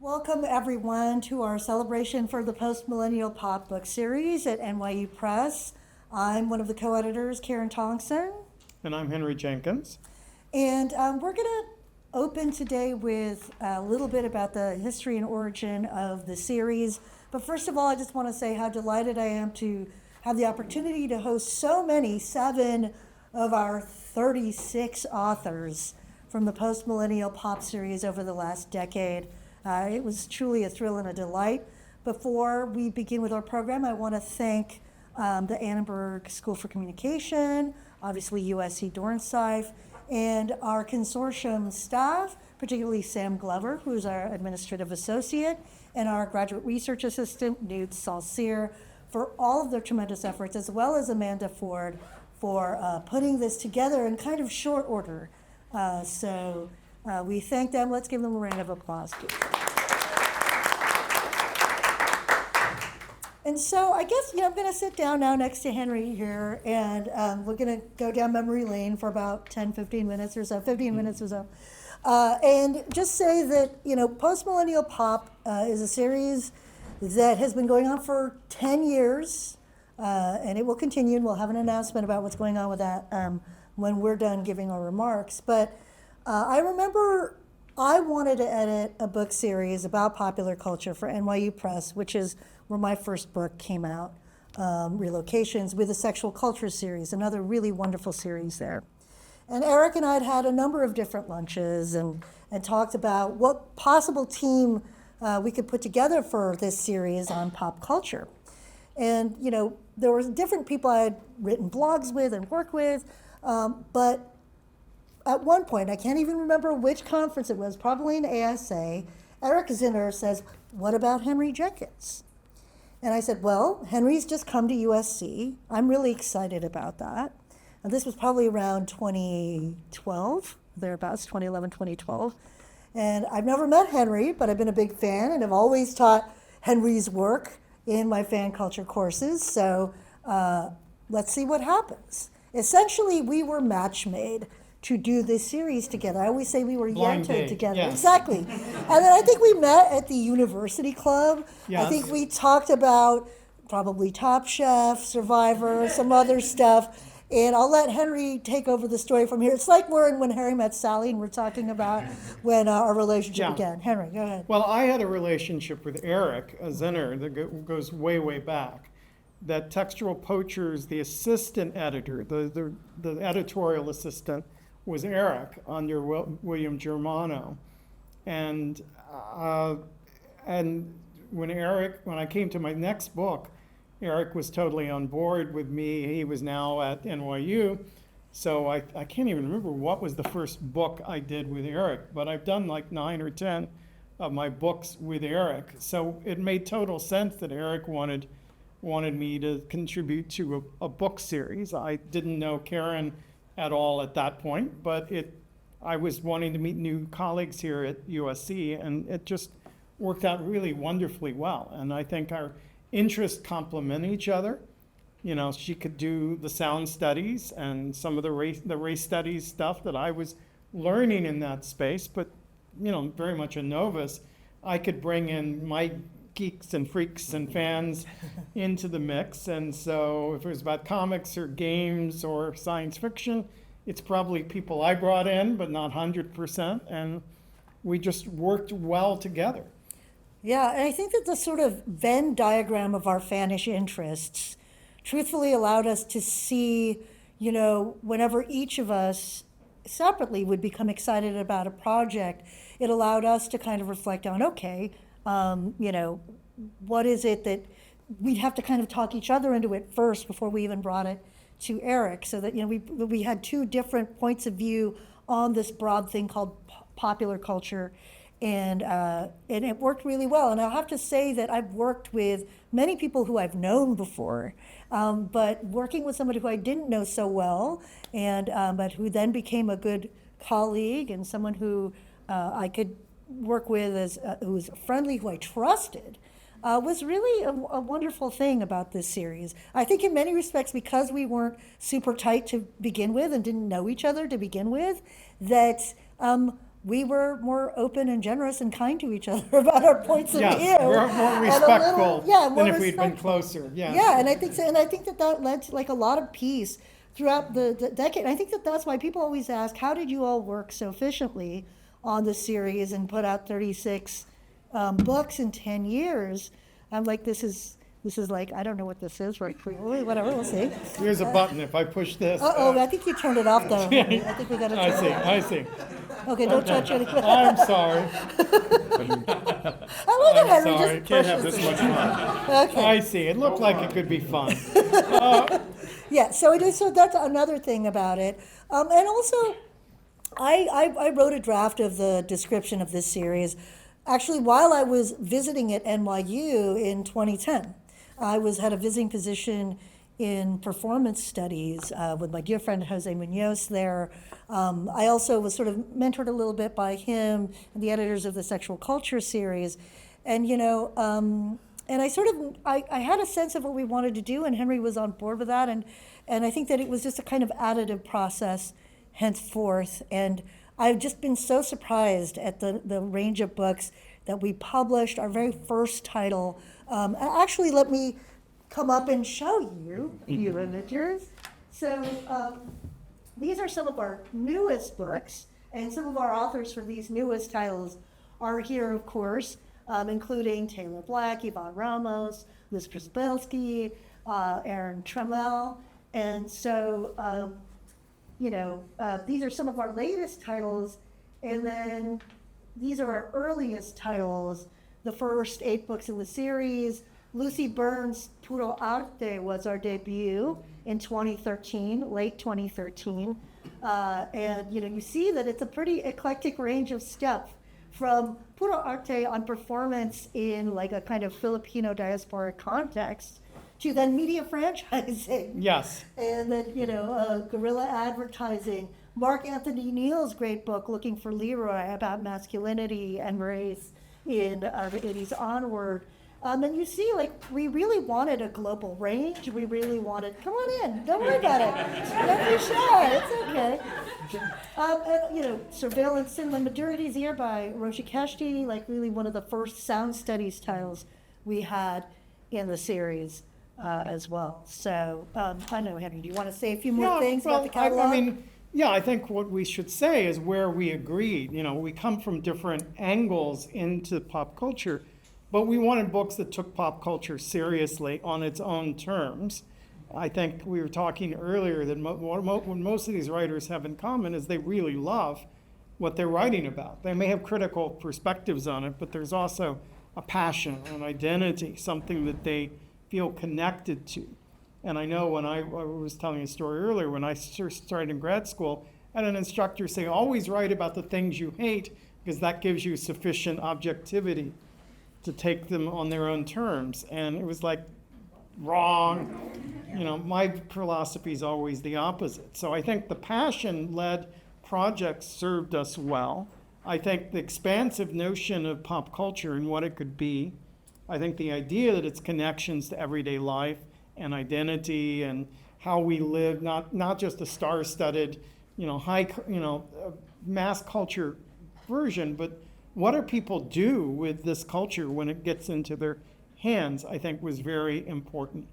Welcome, everyone, to our celebration for the Postmillennial Pop book series at NYU Press. I'm one of the co-editors, Karen Thompson. And I'm Henry Jenkins. And we're going to open today with a little bit about the history and origin of the series. But first of all, I just want to say how delighted I am to have the opportunity to host seven of our 36 authors from the Postmillennial Pop series over the last decade. It was truly a thrill and a delight. Before we begin with our program, I want to thank the Annenberg School for Communication, obviously USC Dornsife, and our consortium staff, particularly Sam Glover, who's our administrative associate, and our graduate research assistant, Newt Salsier, for all of their tremendous efforts, as well as Amanda Ford for putting this together in kind of short order. So we thank them. Let's give them a round of applause, please. And so I guess, I'm going to sit down now next to Henry here, and we're going to go down memory lane for about 15 minutes or so, and just say that, Postmillennial Pop is a series that has been going on for 10 years, and it will continue, and we'll have an announcement about what's going on with that when we're done giving our remarks. But I remember I wanted to edit a book series about popular culture for NYU Press, which is where my first book came out, Relocations, with the Sexual Culture series, another really wonderful series there. And Eric and I had had a number of different lunches and talked about what possible team we could put together for this series on pop culture. And, there were different people I had written blogs with and worked with, but at one point, I can't even remember which conference it was, probably an ASA, Eric Zinner says, "What about Henry Jenkins?" And I said, well, Henry's just come to USC. I'm really excited about that. And this was probably around 2012, thereabouts, 2011, 2012. And I've never met Henry, but I've been a big fan and have always taught Henry's work in my fan culture courses. So let's see what happens. Essentially, we were match made to do this series together. I always say we were yentoed together. Yes. Exactly. And then I think we met at the University Club. Yes. I think we talked about probably Top Chef, Survivor, some other stuff. And I'll let Henry take over the story from here. It's like we're in When Harry Met Sally, and we're talking about when our relationship began. Henry, go ahead. Well, I had a relationship with Eric Zinner that goes way, way back. That Textual Poachers, the assistant editor, the editorial assistant, was Eric under William Germano. And when I came to my next book, Eric was totally on board with me. He was now at NYU. So I can't even remember what was the first book I did with Eric, but I've done like 9 or 10 of my books with Eric. So it made total sense that Eric wanted me to contribute to a book series. I didn't know Karen at all at that point, but I was wanting to meet new colleagues here at USC, and it just worked out really wonderfully well. And I think our interests complement each other. She could do the sound studies and some of the race studies stuff that I was learning in that space, but very much a novice. I could bring in my geeks and freaks and fans into the mix. And so if it was about comics or games or science fiction, it's probably people I brought in, but not 100%. And we just worked well together. Yeah, and I think that the sort of Venn diagram of our fanish interests truthfully allowed us to see, whenever each of us separately would become excited about a project, it allowed us to kind of reflect on, okay, what is it that we'd have to kind of talk each other into it first before we even brought it to Eric, so that we had two different points of view on this broad thing called popular culture, and it worked really well. And I'll have to say that I've worked with many people who I've known before, but working with somebody who I didn't know so well, and but who then became a good colleague and someone who I could work with who was friendly, who I trusted, was really a wonderful thing about this series. I think in many respects, because we weren't super tight to begin with and didn't know each other to begin with, that we were more open and generous and kind to each other about our points of view. Yes, we're more and a respectful more than if we'd been respectful. closer, yes. Yeah, and I think so, and I think that led to like a lot of peace throughout the decade. I think that's why people always ask, how did you all work so efficiently on the series and put out 36 books in 10 years? I'm like, this is like, I don't know what this is, right? Whatever, we'll see. Here's a button, if I push this. I think you turned it off though. I think we got to turn it off. I see. Okay, don't touch anything. I'm sorry. I love it, Henry. Sorry, Just can't push have this. this much fun. Okay. I see, it looked like it could be fun. Yeah, so it is. So that's another thing about it. And also, I wrote a draft of the description of this series, actually while I was visiting at NYU in 2010. I had a visiting position in performance studies with my dear friend Jose Munoz there. I also was sort of mentored a little bit by him and the editors of the Sexual Culture series. And, and I had a sense of what we wanted to do, and Henry was on board with that. And I think that it was just a kind of additive process henceforth. And I've just been so surprised at the range of books that we published. Our very first title, actually, let me come up and show you a few images. So these are some of our newest books, and some of our authors for these newest titles are here, of course, including Taylor Black, Iván Ramos, Liz Przybylski, Aaron Trammell. And so, these are some of our latest titles, and then these are our earliest titles, the first 8 books in the series. Lucy Burns' Puro Arte was our debut in 2013, late 2013. And you see that it's a pretty eclectic range of stuff, from Puro Arte on performance in like a kind of Filipino diasporic context, to then media franchising. Yes. And then, guerrilla advertising. Mark Anthony Neal's great book, Looking for Leroy, about masculinity and race in the 80s onward. And you see, we really wanted a global range. We really wanted, come on in, don't worry about it. Don't be shy, it's okay. And, Surveillance Cinema Modernity Here by Roshi Keshti, really one of the first sound studies titles we had in the series as well. So, I don't know, Henry, do you want to say a few more things about the catalog? I think what we should say is where we agreed. We come from different angles into pop culture, but we wanted books that took pop culture seriously on its own terms. I think we were talking earlier that what most of these writers have in common is they really love what they're writing about. They may have critical perspectives on it, but there's also a passion, an identity, something that they feel connected to. And I know when I was telling a story earlier, when I started in grad school, I had an instructor say, always write about the things you hate, because that gives you sufficient objectivity to take them on their own terms. And it was like, wrong. My philosophy is always the opposite. So I think the passion-led projects served us well. I think the expansive notion of pop culture and what it could be, I think the idea that its connections to everyday life and identity and how we live, not just a star-studded, mass culture version, but what do people do with this culture when it gets into their hands, I think was very important.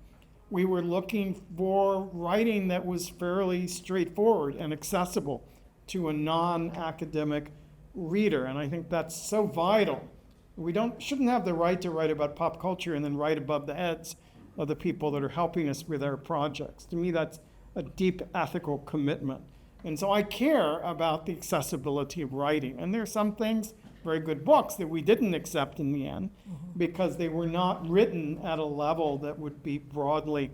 We were looking for writing that was fairly straightforward and accessible to a non-academic reader, and I think that's so vital. We shouldn't have the right to write about pop culture and then write above the heads of the people that are helping us with our projects. To me, that's a deep ethical commitment. And so I care about the accessibility of writing. And there are some things, very good books, that we didn't accept in the end because they were not written at a level that would be broadly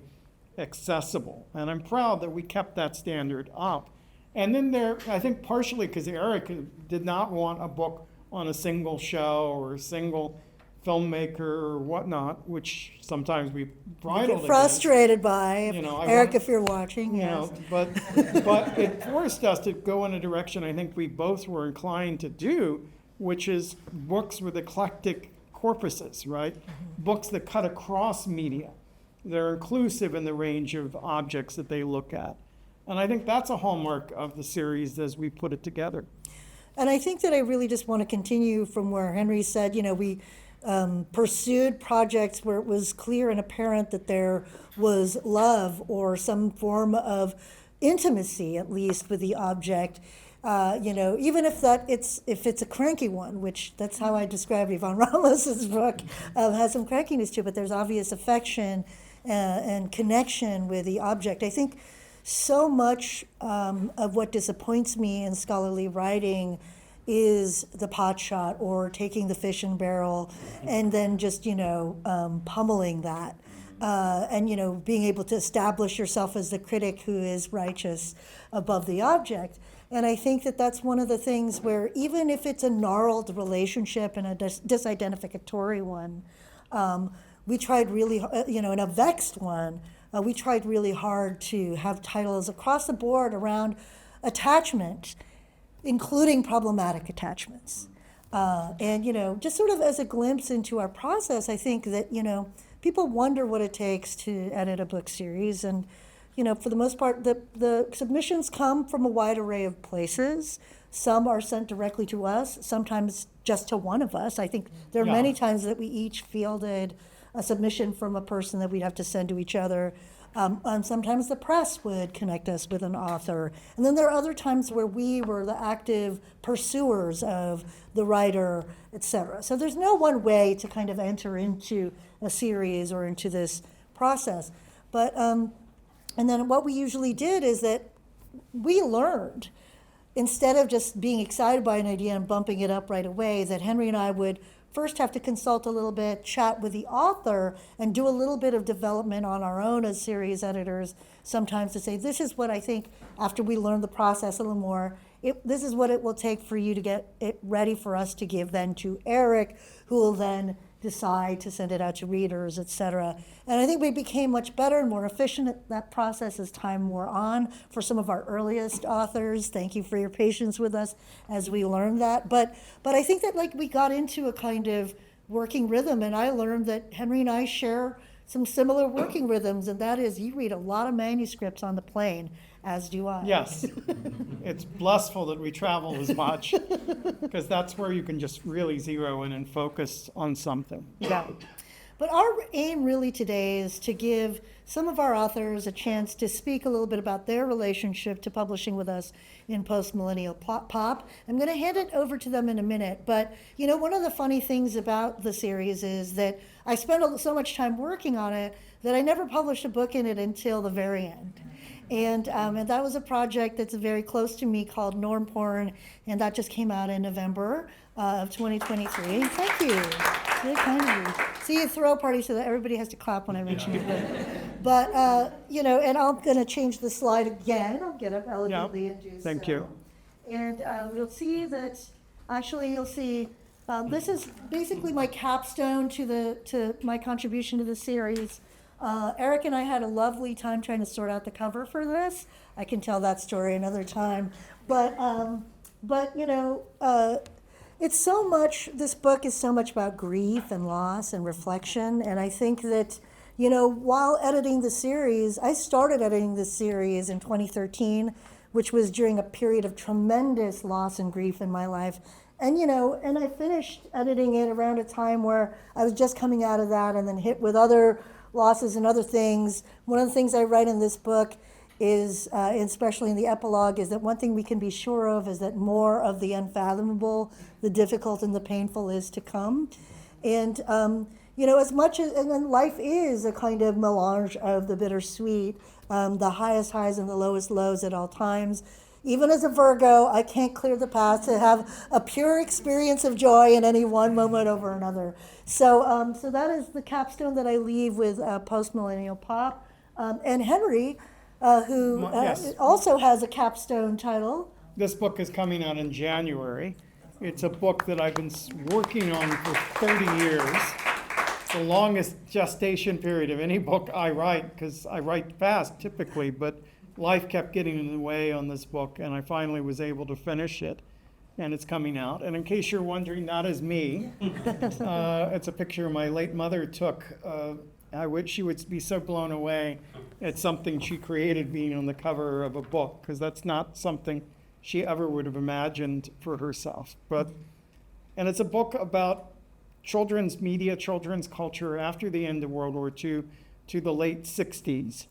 accessible. And I'm proud that we kept that standard up. And then I think partially because Eric did not want a book on a single show or a single filmmaker or whatnot, which sometimes we bridled against. Frustrated by, Eric, if you're watching, yes. But it forced us to go in a direction I think we both were inclined to do, which is books with eclectic corpuses, right? Mm-hmm. Books that cut across media. They're inclusive in the range of objects that they look at. And I think that's a hallmark of the series as we put it together. And I think that I really just want to continue from where Henry said, we pursued projects where it was clear and apparent that there was love or some form of intimacy, at least, with the object. Even if it's a cranky one, which that's how I describe Iván Ramos's book, has some crankiness to it, but there's obvious affection and connection with the object. I think so much of what disappoints me in scholarly writing is the pot shot or taking the fish and barrel and then just, pummeling that. And, being able to establish yourself as the critic who is righteous above the object. And I think that that's one of the things where even if it's a gnarled relationship and a disidentificatory one, we tried really, in a vexed one, we tried really hard to have titles across the board around attachment, including problematic attachments. And, just sort of as a glimpse into our process, I think that, people wonder what it takes to edit a book series. And, for the most part, the submissions come from a wide array of places. Some are sent directly to us, sometimes just to one of us. I think there are many times that we each fielded a submission from a person that we'd have to send to each other. And sometimes the press would connect us with an author. And then there are other times where we were the active pursuers of the writer, et cetera. So there's no one way to kind of enter into a series or into this process. But, and then what we usually did is that we learned, instead of just being excited by an idea and bumping it up right away, that Henry and I would first have to consult a little bit, chat with the author, and do a little bit of development on our own as series editors, sometimes to say, this is what I think, after we learn the process a little more, this is what it will take for you to get it ready for us to give then to Eric, who will then decide to send it out to readers, et cetera. And I think we became much better and more efficient at that process as time wore on for some of our earliest authors. Thank you for your patience with us as we learned that. But I think that we got into a kind of working rhythm, and I learned that Henry and I share some similar working rhythms, and that is you read a lot of manuscripts on the plane, as do I. Yes. It's blissful that we travel as much, because that's where you can just really zero in and focus on something. Yeah. But our aim really today is to give some of our authors a chance to speak a little bit about their relationship to publishing with us in Postmillennial Pop. I'm going to hand it over to them in a minute. But, one of the funny things about the series is that I spent so much time working on it that I never published a book in it until the very end. And that was a project that's very close to me called Norm Porn, and that just came out in November of 2023. Thank you. Very kind of you. See, you throw a party so that everybody has to clap when I mention it. But and I'm going to change the slide again. I'll get up elegantly and do so. Thank you. And you'll see that, you'll see this is basically my capstone to my contribution to the series. Eric and I had a lovely time trying to sort out the cover for this. I can tell that story another time. But it's so much, this book is so much about grief and loss and reflection. And I think that, while editing the series, I started editing this series in 2013, which was during a period of tremendous loss and grief in my life. And, and I finished editing it around a time where I was just coming out of that and then hit with other losses and other things. One of the things I write in this book is, especially in the epilogue, is that one thing we can be sure of is that more of the unfathomable, the difficult and the painful is to come. And, as much as, and then life is a kind of melange of the bittersweet, the highest highs and the lowest lows at all times. Even as a Virgo, I can't clear the path to have a pure experience of joy in any one moment over another. So that is the capstone that I leave with Postmillennial Pop. And Henry, who Yes. also has a capstone title. This book is coming out in January. It's a book that I've been working on for 30 years. It's the longest gestation period of any book I write, because I write fast typically, but life kept getting in the way on this book, and I finally was able to finish it, and it's coming out. And in case you're wondering, not as me, it's a picture my late mother took. I wish she would be so blown away at something she created being on the cover of a book, because that's not something she ever would have imagined for herself. And it's a book about children's media, children's culture after the end of World War II to the late 60s,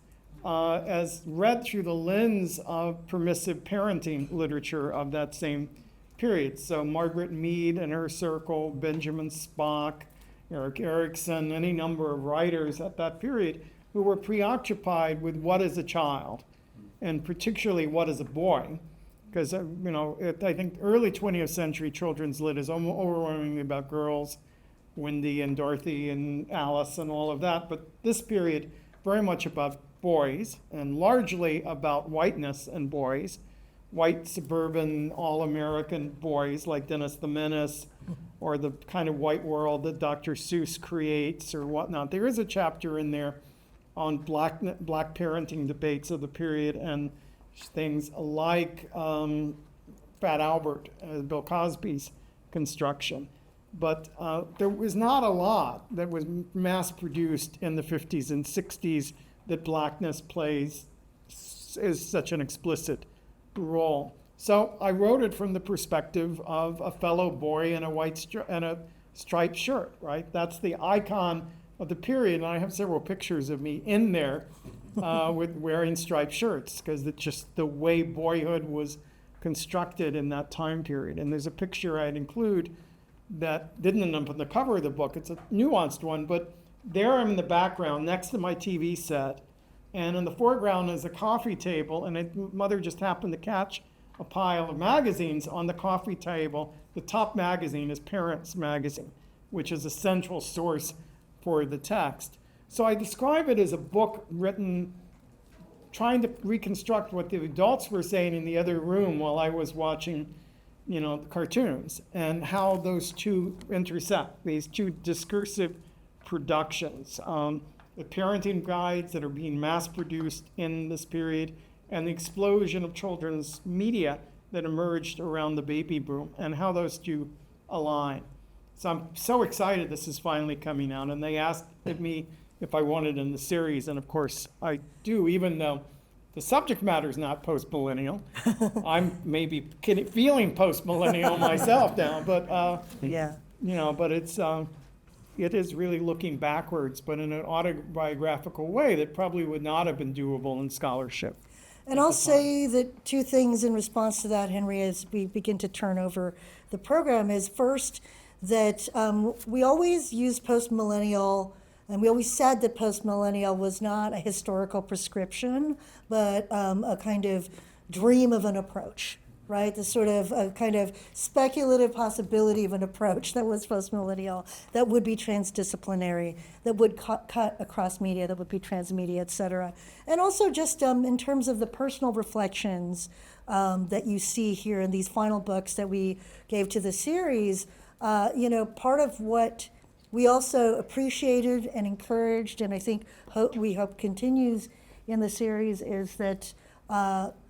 as read through the lens of permissive parenting literature of that same period. So Margaret Mead and her circle, Benjamin Spock, Erik Erikson, any number of writers at that period who were preoccupied with what is a child, and particularly what is a boy. Because, I think early 20th century children's lit is overwhelmingly about girls, Wendy and Dorothy and Alice and all of that. But this period, very much about boys, and largely about whiteness and boys, white suburban all-American boys like Dennis the Menace, or the kind of white world that Dr. Seuss creates or whatnot. There is a chapter in there on black parenting debates of the period and things like Fat Albert, Bill Cosby's construction. But there was not a lot that was mass produced in the 50s and 60s that blackness plays is such an explicit role. So I wrote it from the perspective of a fellow boy in a striped shirt, right? That's the icon of the period, and I have several pictures of me in there with wearing striped shirts, because it's just the way boyhood was constructed in that time period. And there's a picture I'd include that didn't end up on the cover of the book. It's a nuanced one, but there I'm in the background next to my TV set, and in the foreground is a coffee table, and mother just happened to catch a pile of magazines on the coffee table. The top magazine is Parents Magazine, which is a central source for the text. So I describe it as a book written trying to reconstruct what the adults were saying in the other room while I was watching, the cartoons, and how those two intersect, these two discursive productions. The parenting guides that are being mass produced in this period, and the explosion of children's media that emerged around the baby boom, and how those two align. So I'm so excited this is finally coming out, and they asked me if I wanted in the series, and of course I do, even though the subject matter is not post-millennial. I'm maybe feeling post-millennial myself now, but Yeah. But it is really looking backwards, but in an autobiographical way that probably would not have been doable in scholarship. And I'll say that two things in response to that, Henry, as we begin to turn over the program, is first that we always use post-millennial, and we always said that post-millennial was not a historical prescription, but a kind of dream of an approach, right? The sort of a kind of speculative possibility of an approach that was post-millennial, that would be transdisciplinary, that would cut across media, that would be transmedia, et cetera. And also just in terms of the personal reflections that you see here in these final books that we gave to the series, part of what we also appreciated and encouraged, and I think we hope continues in the series, is that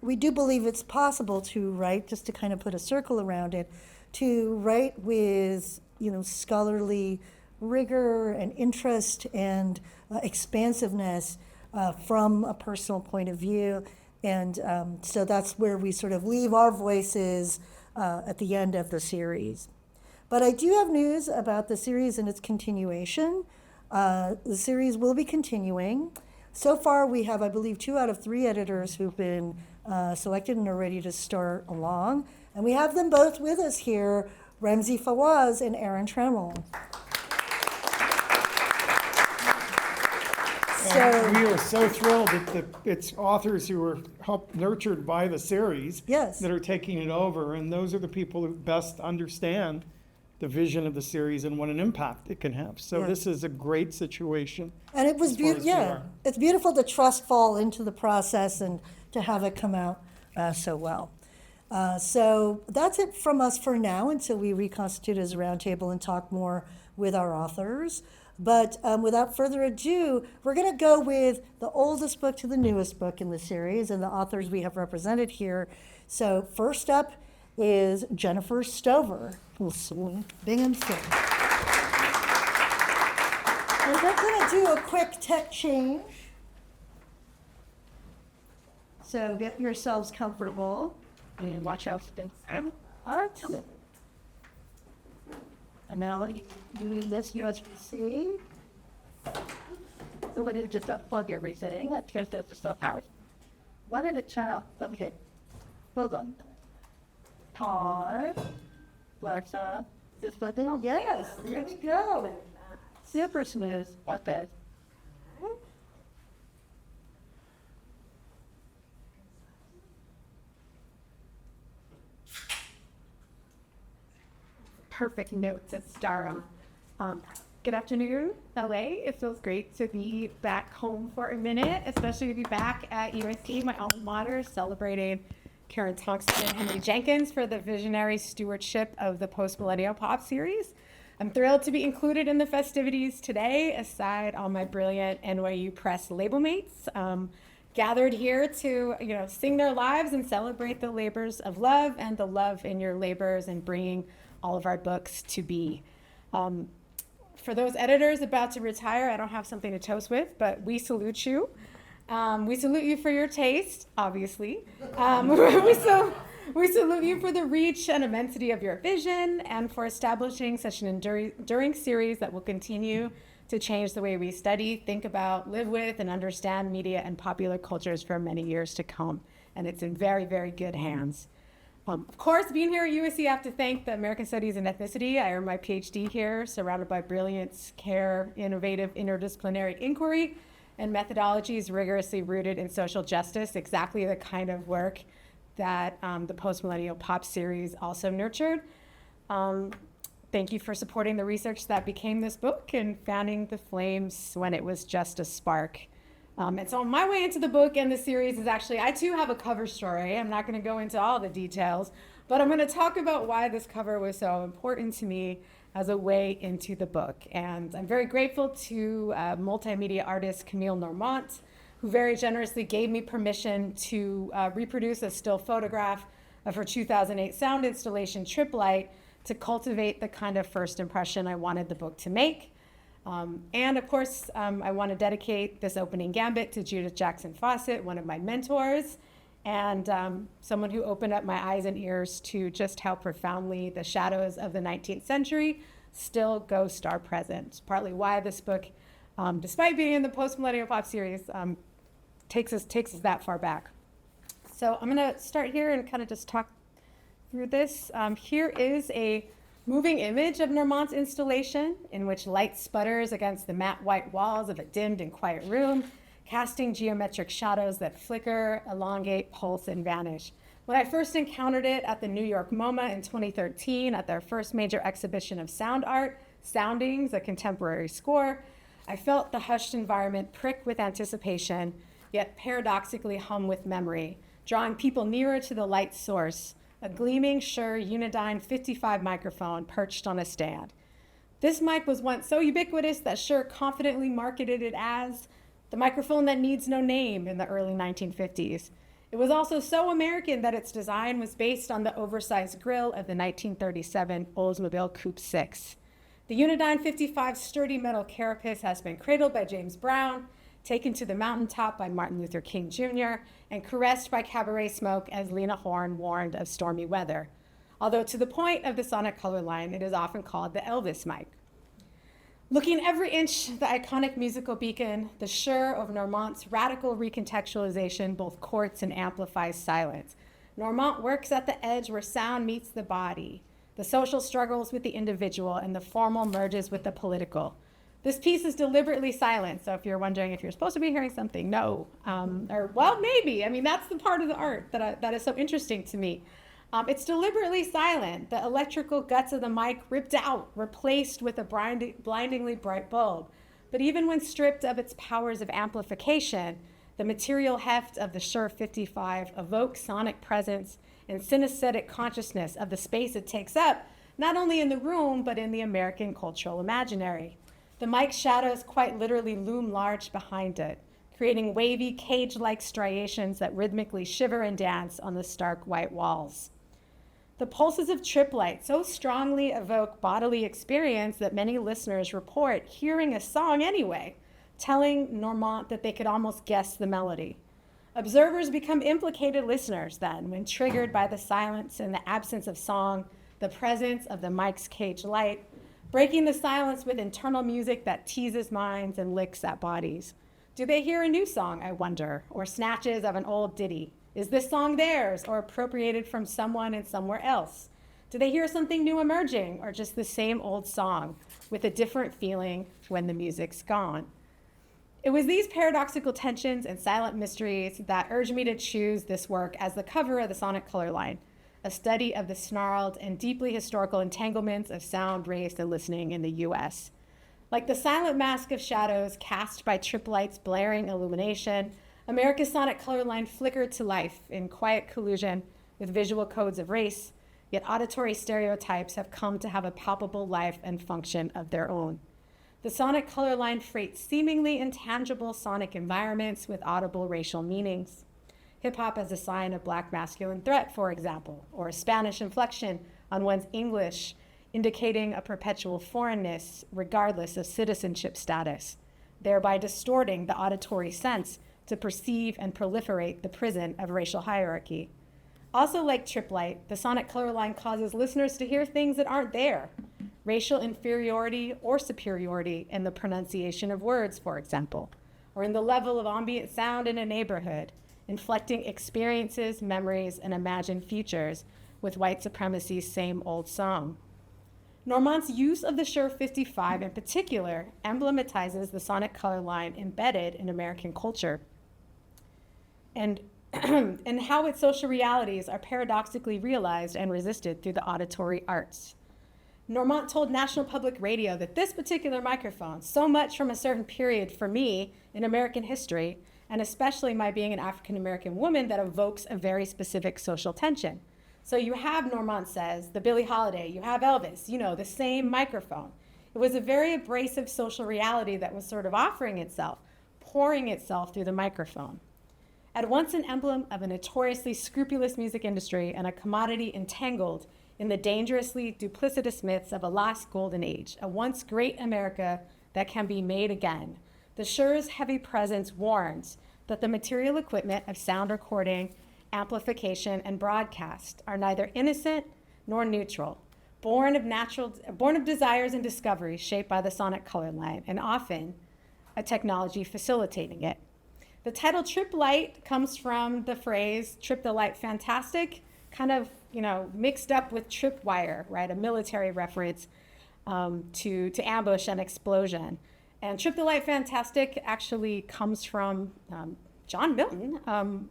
we do believe it's possible to write, just to kind of put a circle around it, to write with scholarly rigor and interest and expansiveness from a personal point of view. And so that's where we sort of leave our voices at the end of the series. But I do have news about the series and its continuation. The series will be continuing. So far, we have, I believe, 2 out of 3 editors who've been selected and are ready to start along. And we have them both with us here, Ramzi Fawaz and Aaron Trammell. And we are so thrilled that it's authors who were nurtured by the series Yes. that are taking it over, and those are the people who best understand the vision of the series and what an impact it can have. So Yeah. this is a great situation. And it was beautiful. Yeah, it's beautiful to trust fall into the process and to have it come out so well. So that's it from us for now until we reconstitute as a roundtable and talk more with our authors. But without further ado, we're going to go with the oldest book to the newest book in the series and the authors we have represented here. So first up is Jennifer Stoever from SUNY Binghamton. And we're going to do a quick tech change. So get yourselves comfortable. And watch out for things. And now you use this USB-C. So it is just unplug everything. That's just the stuff out. What did it channel? Okay. Hold on. Pause. Flex up. Just let it. Yes. There we go. Super smooth. Like that. Perfect note to start on. Good afternoon, LA. It feels great to be back home for a minute, especially to be back at USC, my alma mater, celebrating Karen Tongson and Henry Jenkins for the visionary stewardship of the Postmillennial Pop series. I'm thrilled to be included in the festivities today, aside all my brilliant NYU Press label mates, gathered here to sing their lives and celebrate the labors of love and the love in your labors and bringing all of our books to be. For those editors about to retire, I don't have something to toast with, but we salute you. We salute you for your taste, obviously. We salute you for the reach and immensity of your vision and for establishing such an enduring series that will continue to change the way we study, think about, live with, and understand media and popular cultures for many years to come. And it's in very, very good hands. Of course, being here at USC, I have to thank the American Studies and Ethnicity. I earned my PhD here, surrounded by brilliance, care, innovative, interdisciplinary inquiry, and methodologies rigorously rooted in social justice, exactly the kind of work that the Postmillennial Pop series also nurtured. Thank you for supporting the research that became this book and fanning the flames when it was just a spark. And so my way into the book and the series is actually, I too have a cover story. I'm not going to go into all the details, but I'm going to talk about why this cover was so important to me as a way into the book. And I'm very grateful to multimedia artist Camille Normant, who very generously gave me permission to reproduce a still photograph of her 2008 sound installation, Trip Light, to cultivate the kind of first impression I wanted the book to make. And of course, I want to dedicate this opening gambit to Judith Jackson Fawcett, one of my mentors, and someone who opened up my eyes and ears to just how profoundly the shadows of the 19th century still ghost our present. Partly why this book, despite being in the Postmillennial Pop series, takes us that far back. So I'm going to start here and kind of just talk through this. Here is a moving image of Normant's installation, in which light sputters against the matte white walls of a dimmed and quiet room, casting geometric shadows that flicker, elongate, pulse, and vanish. When I first encountered it at the New York MoMA in 2013 at their first major exhibition of sound art, Soundings, a contemporary score, I felt the hushed environment prick with anticipation, yet paradoxically hum with memory, drawing people nearer to the light source, a gleaming Shure Unidyne 55 microphone perched on a stand. This mic was once so ubiquitous that Shure confidently marketed it as the microphone that needs no name in the early 1950s. It was also so American that its design was based on the oversized grille of the 1937 Oldsmobile Coupe 6. The Unidyne 55's sturdy metal carapace has been cradled by James Brown, taken to the mountaintop by Martin Luther King Jr., and caressed by cabaret smoke as Lena Horne warned of stormy weather. Although to the point of the sonic color line, it is often called the Elvis mic. Looking every inch the iconic musical beacon, the Shure of Normant's radical recontextualization both courts and amplifies silence. Normant works at the edge where sound meets the body. The social struggles with the individual and the formal merges with the political. This piece is deliberately silent, so if you're wondering if you're supposed to be hearing something, no. Or, well, maybe. I mean, that's the part of the art that is so interesting to me. It's deliberately silent. The electrical guts of the mic ripped out, replaced with a blindingly bright bulb. But even when stripped of its powers of amplification, the material heft of the Shure 55 evokes sonic presence and synesthetic consciousness of the space it takes up, not only in the room, but in the American cultural imaginary. The mic's shadows quite literally loom large behind it, creating wavy, cage-like striations that rhythmically shiver and dance on the stark white walls. The pulses of Trip Light so strongly evoke bodily experience that many listeners report hearing a song anyway, telling Normant that they could almost guess the melody. Observers become implicated listeners then when triggered by the silence and the absence of song, the presence of the mic's cage light, breaking the silence with internal music that teases minds and licks at bodies. Do they hear a new song, I wonder, or snatches of an old ditty? Is this song theirs or appropriated from someone and somewhere else? Do they hear something new emerging or just the same old song with a different feeling when the music's gone? It was these paradoxical tensions and silent mysteries that urged me to choose this work as the cover of the Sonic Color Line, a study of the snarled and deeply historical entanglements of sound, race, and listening in the US. Like the silent mask of shadows cast by trip lights' blaring illumination, America's Sonic Color Line flickered to life in quiet collusion with visual codes of race, yet auditory stereotypes have come to have a palpable life and function of their own. The Sonic Color Line freights seemingly intangible sonic environments with audible racial meanings. Hip-hop as a sign of Black masculine threat, for example, or a Spanish inflection on one's English, indicating a perpetual foreignness regardless of citizenship status, thereby distorting the auditory sense to perceive and proliferate the prison of racial hierarchy. Also like trip light, the Sonic Color Line causes listeners to hear things that aren't there. Racial inferiority or superiority in the pronunciation of words, for example, or in the level of ambient sound in a neighborhood, inflecting experiences, memories, and imagined futures with white supremacy's same old song. Normand's use of the Shure 55 in particular emblematizes the Sonic Color Line embedded in American culture and how its social realities are paradoxically realized and resisted through the auditory arts. Normand told National Public Radio that this particular microphone, so much from a certain period for me in American history, and especially my being an African-American woman, that evokes a very specific social tension. So you have, Normand says, the Billie Holiday, you have Elvis, the same microphone. It was a very abrasive social reality that was sort of offering itself, pouring itself through the microphone. At once an emblem of a notoriously scrupulous music industry and a commodity entangled in the dangerously duplicitous myths of a lost golden age, a once great America that can be made again, the Shure's heavy presence warns that the material equipment of sound recording, amplification, and broadcast are neither innocent nor neutral, born of desires and discoveries shaped by the Sonic Color Line, and often a technology facilitating it. The title Trip Light comes from the phrase Trip the Light Fantastic, kind of mixed up with tripwire, right? A military reference to ambush and explosion. And Trip the Light Fantastic actually comes from John Milton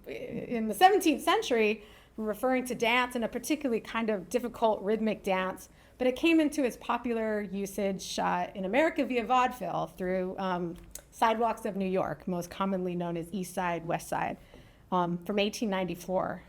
in the 17th century, referring to dance and a particularly kind of difficult rhythmic dance, but it came into its popular usage in America via vaudeville through Sidewalks of New York, most commonly known as East Side, West Side, from 1894.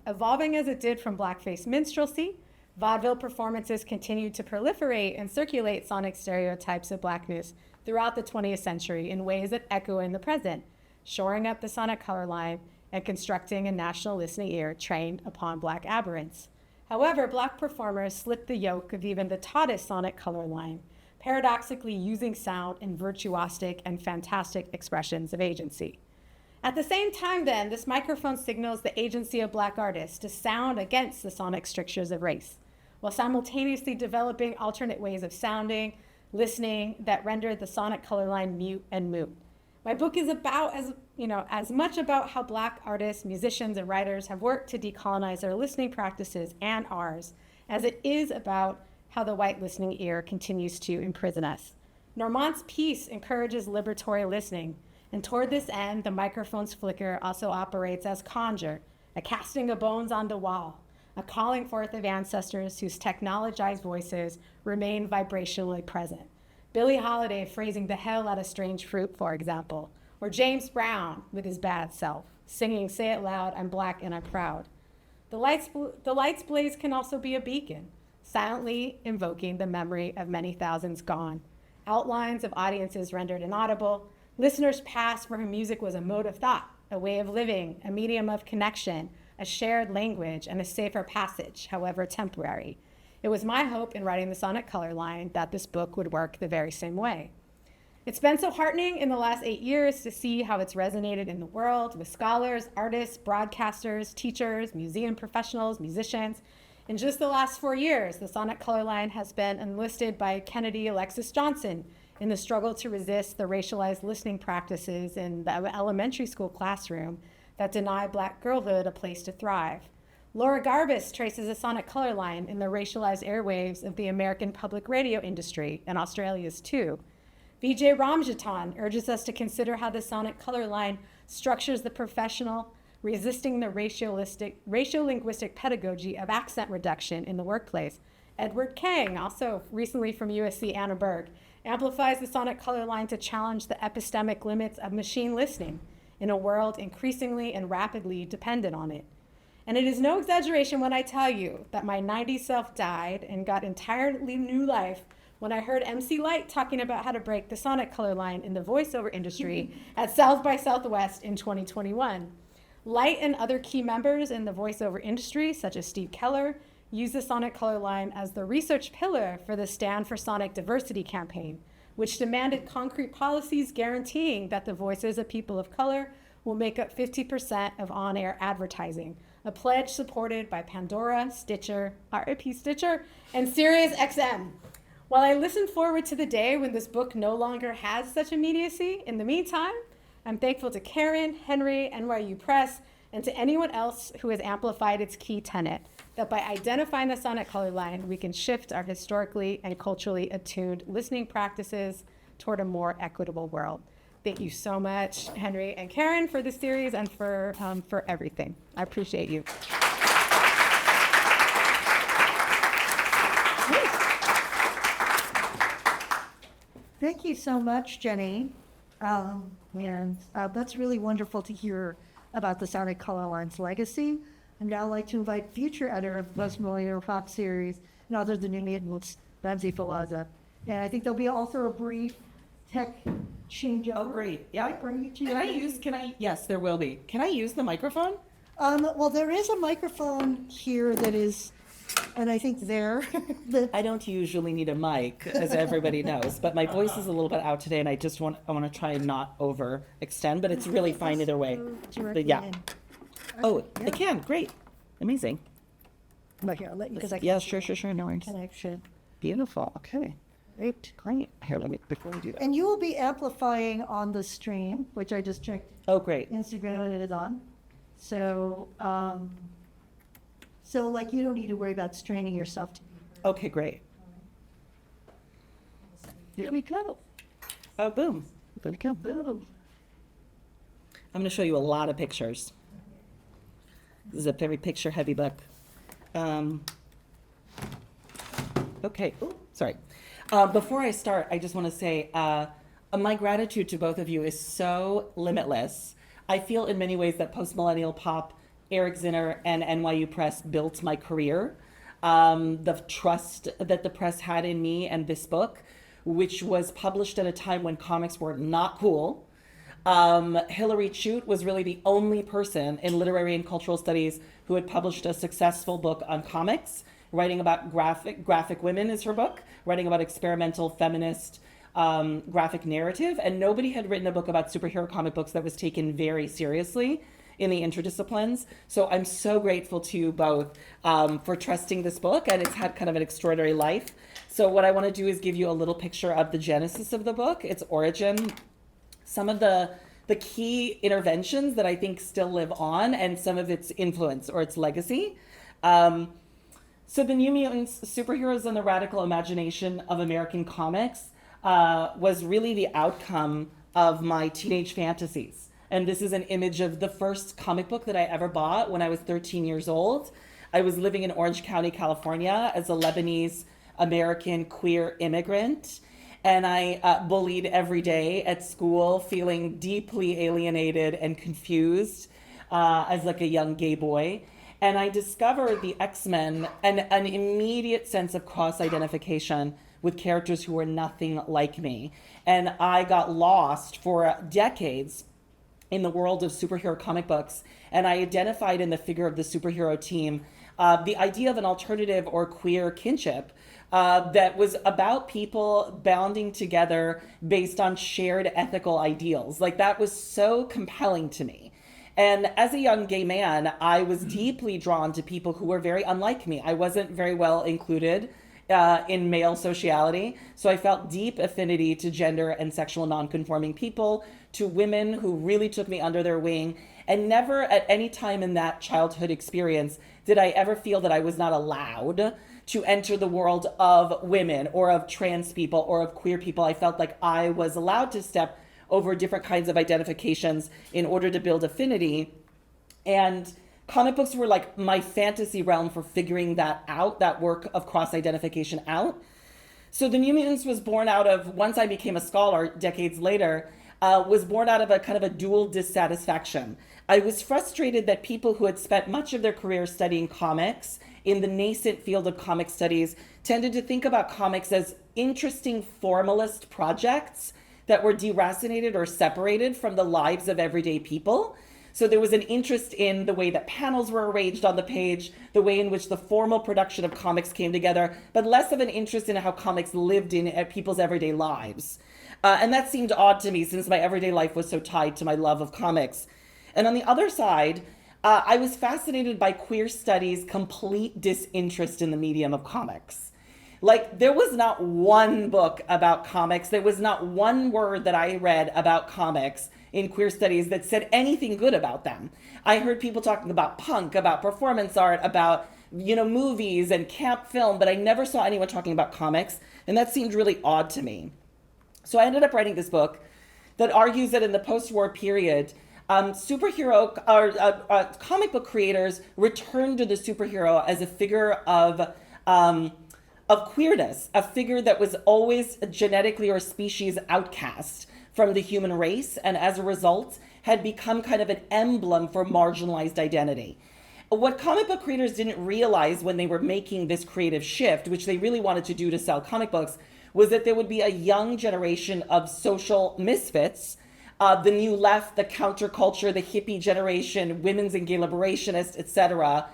Evolving as it did from blackface minstrelsy, vaudeville performances continued to proliferate and circulate sonic stereotypes of blackness throughout the 20th century in ways that echo in the present, shoring up the Sonic Color Line and constructing a national listening ear trained upon Black aberrance. However, Black performers slipped the yoke of even the tautest Sonic Color Line, paradoxically using sound in virtuosic and fantastic expressions of agency. At the same time then, this microphone signals the agency of Black artists to sound against the sonic strictures of race, while simultaneously developing alternate ways of sounding, listening that rendered the Sonic Color Line mute and moot. My book is about, as much about how Black artists, musicians, and writers have worked to decolonize their listening practices and ours, as it is about how the white listening ear continues to imprison us. Normand's piece encourages liberatory listening, and toward this end, the microphone's flicker also operates as conjure, a casting of bones on the wall, a calling forth of ancestors whose technologized voices remain vibrationally present. Billie Holiday phrasing the hell out of strange fruit, for example, or James Brown with his bad self, singing Say It Loud, I'm Black and I'm Proud. The light's blaze can also be a beacon, silently invoking the memory of many thousands gone, outlines of audiences rendered inaudible, listeners past where music was a mode of thought, a way of living, a medium of connection, a shared language, and a safer passage, however temporary. It was my hope in writing the Sonic Color Line that this book would work the very same way. It's been so heartening in the last 8 years to see how it's resonated in the world with scholars, artists, broadcasters, teachers, museum professionals, musicians. In just the last 4 years, the sonic color line has been enlisted by Kennedy Alexis Johnson in the struggle to resist the racialized listening practices in the elementary school classroom that deny Black girlhood a place to thrive. Laura Garbus traces a sonic color line in the racialized airwaves of the American public radio industry, and Australia's too. Vijay Ramjatan urges us to consider how the sonic color line structures the professional, resisting the racial-linguistic pedagogy of accent reduction in the workplace. Edward Kang, also recently from USC Annenberg, amplifies the sonic color line to challenge the epistemic limits of machine listening in a world increasingly and rapidly dependent on it. And it is no exaggeration when I tell you that my 90s self died and got entirely new life when I heard MC Light talking about how to break the sonic color line in the voiceover industry at South by Southwest in 2021. Light and other key members in the voiceover industry, such as Steve Keller, use the sonic color line as the research pillar for the Stand for Sonic Diversity campaign, which demanded concrete policies guaranteeing that the voices of people of color will make up 50% of on-air advertising, a pledge supported by Pandora, Stitcher, RIP Stitcher, and SiriusXM. While I listen forward to the day when this book no longer has such immediacy, in the meantime, I'm thankful to Karen, Henry, NYU Press, and to anyone else who has amplified its key tenet, that by identifying the sonic color line, we can shift our historically and culturally attuned listening practices toward a more equitable world. Thank you so much, Henry and Karen, for this series and for everything. I appreciate you. Thank you so much, Jenny. That's really wonderful to hear about the Sonic Color Line's legacy. I'd now like to invite future editor of the Postmillennial Pop series and other the new mutants, Ramzi Fawaz. And I think there'll be also a brief tech changeover. Oh, great. Yeah. Bring it to you. Yes, there will be. Can I use the microphone? Well, there is a microphone here that is, and I think there. I don't usually need a mic, as everybody knows, but my voice is a little bit out today, and I want to try and not overextend, but it's really fine either way. But yeah. Oh, I can. Great. Amazing. But here, I'll let you, because I Yeah, can't sure. No worries. connection. Beautiful. Okay. Great. Here, before we do that. And you will be amplifying on the stream, which I just checked Oh, great. Instagram and it is on. So, like, you don't need to worry about straining yourself. Okay, great. Here we go. Oh, boom. There we go. Boom. I'm going to show you a lot of pictures. This is a very picture-heavy book. Okay. Ooh, sorry. Before I start, I just want to say my gratitude to both of you is so limitless. I feel in many ways that Postmillennial Pop, Eric Zinner, and NYU Press built my career. The trust that the press had in me and this book, which was published at a time when comics were not cool. Hilary Chute was really the only person in literary and cultural studies who had published a successful book on comics. Writing about graphic women is her book, writing about experimental feminist graphic narrative. And nobody had written a book about superhero comic books that was taken very seriously in the interdisciplines. So I'm so grateful to you both for trusting this book, and it's had kind of an extraordinary life. So what I want to do is give you a little picture of the genesis of the book, its origin, some of the key interventions that I think still live on, and some of its influence or its legacy. So the New Mutants, Superheroes and the Radical Imagination of American Comics was really the outcome of my teenage fantasies. And this is an image of the first comic book that I ever bought when I was 13 years old. I was living in Orange County, California as a Lebanese American queer immigrant. And I bullied every day at school, feeling deeply alienated and confused as like a young gay boy. And I discovered the X-Men and an immediate sense of cross-identification with characters who were nothing like me. And I got lost for decades in the world of superhero comic books. And I identified in the figure of the superhero team the idea of an alternative or queer kinship that was about people bonding together based on shared ethical ideals. Like, that was so compelling to me. And as a young gay man, I was deeply drawn to people who were very unlike me. I wasn't very well included in male sociality, so I felt deep affinity to gender and sexual nonconforming people, to women who really took me under their wing. And never at any time in that childhood experience did I ever feel that I was not allowed to enter the world of women or of trans people or of queer people. I felt like I was allowed to step over different kinds of identifications in order to build affinity. And comic books were like my fantasy realm for figuring that out, that work of cross-identification out. So The New Mutants was born out of, once I became a scholar decades later, was born out of a kind of a dual dissatisfaction. I was frustrated that people who had spent much of their career studying comics in the nascent field of comic studies tended to think about comics as interesting formalist projects that were deracinated or separated from the lives of everyday people. So there was an interest in the way that panels were arranged on the page, the way in which the formal production of comics came together, but less of an interest in how comics lived in people's everyday lives. And that seemed odd to me since my everyday life was so tied to my love of comics. And on the other side, I was fascinated by queer studies' complete disinterest in the medium of comics. Like, there was not one book about comics, there was not one word that I read about comics in queer studies that said anything good about them. I heard people talking about punk, about performance art, about, movies and camp film, but I never saw anyone talking about comics, and that seemed really odd to me. So I ended up writing this book that argues that in the post-war period, comic book creators returned to the superhero as a figure of queerness, a figure that was always genetically or species outcast from the human race, and as a result had become kind of an emblem for marginalized identity. What comic book creators didn't realize when they were making this creative shift, which they really wanted to do to sell comic books, was that there would be a young generation of social misfits, the new left, the counterculture, the hippie generation, women's and gay liberationists, etc.,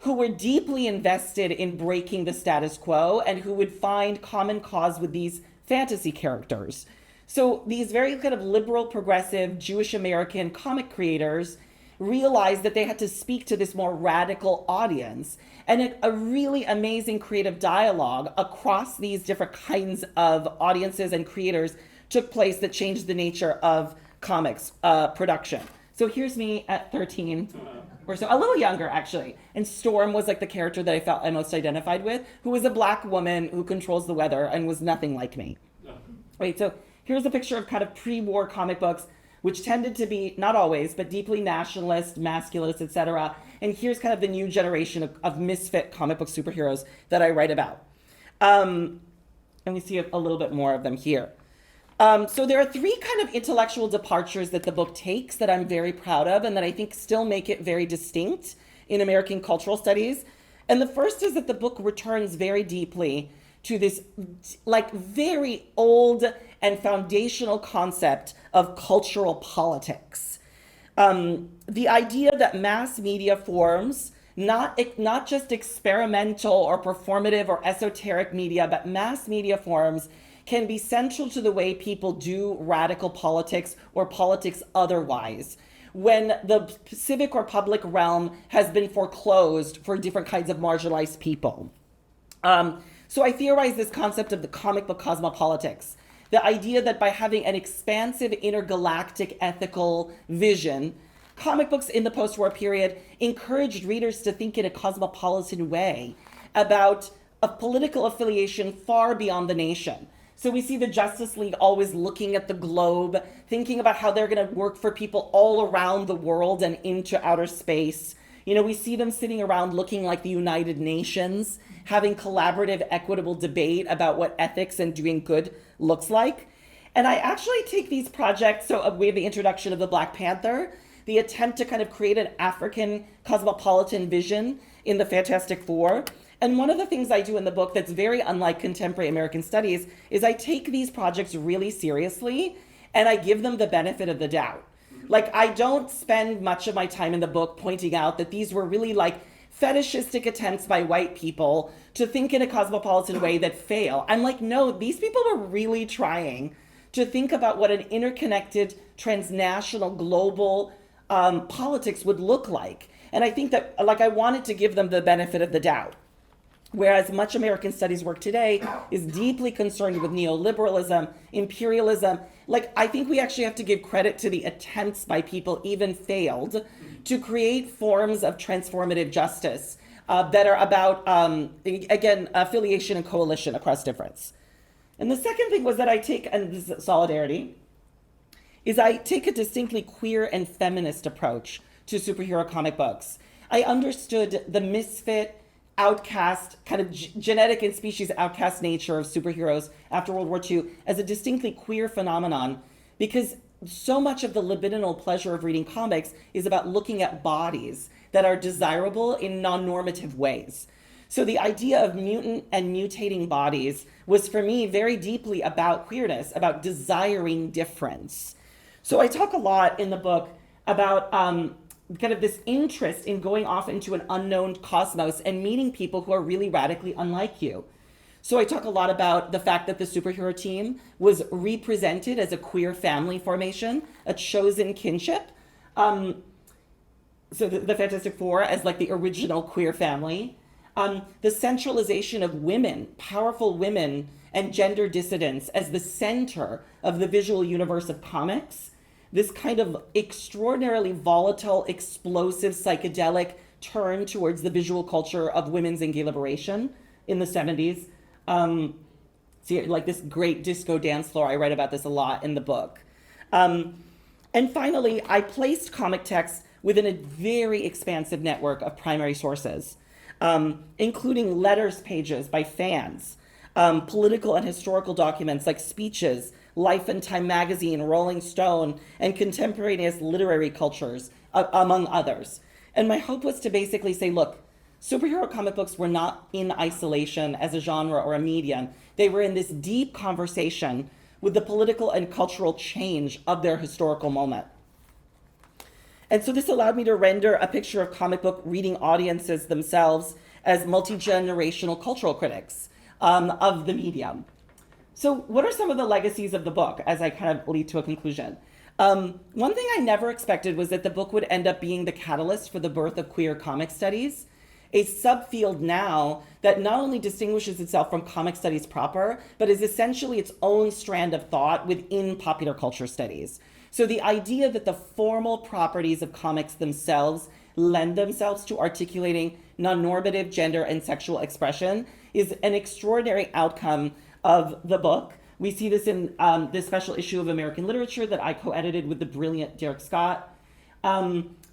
who were deeply invested in breaking the status quo and who would find common cause with these fantasy characters. So these very kind of liberal, progressive, Jewish American comic creators realized that they had to speak to this more radical audience. And a really amazing creative dialogue across these different kinds of audiences and creators took place that changed the nature of comics production. So here's me at 13 or so, a little younger actually. And Storm was like the character that I felt I most identified with, who was a Black woman who controls the weather and was nothing like me. Right, so here's a picture of kind of pre-war comic books, which tended to be, not always, but deeply nationalist, masculinist, etc. And here's kind of the new generation of misfit comic book superheroes that I write about. And we see a little bit more of them here. So there are three kind of intellectual departures that the book takes that I'm very proud of and that I think still make it very distinct in American cultural studies. And the first is that the book returns very deeply to this like very old and foundational concept of cultural politics. The idea that mass media forms, not just experimental or performative or esoteric media, but mass media forms can be central to the way people do radical politics or politics otherwise, when the civic or public realm has been foreclosed for different kinds of marginalized people. So I theorize this concept of the comic book cosmopolitics, the idea that by having an expansive intergalactic ethical vision, comic books in the post-war period encouraged readers to think in a cosmopolitan way about a political affiliation far beyond the nation. So we see the Justice League always looking at the globe, thinking about how they're going to work for people all around the world and into outer space. We see them sitting around looking like the United Nations, having collaborative, equitable debate about what ethics and doing good looks like. And I actually take these projects, so we have the introduction of the Black Panther, the attempt to kind of create an African cosmopolitan vision in the Fantastic Four. And one of the things I do in the book that's very unlike contemporary American studies is I take these projects really seriously and I give them the benefit of the doubt. Like, I don't spend much of my time in the book pointing out that these were really like fetishistic attempts by white people to think in a cosmopolitan way that fail. I'm like, no, these people were really trying to think about what an interconnected, transnational, global politics would look like. And I think that, like, I wanted to give them the benefit of the doubt. Whereas much American studies work today is deeply concerned with neoliberalism, imperialism. Like, I think we actually have to give credit to the attempts by people, even failed, to create forms of transformative justice that are about, again, affiliation and coalition across difference. And the second thing was that I take, and this is solidarity, is I take a distinctly queer and feminist approach to superhero comic books. I understood the misfit, outcast, kind of genetic and species outcast nature of superheroes after World War II as a distinctly queer phenomenon, because so much of the libidinal pleasure of reading comics is about looking at bodies that are desirable in non-normative ways. So the idea of mutant and mutating bodies was for me very deeply about queerness, about desiring difference. So I talk a lot in the book about kind of this interest in going off into an unknown cosmos and meeting people who are really radically unlike you. So I talk a lot about the fact that the superhero team was represented as a queer family formation, a chosen kinship. So the Fantastic Four as like the original queer family. The centralization of women, powerful women, and gender dissidents as the center of the visual universe of comics. This kind of extraordinarily volatile, explosive, psychedelic turn towards the visual culture of women's and gay liberation in the 70s. See, like this great disco dance floor, I write about this a lot in the book. And finally, I placed comic texts within a very expansive network of primary sources, including letters pages by fans, political and historical documents like speeches, Life and Time magazine, Rolling Stone, and contemporaneous literary cultures, among others. And my hope was to basically say, look, superhero comic books were not in isolation as a genre or a medium. They were in this deep conversation with the political and cultural change of their historical moment. And so this allowed me to render a picture of comic book reading audiences themselves as multi-generational cultural critics of the medium. So what are some of the legacies of the book as I kind of lead to a conclusion? One thing I never expected was that the book would end up being the catalyst for the birth of queer comic studies, a subfield now that not only distinguishes itself from comic studies proper, but is essentially its own strand of thought within popular culture studies. So the idea that the formal properties of comics themselves lend themselves to articulating non-normative gender and sexual expression is an extraordinary outcome of the book. We see this in this special issue of American Literature that I co-edited with the brilliant Derek Scott.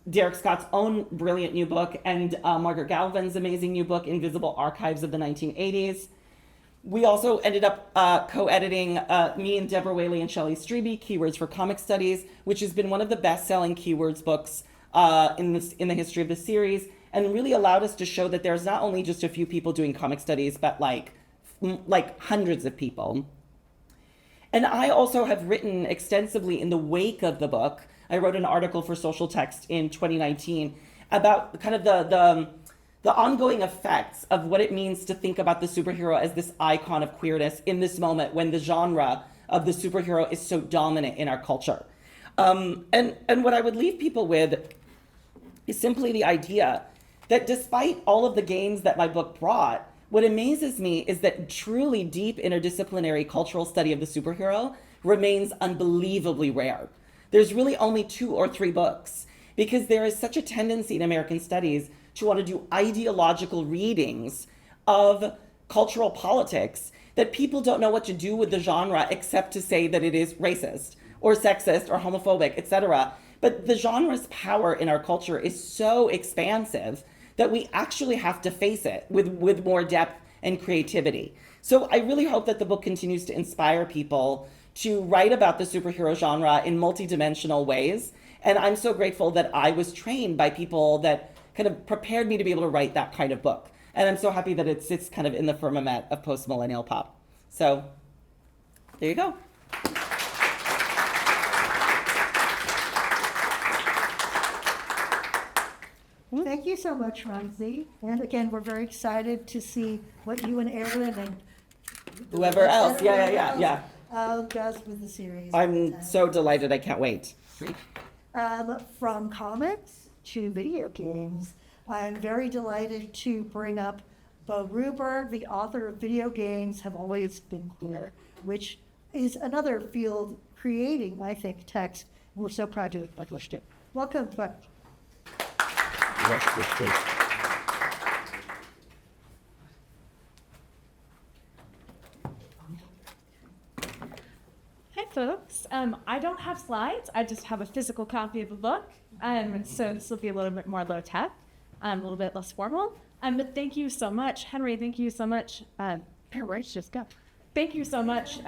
Derek Scott's own brilliant new book and Margaret Galvin's amazing new book, Invisible Archives of the 1980s. We also ended up co-editing, me and Deborah Whaley and Shelley Strebe, Keywords for Comic Studies, which has been one of the best-selling keywords books in the history of the series, and really allowed us to show that there's not only just a few people doing comic studies, but like hundreds of people. And I also have written extensively in the wake of the book. I wrote an article for Social Text in 2019 about kind of the ongoing effects of what it means to think about the superhero as this icon of queerness in this moment when the genre of the superhero is so dominant in our culture. And what I would leave people with is simply the idea that despite all of the gains that my book brought, what amazes me is that truly deep interdisciplinary cultural study of the superhero remains unbelievably rare. There's really only 2 or 3 books because there is such a tendency in American studies to want to do ideological readings of cultural politics that people don't know what to do with the genre except to say that it is racist or sexist or homophobic, etc. But the genre's power in our culture is so expansive that we actually have to face it with more depth and creativity. So I really hope that the book continues to inspire people to write about the superhero genre in multidimensional ways. And I'm so grateful that I was trained by people that kind of prepared me to be able to write that kind of book. And I'm so happy that it sits kind of in the firmament of Postmillennial Pop. So there you go. Thank you so much, Ramzi. And again, we're very excited to see what you and Aaron and Whoever else, yeah. Does with the series. I'm so delighted, I can't wait. From comics to video games, I'm very delighted to bring up Bo Ruberg, the author of Video Games Have Always Been Queer, which is another field creating, I think, text. We're so proud to have published it. Welcome, Bo. Hi, folks. I don't have slides. I just have a physical copy of the book. So this will be a little bit more low tech, a little bit less formal. But thank you so much, Henry. Thank you so much. Where'd just go? Thank you so much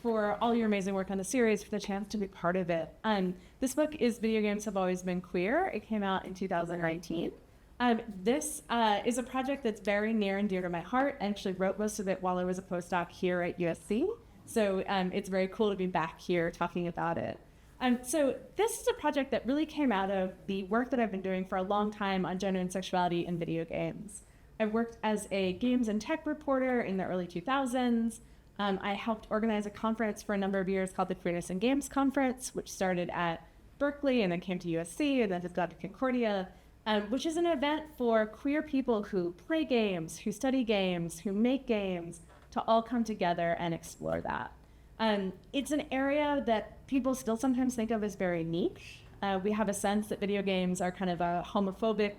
for all your amazing work on the series, for the chance to be part of it. This book is Video Games Have Always Been Queer. It came out in 2019. This is a project that's very near and dear to my heart. I actually wrote most of it while I was a postdoc here at USC. So it's very cool to be back here talking about it. So this is a project that really came out of the work that I've been doing for a long time on gender and sexuality in video games. I worked as a games and tech reporter in the early 2000s. I helped organize a conference for a number of years called the Queerness in Games Conference, which started at Berkeley and then came to USC and then just got to Concordia, which is an event for queer people who play games, who study games, who make games, to all come together and explore that. It's an area that people still sometimes think of as very niche. We have a sense that video games are kind of a homophobic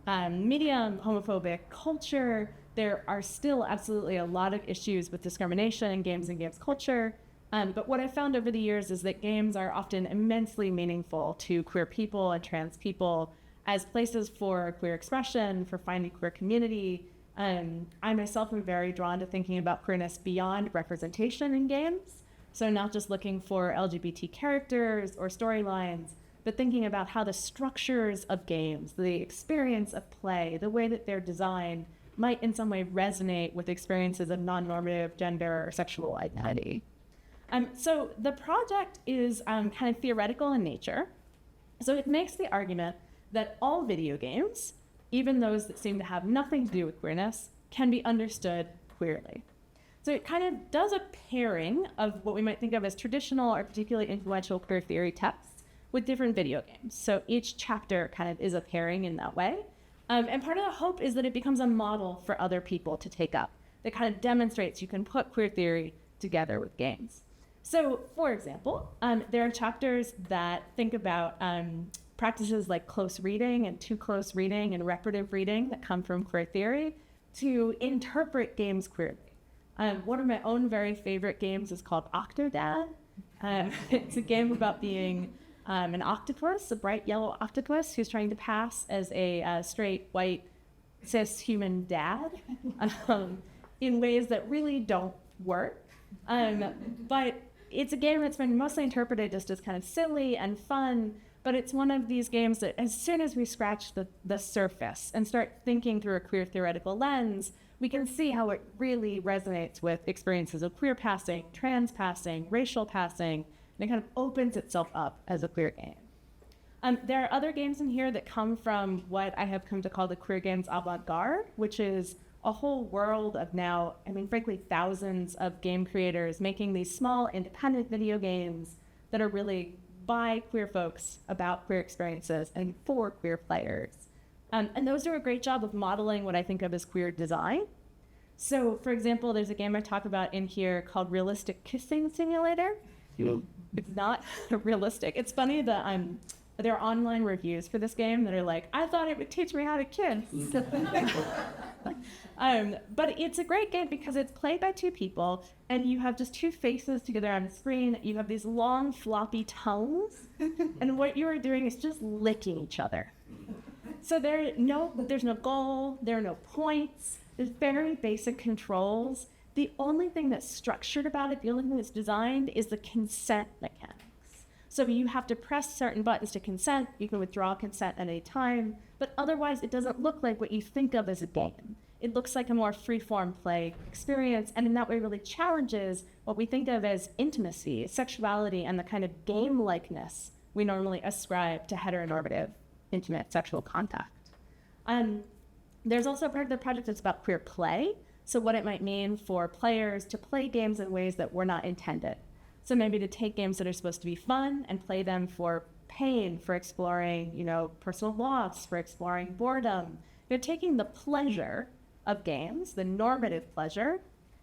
medium, homophobic culture. There are still absolutely a lot of issues with discrimination in games and games culture. But what I've found over the years is that games are often immensely meaningful to queer people and trans people as places for queer expression, for finding queer community. I myself am very drawn to thinking about queerness beyond representation in games. So not just looking for LGBT characters or storylines, but thinking about how the structures of games, the experience of play, the way that they're designed, might in some way resonate with experiences of non-normative gender or sexual identity. So the project is kind of theoretical in nature. So it makes the argument that all video games, even those that seem to have nothing to do with queerness, can be understood queerly. So it kind of does a pairing of what we might think of as traditional or particularly influential queer theory texts with different video games. So each chapter kind of is a pairing in that way. And part of the hope is that it becomes a model for other people to take up that kind of demonstrates you can put queer theory together with games. So, for example, there are chapters that think about practices like close reading and too close reading and reparative reading that come from queer theory to interpret games queerly. One of my own very favorite games is called Octodad. It's a game about being an octopus, a bright yellow octopus who's trying to pass as a straight, white, cis human dad in ways that really don't work. But it's a game that's been mostly interpreted just as kind of silly and fun, but it's one of these games that as soon as we scratch the surface and start thinking through a queer theoretical lens, we can see how it really resonates with experiences of queer passing, trans passing, racial passing, and it kind of opens itself up as a queer game. There are other games in here that come from what I have come to call the queer games avant-garde, which is a whole world of now, frankly, thousands of game creators making these small independent video games that are really by queer folks about queer experiences and for queer players. And those do a great job of modeling what I think of as queer design. So, for example, there's a game I talk about in here called Realistic Kissing Simulator. It's not realistic. It's funny that there are online reviews for this game that are like, I thought it would teach me how to kiss. But it's a great game because it's played by two people and you have just two faces together on the screen. You have these long floppy tongues and what you are doing is just licking each other. So there's no goal, there are no points, there's very basic controls. The only thing that's structured about it, the only thing that's designed is the consent mechanics. So you have to press certain buttons to consent, you can withdraw consent at any time, but otherwise it doesn't look like what you think of as a game. It looks like a more free-form play experience, and in that way really challenges what we think of as intimacy, sexuality, and the kind of game-likeness we normally ascribe to heteronormative intimate sexual contact. There's also part of the project that's about queer play. So what it might mean for players to play games in ways that were not intended. So maybe to take games that are supposed to be fun and play them for pain, for exploring, personal loss, for exploring boredom. You're taking the pleasure of games, the normative pleasure,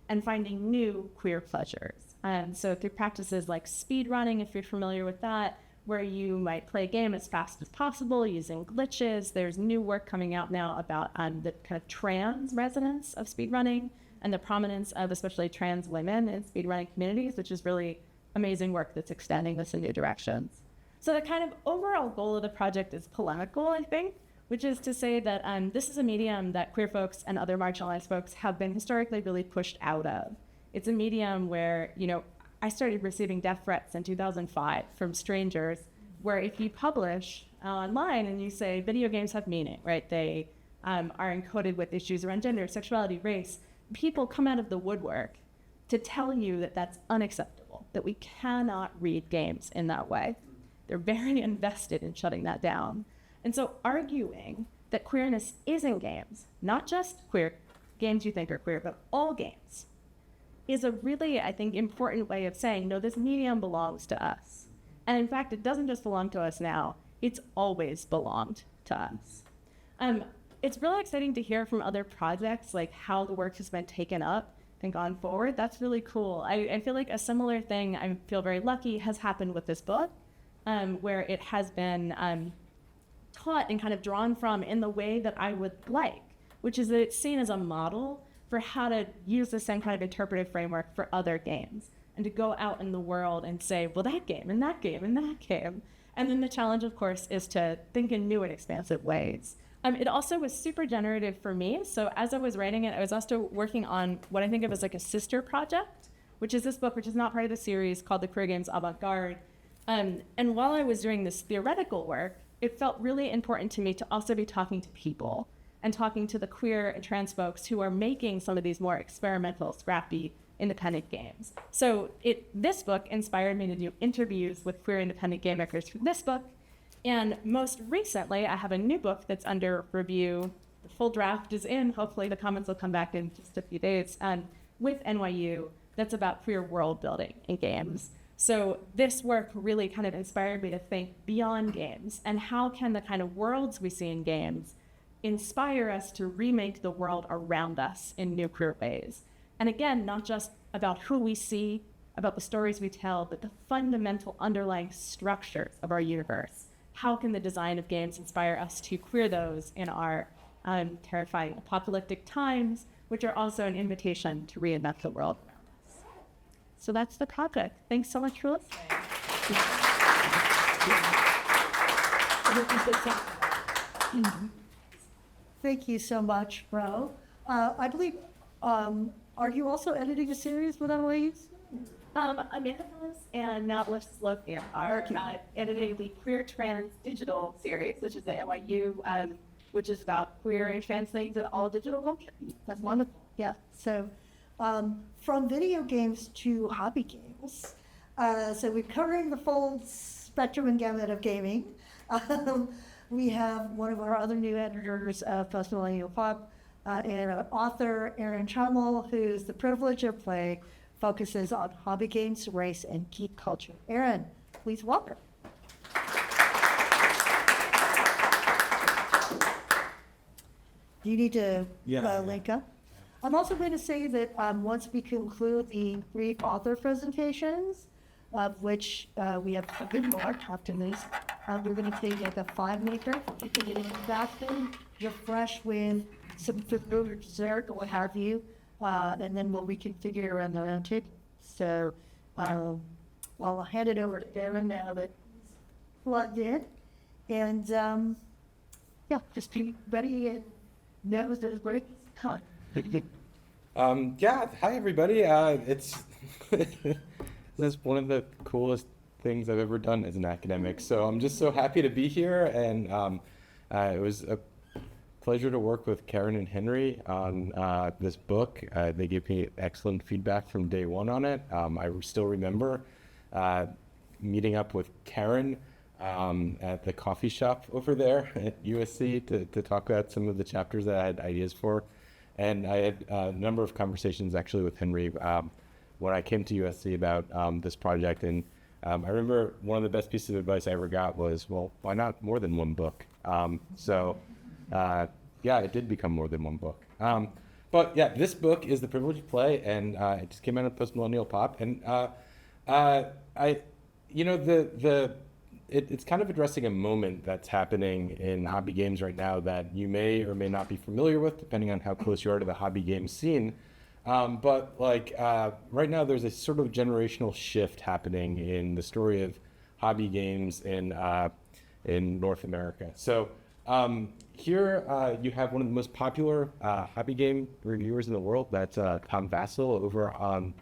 and finding new queer pleasures. So through practices like speed running, if you're familiar with that, where you might play a game as fast as possible using glitches. There's new work coming out now about the kind of trans resonance of speedrunning and the prominence of especially trans women in speedrunning communities, which is really amazing work that's extending this in new directions. So the kind of overall goal of the project is polemical, I think, which is to say that this is a medium that queer folks and other marginalized folks have been historically really pushed out of. It's a medium where, I started receiving death threats in 2005 from strangers, where if you publish online and you say video games have meaning, right? They are encoded with issues around gender, sexuality, race. People come out of the woodwork to tell you that that's unacceptable, that we cannot read games in that way. They're very invested in shutting that down. And so arguing that queerness is in games, not just queer games you think are queer, but all games, is a really, I think, important way of saying, no, this medium belongs to us. And in fact, it doesn't just belong to us now, it's always belonged to us. It's really exciting to hear from other projects, like how the work has been taken up and gone forward. That's really cool. I feel like a similar thing, I feel very lucky, has happened with this book, where it has been taught and kind of drawn from in the way that I would like, which is that it's seen as a model for how to use the same kind of interpretive framework for other games and to go out in the world and say, well, that game and that game and that game. And then the challenge, of course, is to think in new and expansive ways. It also was super generative for me. So as I was writing it, I was also working on what I think of as like a sister project, which is this book, which is not part of the series, called The Queer Games Avant-Garde. And while I was doing this theoretical work, it felt really important to me to also be talking to people and talking to the queer and trans folks who are making some of these more experimental, scrappy, independent games. So this book inspired me to do interviews with queer independent game makers for this book. And most recently, I have a new book that's under review. The full draft is in. Hopefully the comments will come back in just a few days. With NYU, that's about queer world building in games. So this work really kind of inspired me to think beyond games and how can the kind of worlds we see in games inspire us to remake the world around us in new queer ways. And again, not just about who we see, about the stories we tell, but the fundamental underlying structures of our universe. How can the design of games inspire us to queer those in our terrifying apocalyptic times, which are also an invitation to reinvent the world around us. So that's the project. Thanks so much for listening. Thank you so much, Ro. I believe, are you also editing a series with NYU? Amanda and Nautilus Lothian are editing the Queer Trans Digital series, which is the NYU, which is about queer and trans things in all digital culture. That's wonderful. Yeah. So, from video games to hobby games. So we're covering the full spectrum and gamut of gaming. We have one of our other new editors of Postmillennial Pop and an author, Aaron Trammell, who's the privilege of play, focuses on hobby games, race, and geek culture. Aaron, please welcome. Do you need to link up? I'm also going to say that once we conclude the brief author presentations, of which we have a good more after this, we're going to take like a 5-minute break. You can get in the bathroom, refresh with some food or dessert or what have you, and then we'll reconfigure around the round table. So I'll hand it over to Aaron now that he's plugged in. And just be ready and know that it's break is coming. Hi everybody. It's That's one of the coolest things I've ever done as an academic. So I'm just so happy to be here, and it was a pleasure to work with Karen and Henry on this book. They gave me excellent feedback from day one on it. I still remember meeting up with Karen at the coffee shop over there at USC to talk about some of the chapters that I had ideas for. And I had a number of conversations actually with Henry when I came to USC about this project. And I remember one of the best pieces of advice I ever got was, well, why not more than one book? Yeah, it did become more than one book. But yeah, this book is The Privileged Play, and it just came out of Postmillennial Pop. And it's kind of addressing a moment that's happening in hobby games right now that you may or may not be familiar with, depending on how close you are to the hobby game scene. But right now, there's a sort of generational shift happening in the story of hobby games in North America. So here you have one of the most popular hobby game reviewers in the world. That's Tom Vassell over on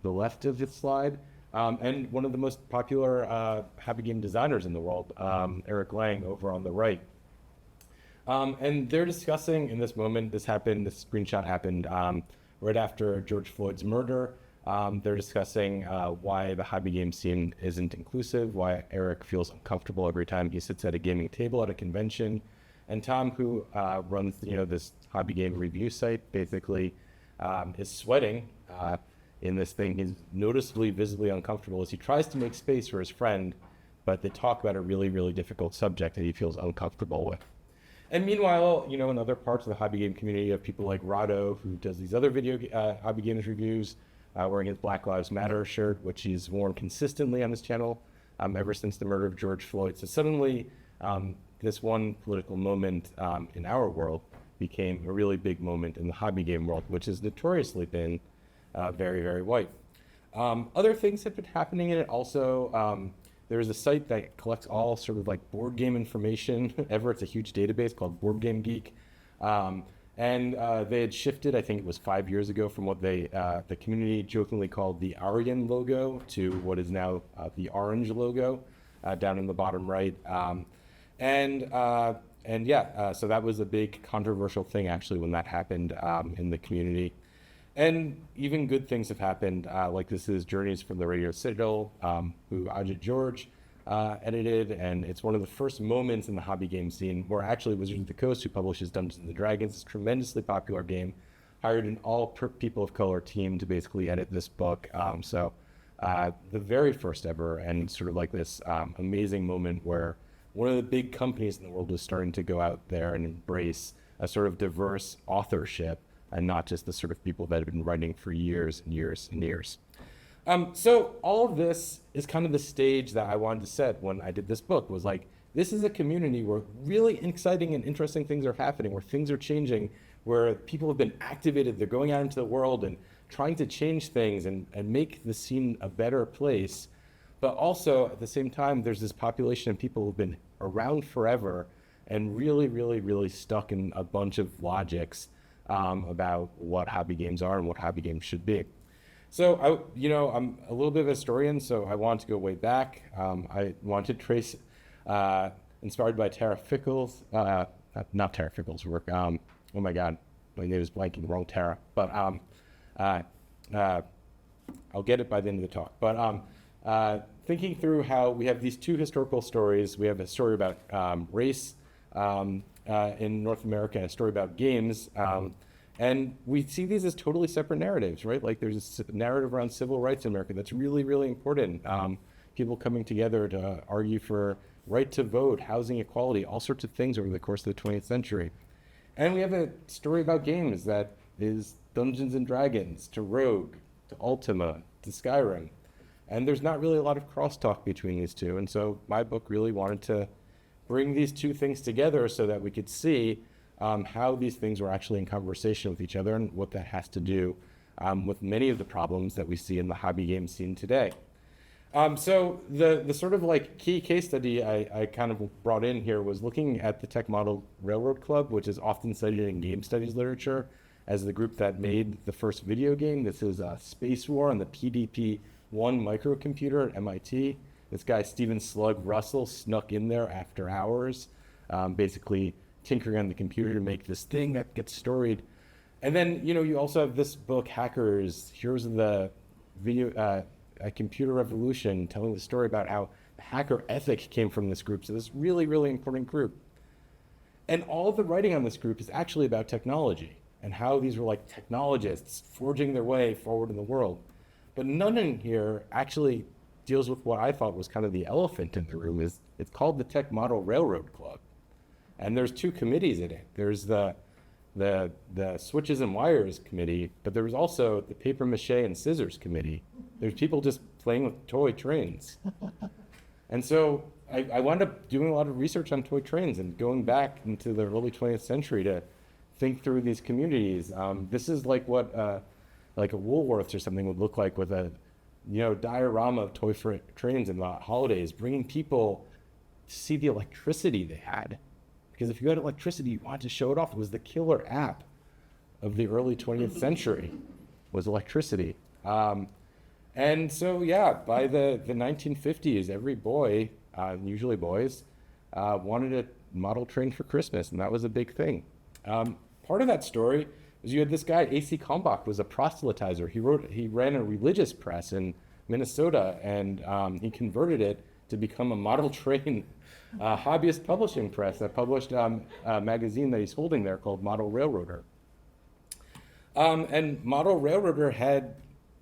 the left of this slide. And one of the most popular hobby game designers in the world, Eric Lang, over on the right. And they're discussing in this moment, this screenshot happened right after George Floyd's murder. They're discussing why the hobby game scene isn't inclusive, why Eric feels uncomfortable every time he sits at a gaming table at a convention. And Tom, who runs this hobby game review site, basically is sweating in this thing. He's noticeably, visibly uncomfortable as he tries to make space for his friend, but they talk about a really, really difficult subject that he feels uncomfortable with. And meanwhile, in other parts of the hobby game community, you have people like Rado, who does these other hobby games reviews, wearing his Black Lives Matter shirt, which he's worn consistently on his channel ever since the murder of George Floyd. So suddenly, this one political moment in our world became a really big moment in the hobby game world, which has notoriously been very, very white. Other things have been happening in it also. There's a site that collects all sort of like board game information ever. It's a huge database called Board Game Geek. And they had shifted, I think it was 5 years ago, from what the community jokingly called the Aryan logo to what is now the orange logo down in the bottom right. So that was a big controversial thing actually when that happened in the community. And even good things have happened, like this is Journeys from the Radio Citadel, who Ajit George edited, and it's one of the first moments in the hobby game scene where actually Wizards of the Coast, who publishes Dungeons & Dragons, a tremendously popular game, hired an all people of color team to basically edit this book. The very first ever, and sort of like this amazing moment where one of the big companies in the world was starting to go out there and embrace a sort of diverse authorship, and not just the sort of people that have been writing for years and years and years. So all of this is kind of the stage that I wanted to set when I did this book, was like, this is a community where really exciting and interesting things are happening, where things are changing, where people have been activated, they're going out into the world and trying to change things and make the scene a better place. But also, at the same time, there's this population of people who've been around forever and really, really, really stuck in a bunch of logics about what hobby games are and what hobby games should be. So I'm a little bit of a historian, so I want to go way back. I want to trace, inspired by Tara Fickle's, not Tara Fickle's work. Oh my God, my name is blanking, wrong Tara. But I'll get it by the end of the talk. But thinking through how we have these two historical stories. We have a story about race in North America, and a story about games. And we see these as totally separate narratives, right? Like there's a narrative around civil rights in America that's really, really important. People coming together to argue for right to vote, housing equality, all sorts of things over the course of the 20th century. And we have a story about games that is Dungeons and Dragons to Rogue, to Ultima, to Skyrim. And there's not really a lot of crosstalk between these two. And so my book really wanted to bring these two things together so that we could see how these things were actually in conversation with each other and what that has to do with many of the problems that we see in the hobby game scene today. So the sort of like key case study I kind of brought in here was looking at the Tech Model Railroad Club, which is often cited in game studies literature as the group that made the first video game. This is Space War on the PDP-1 microcomputer at MIT. This guy, Stephen Slug Russell, snuck in there after hours, basically tinkering on the computer to make this thing that gets storied. And then, you also have this book, Hackers, Heroes of the Video, a Computer Revolution, telling the story about how hacker ethic came from this group. So this really, really important group. And all of the writing on this group is actually about technology and how these were like technologists forging their way forward in the world. But none in here actually deals with what I thought was kind of the elephant in the room. It's called the Tech Model Railroad Club. And there's two committees in it. There's the switches and wires committee, but there was also the paper mache and scissors committee. There's people just playing with toy trains. And so I wound up doing a lot of research on toy trains and going back into the early 20th century to think through these communities. This is like what like a Woolworths or something would look like with a diorama of toy trains in the holidays, bringing people to see the electricity they had. Because if you had electricity, you wanted to show it off. It was the killer app of the early 20th century, was electricity. And so, yeah, by the 1950s, every boy, usually boys, wanted a model train for Christmas, and that was a big thing. Part of that story is you had this guy, A.C. Kalmbach, was a proselytizer. He ran a religious press in Minnesota, and he converted it to become a model train hobbyist publishing press that published a magazine that he's holding there called Model Railroader. And Model Railroader had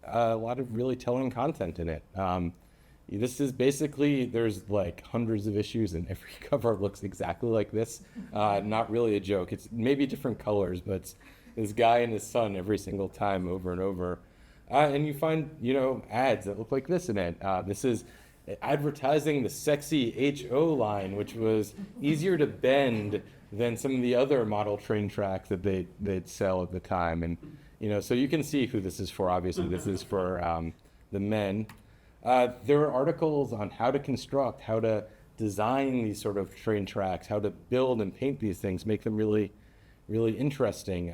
a lot of really telling content in it. This is basically, there's like hundreds of issues and every cover looks exactly like this. Not really a joke. It's maybe different colors, but it's this guy and his son every single time over and over. And you find, ads that look like this in it. This is advertising the sexy HO line, which was easier to bend than some of the other model train tracks that they'd sell at the time. And, so you can see who this is for. Obviously, this is for the men. There were articles on how to construct, how to design these sort of train tracks, how to build and paint these things, make them really, really interesting.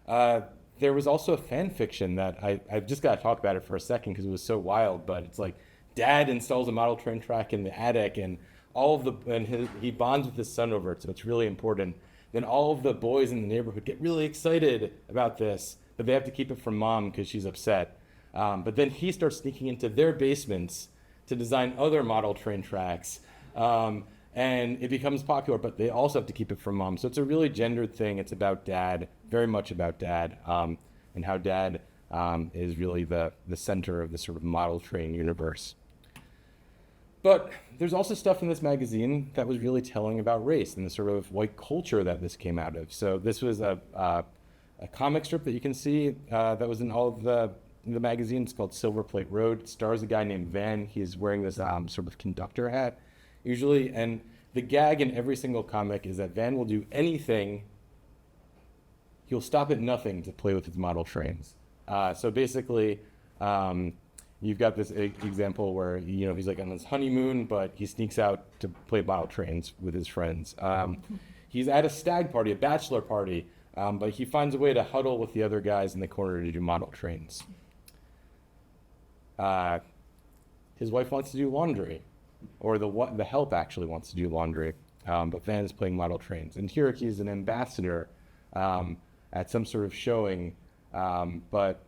There was also a fan fiction that I've just got to talk about it for a second because it was so wild, but it's like dad installs a model train track in the attic and he bonds with his son over it, so it's really important. Then all of the boys in the neighborhood get really excited about this, but they have to keep it from mom because she's upset. But then he starts sneaking into their basements to design other model train tracks. And it becomes popular, but they also have to keep it from mom. So it's a really gendered thing. It's about dad, very much about dad, and how dad is really the center of the sort of model train universe. But there's also stuff in this magazine that was really telling about race and the sort of white culture that this came out of. So this was a comic strip that you can see that was in all of the magazine. It's called Silver Plate Road. It stars a guy named Van. He's wearing this sort of conductor hat, usually. And the gag in every single comic is that Van will do anything. He'll stop at nothing to play with his model trains. So basically, you've got this example where he's like on his honeymoon, but he sneaks out to play model trains with his friends. He's at a stag party, a bachelor party, but he finds a way to huddle with the other guys in the corner to do model trains. His wife wants to do laundry, or the help actually wants to do laundry, but Van is playing model trains. And here he's an ambassador at some sort of showing, but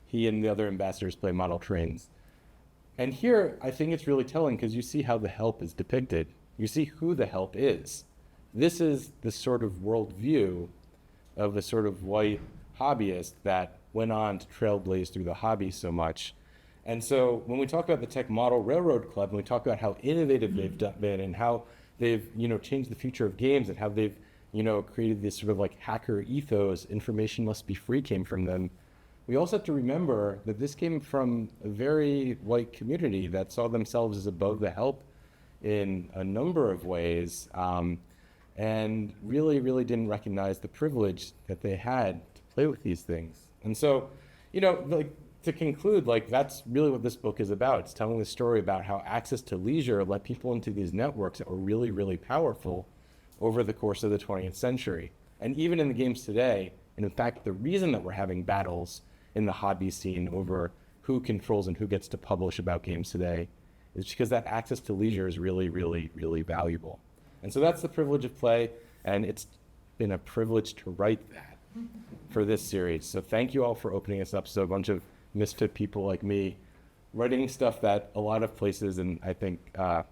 he and the other ambassadors play model trains. And here, I think it's really telling because you see how the help is depicted. You see who the help is. This is the sort of worldview of the sort of white hobbyist that went on to trailblaze through the hobby so much. And so when we talk about the Tech Model Railroad Club, and we talk about how innovative they've been and how they've, changed the future of games and how they've, created this sort of like hacker ethos, information must be free came from them. We also have to remember that this came from a very white community that saw themselves as above the help in a number of ways, and really, really didn't recognize the privilege that they had to play with these things. And so, to conclude, that's really what this book is about. It's telling the story about how access to leisure let people into these networks that were really, really powerful over the course of the 20th century. And even in the games today, and in fact, the reason that we're having battles in the hobby scene over who controls and who gets to publish about games today is because that access to leisure is really, really, really valuable. And so that's the privilege of play, and it's been a privilege to write that for this series. So thank you all for opening us up so a bunch of misfit people like me writing stuff that a lot of places, and I think the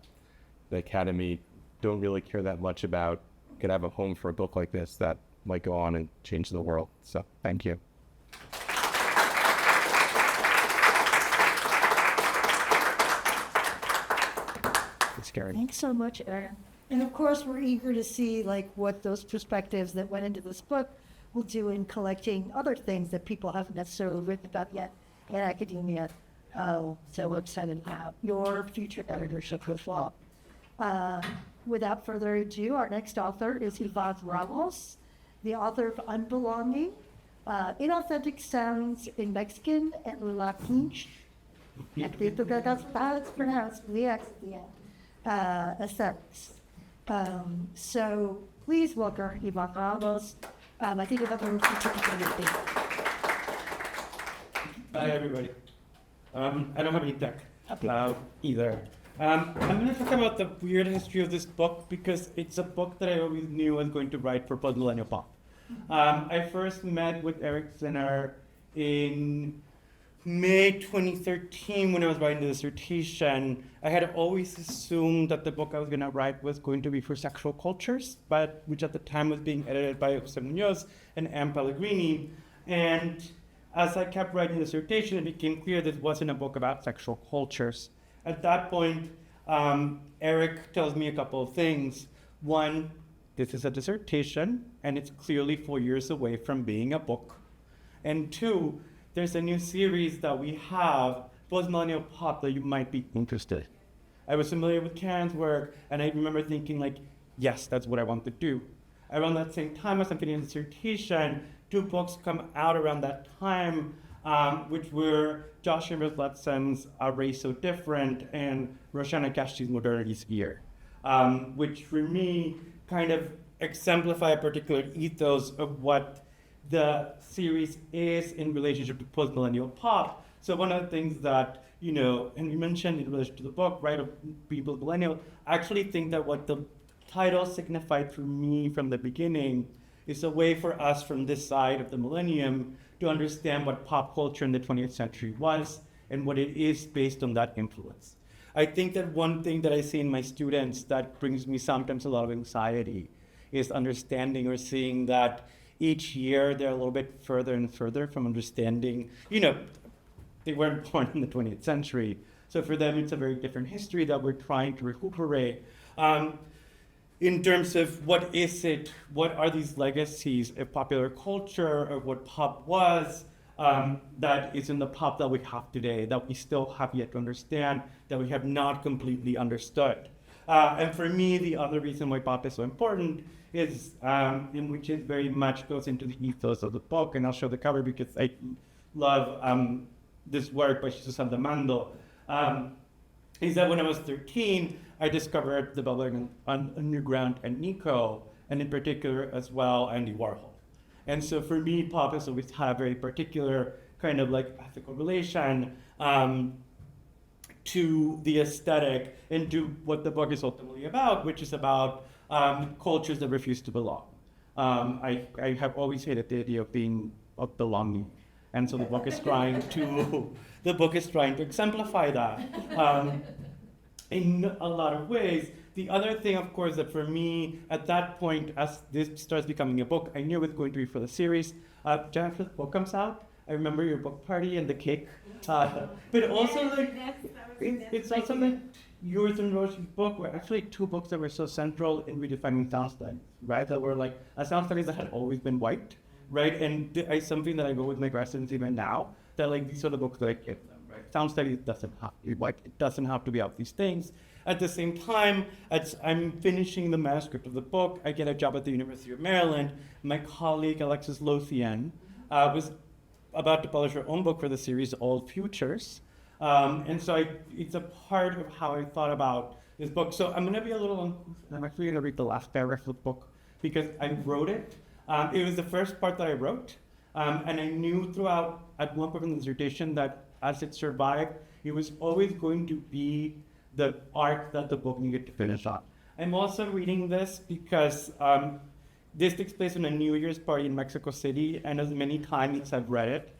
Academy don't really care that much about, could have a home for a book like this that might go on and change the world. So thank you. It's scary. Thanks so much, Aaron. And of course, we're eager to see like what those perspectives that went into this book will do in collecting other things that people haven't necessarily written about yet in academia. So we're excited to have your future editorship as well. Without further ado, our next author is Iván Ramos, the author of Unbelonging, Inauthentic Sounds in Mexican and La Pinche. I think that's how it's pronounced, aesthetics. So please welcome Iván Ramos. I think about the future. Hi, everybody. I don't have any tech either. I'm going to talk about the weird history of this book because it's a book that I always knew I was going to write for Postmillennial Pop. I first met with Eric Zinner in May 2013 when I was writing the dissertation. I had always assumed that the book I was going to write was going to be for sexual cultures, but which at the time was being edited by Jose Munoz and Anne Pellegrini. And as I kept writing the dissertation, it became clear this wasn't a book about sexual cultures. At that point, Eric tells me a couple of things. One, this is a dissertation, and it's clearly 4 years away from being a book. And two, there's a new series that we have, Postmillennial Pop, that you might be interested. I was familiar with Karen's work, and I remember thinking, like, yes, that's what I want to do. Around that same time as I'm finishing the dissertation, 2 books come out around that time, which were Josh Letzon's A Race So Different and Roshana Kashti's Modernity's Ear, which for me kind of exemplify a particular ethos of what the series is in relationship to postmillennial pop. So one of the things that, you know, and you mentioned in relation to the book, right, of People Millennial, I actually think that what the title signified for me from the beginning is a way for us from this side of the millennium to understand what pop culture in the 20th century was and what it is based on that influence. I think that one thing that I see in my students that brings me sometimes a lot of anxiety is understanding or seeing that each year they're a little bit further and further from understanding, you know, they weren't born in the 20th century. So for them, it's a very different history that we're trying to recuperate. In terms of what is it, what are these legacies of popular culture, of what pop was, that is in the pop that we have today, that we still have yet to understand, that we have not completely understood. And for me, the other reason why pop is so important is, in which it very much goes into the ethos of the book, and I'll show the cover because I love this work by Susana Mando, is that when I was 13, I discovered the Velvet Underground and Nico, and in particular as well, Andy Warhol. And so for me, pop has always had a very particular kind of like ethical relation to the aesthetic and to what the book is ultimately about, which is about cultures that refuse to belong. I have always hated the idea of belonging. And so the book is trying to exemplify that in a lot of ways. The other thing, of course, that for me at that point, as this starts becoming a book, I knew it was going to be for the series. Jennifer's book comes out. I remember your book party and the cake. But also, like, it's also like yours and Rosh's book were actually 2 books that were so central in redefining sound studies, right? That were like a sound studies that had always been white, right? And it's something that I go with my grad students even now, that like these are the books that I give them, right? Sound studies doesn't have to be white, it doesn't have to be about these things. At the same time, as I'm finishing the manuscript of the book, I get a job at the University of Maryland. My colleague, Alexis Lothian, was about to publish her own book for the series, Old Futures. And so it's a part of how I thought about this book. So I'm actually going to read the last paragraph of the book because I wrote it. It was the first part that I wrote. And I knew throughout, at one point in the dissertation, that as it survived, it was always going to be the arc that the book needed to finish on. I'm also reading this because this takes place in a New Year's party in Mexico City, and as many times as I've read it,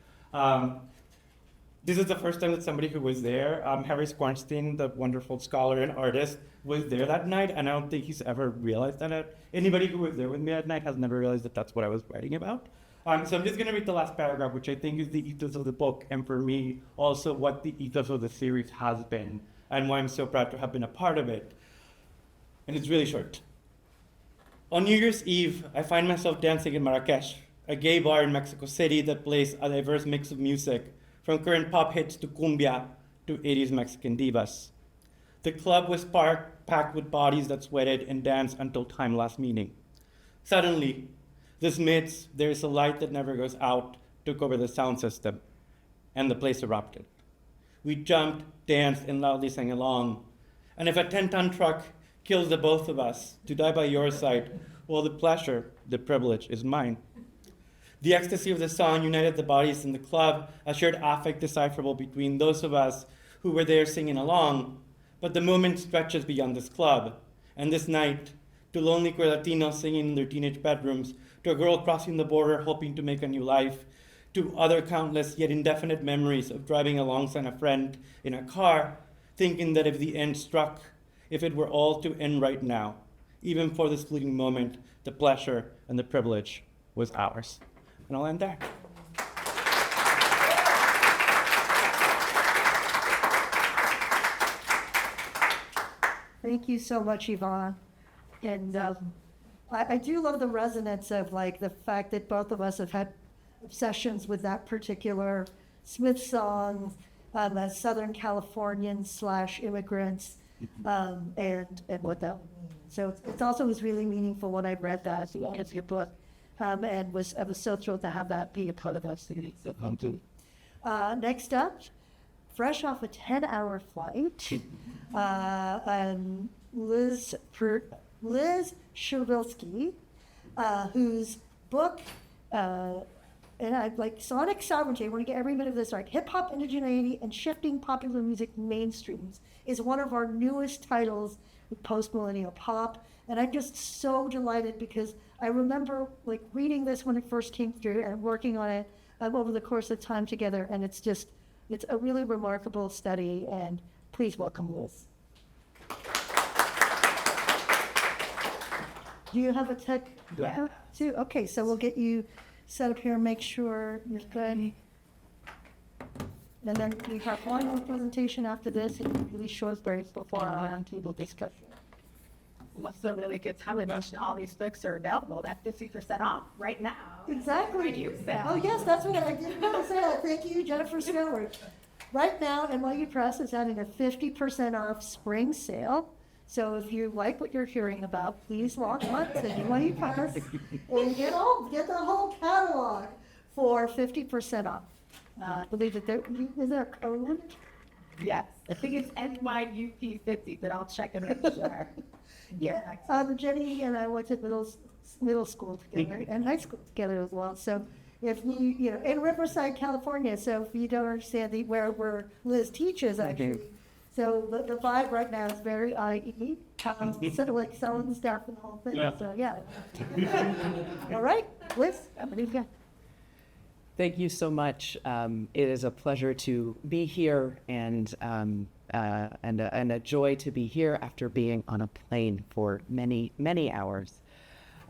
this is the first time that somebody who was there, Harry Squarnstein, the wonderful scholar and artist, was there that night, and I don't think he's ever realized that. Anybody who was there with me that night has never realized that that's what I was writing about. So I'm just going to read the last paragraph, which I think is the ethos of the book, and for me, also what the ethos of the series has been, and why I'm so proud to have been a part of it. And it's really short. On New Year's Eve, I find myself dancing in Marrakesh, a gay bar in Mexico City that plays a diverse mix of music, from current pop hits to cumbia to 80s Mexican divas. The club was packed with bodies that sweated and danced until time lost meaning. Suddenly, this midst, there is a light that never goes out, took over the sound system, and the place erupted. We jumped, danced, and loudly sang along. And if a 10-ton truck kills the both of us, to die by your side, well, the pleasure, the privilege is mine. The ecstasy of the song united the bodies in the club, a shared affect decipherable between those of us who were there singing along. But the moment stretches beyond this club. And this night, to lonely queer Latinos singing in their teenage bedrooms, to a girl crossing the border hoping to make a new life, to other countless yet indefinite memories of driving alongside a friend in a car, thinking that if the end struck, if it were all to end right now, even for this fleeting moment, the pleasure and the privilege was ours. And I'll end there. Thank you so much, Iván. And I do love the resonance of like the fact that both of us have had obsessions with that particular Smith song as Southern Californians / immigrants, and what that would mean. So it's also was really meaningful when I read that as your book, and I was so thrilled to have that be a part of that series. So thank you. Next up, fresh off a 10-hour flight, Liz Przybylski, whose book, and I like Sonic Sovereignty, I want to get every minute of this right, Hip Hop Indigeneity and Shifting Popular Music Mainstreams, is one of our newest titles with Postmillennial Pop. And I'm just so delighted because I remember like reading this when it first came through and working on it over the course of time together. And it's a really remarkable study, and please welcome Liz. Do you have a tech? Yeah. Too? Okay, so we'll get you set up here and make sure you're good. And then we have one more presentation after this, and really short breaks before our roundtable discussion. What's a really good time to all these books are available at 50% off right now. Exactly. So. Oh, yes, that's what I did want to say. Thank you, Jennifer Stoever. Right now, NYU Press is having a 50% off spring sale. So if you like what you're hearing about, please log on to NYU Press and get the whole catalog for 50% off. I believe that is there a code? Yes, I think it's NYUP50, but I'll check it out. Sure. Yeah. Jenny and I went to middle school together and high school together as well. So if you in Riverside, California, so if you don't understand where Liz teaches, actually. So the vibe right now is very IE, sort of like selling stuff and the whole thing. Yeah. So yeah. All right, Liz, what do you got? Thank you so much. It is a pleasure to be here and a joy to be here after being on a plane for many, many hours.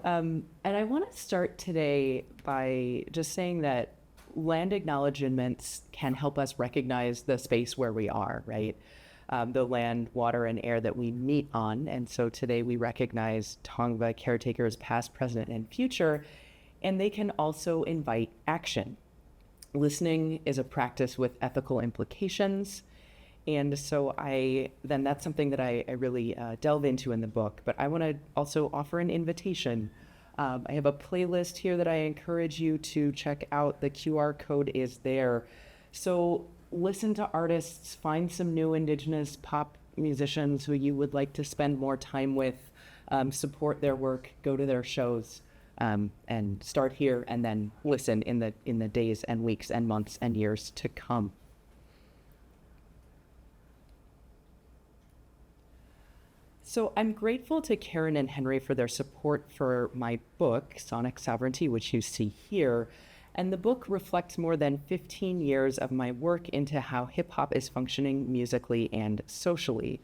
And I want to start today by just saying that land acknowledgements can help us recognize the space where we are, right? The land, water, and air that we meet on. And so today we recognize Tongva caretakers past, present, and future, and they can also invite action. Listening is a practice with ethical implications. And so that's something that I really delve into in the book. But I want to also offer an invitation. I have a playlist here that I encourage you to check out. The QR code is there. So listen to artists, find some new Indigenous pop musicians who you would like to spend more time with, support their work, go to their shows, and start here and then listen in the days and weeks and months and years to come. So I'm grateful to Karen and Henry for their support for my book, Sonic Sovereignty, which you see here. and the book reflects more than 15 years of my work into how hip-hop is functioning musically and socially.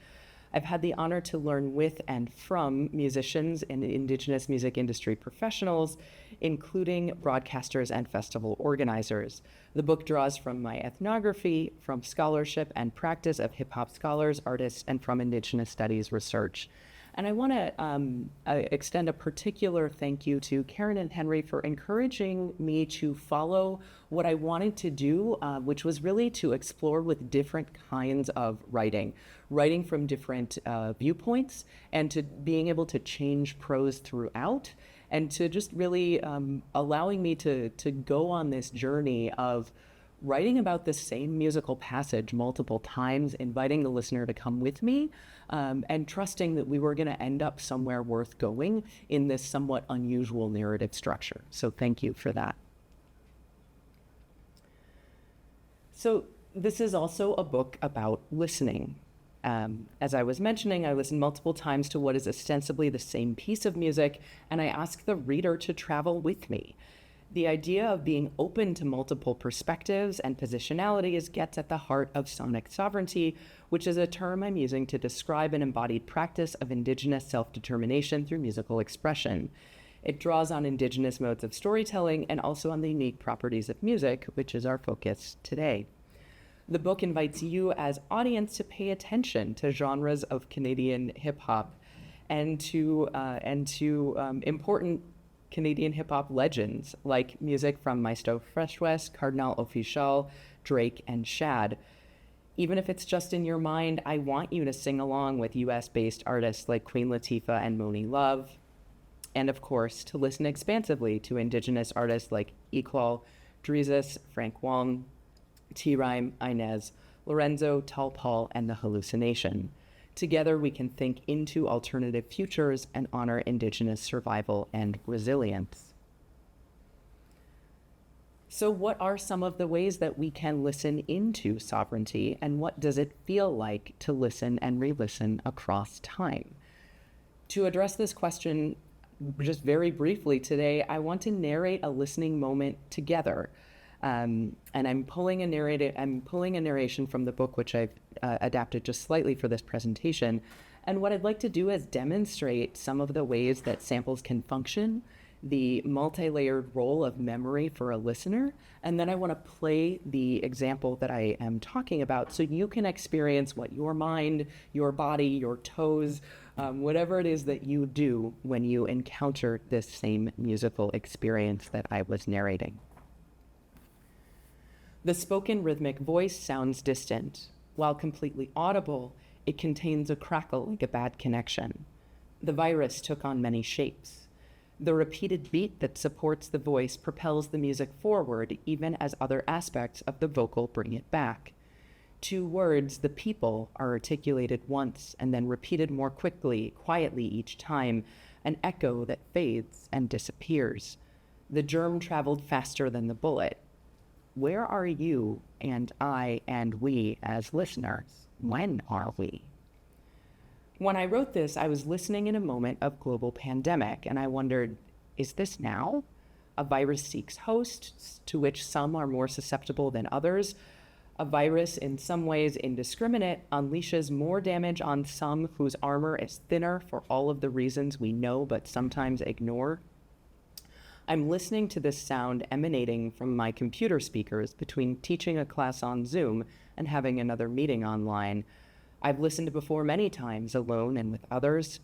I've had the honor to learn with and from musicians and indigenous music industry professionals, including broadcasters and festival organizers. The book draws from my ethnography, from scholarship and practice of hip-hop scholars, artists, and from indigenous studies research. And I want to extend a particular thank you to Karen and Henry for encouraging me to follow what I wanted to do, which was really to explore with different kinds of writing from different viewpoints, and to being able to change prose throughout, and to just really allowing me to go on this journey of writing about the same musical passage multiple times, inviting the listener to come with me, and trusting that we were going to end up somewhere worth going in this somewhat unusual narrative structure. So thank you for that. So this is also a book about listening. As I was mentioning, I listened multiple times to what is ostensibly the same piece of music, and I ask the reader to travel with me. The idea of being open to multiple perspectives and positionalities gets at the heart of sonic sovereignty, which is a term I'm using to describe an embodied practice of indigenous self-determination through musical expression. It draws on indigenous modes of storytelling and also on the unique properties of music, which is our focus today. The book invites you as audience to pay attention to genres of Canadian hip-hop and to important Canadian hip-hop legends like music from Maestro Fresh West, Cardinal Offishall, Drake, and Shad. Even if it's just in your mind, I want you to sing along with US-based artists like Queen Latifah and Monie Love, and of course, to listen expansively to Indigenous artists like Equal, Drizzt, Frank Wong, T-Rhyme, Inez, Lorenzo, Tall Paul, and The Hallucination. Together, we can think into alternative futures and honor Indigenous survival and resilience. So what are some of the ways that we can listen into sovereignty, and what does it feel like to listen and re-listen across time? To address this question just very briefly today, I want to narrate a listening moment together. And I'm pulling a narration from the book, which I've adapted just slightly for this presentation. And what I'd like to do is demonstrate some of the ways that samples can function, the multi-layered role of memory for a listener, and then I want to play the example that I am talking about so you can experience what your mind, your body, your toes, whatever it is that you do when you encounter this same musical experience that I was narrating. The spoken rhythmic voice sounds distant. While completely audible, it contains a crackle like a bad connection. The virus took on many shapes. The repeated beat that supports the voice propels the music forward, even as other aspects of the vocal bring it back. Two words, the people, are articulated once and then repeated more quickly, quietly each time, an echo that fades and disappears. The germ traveled faster than the bullet. Where are you and I and we as listeners? When are we? When I wrote this, I was listening in a moment of global pandemic, and I wondered, is this now? A virus seeks hosts, to which some are more susceptible than others. A virus, in some ways indiscriminate, unleashes more damage on some whose armor is thinner for all of the reasons we know but sometimes ignore. I'm listening to this sound emanating from my computer speakers between teaching a class on Zoom and having another meeting online. I've listened before many times, alone and with others,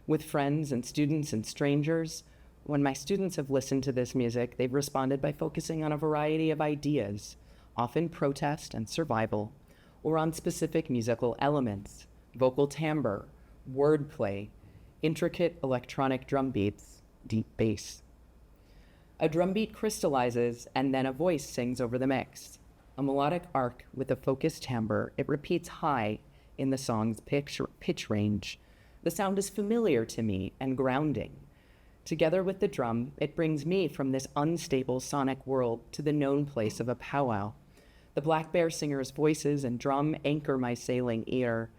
with friends and students and strangers. When my students have listened to this music, they've responded by focusing on a variety of ideas, often protest and survival, or on specific musical elements, vocal timbre, wordplay, intricate electronic drum beats, deep bass. A drum beat crystallizes, and then a voice sings over the mix. A melodic arc with a focused timbre, it repeats high in the song's pitch range. The sound is familiar to me and grounding. Together with the drum, it brings me from this unstable sonic world to the known place of a powwow. The Black Bear Singers' voices and drum anchor my sailing ear.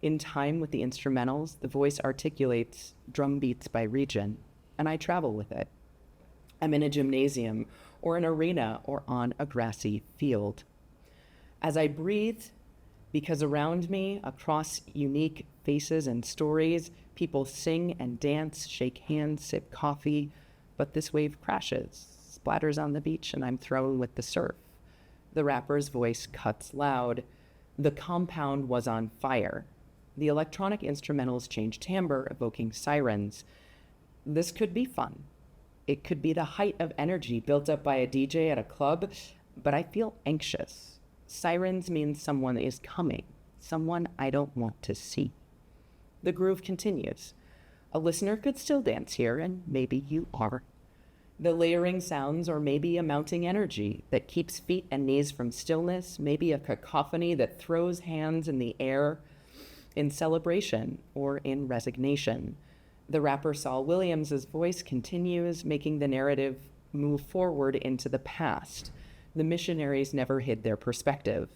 In time with the instrumentals, the voice articulates drum beats by region, and I travel with it. I'm in a gymnasium or an arena, or on a grassy field. As I breathe, because around me, across unique faces and stories, people sing and dance, shake hands, sip coffee, but this wave crashes, splatters on the beach, and I'm thrown with the surf. The rapper's voice cuts loud. The compound was on fire. The electronic instrumentals change timbre, evoking sirens. This could be fun. It could be the height of energy built up by a DJ at a club, but I feel anxious. Sirens mean someone is coming, someone I don't want to see. The groove continues. A listener could still dance here, and maybe you are. The layering sounds, or maybe a mounting energy that keeps feet and knees from stillness, maybe a cacophony that throws hands in the air in celebration or in resignation. The rapper Saul Williams' voice continues, making the narrative move forward into the past. The missionaries never hid their perspective.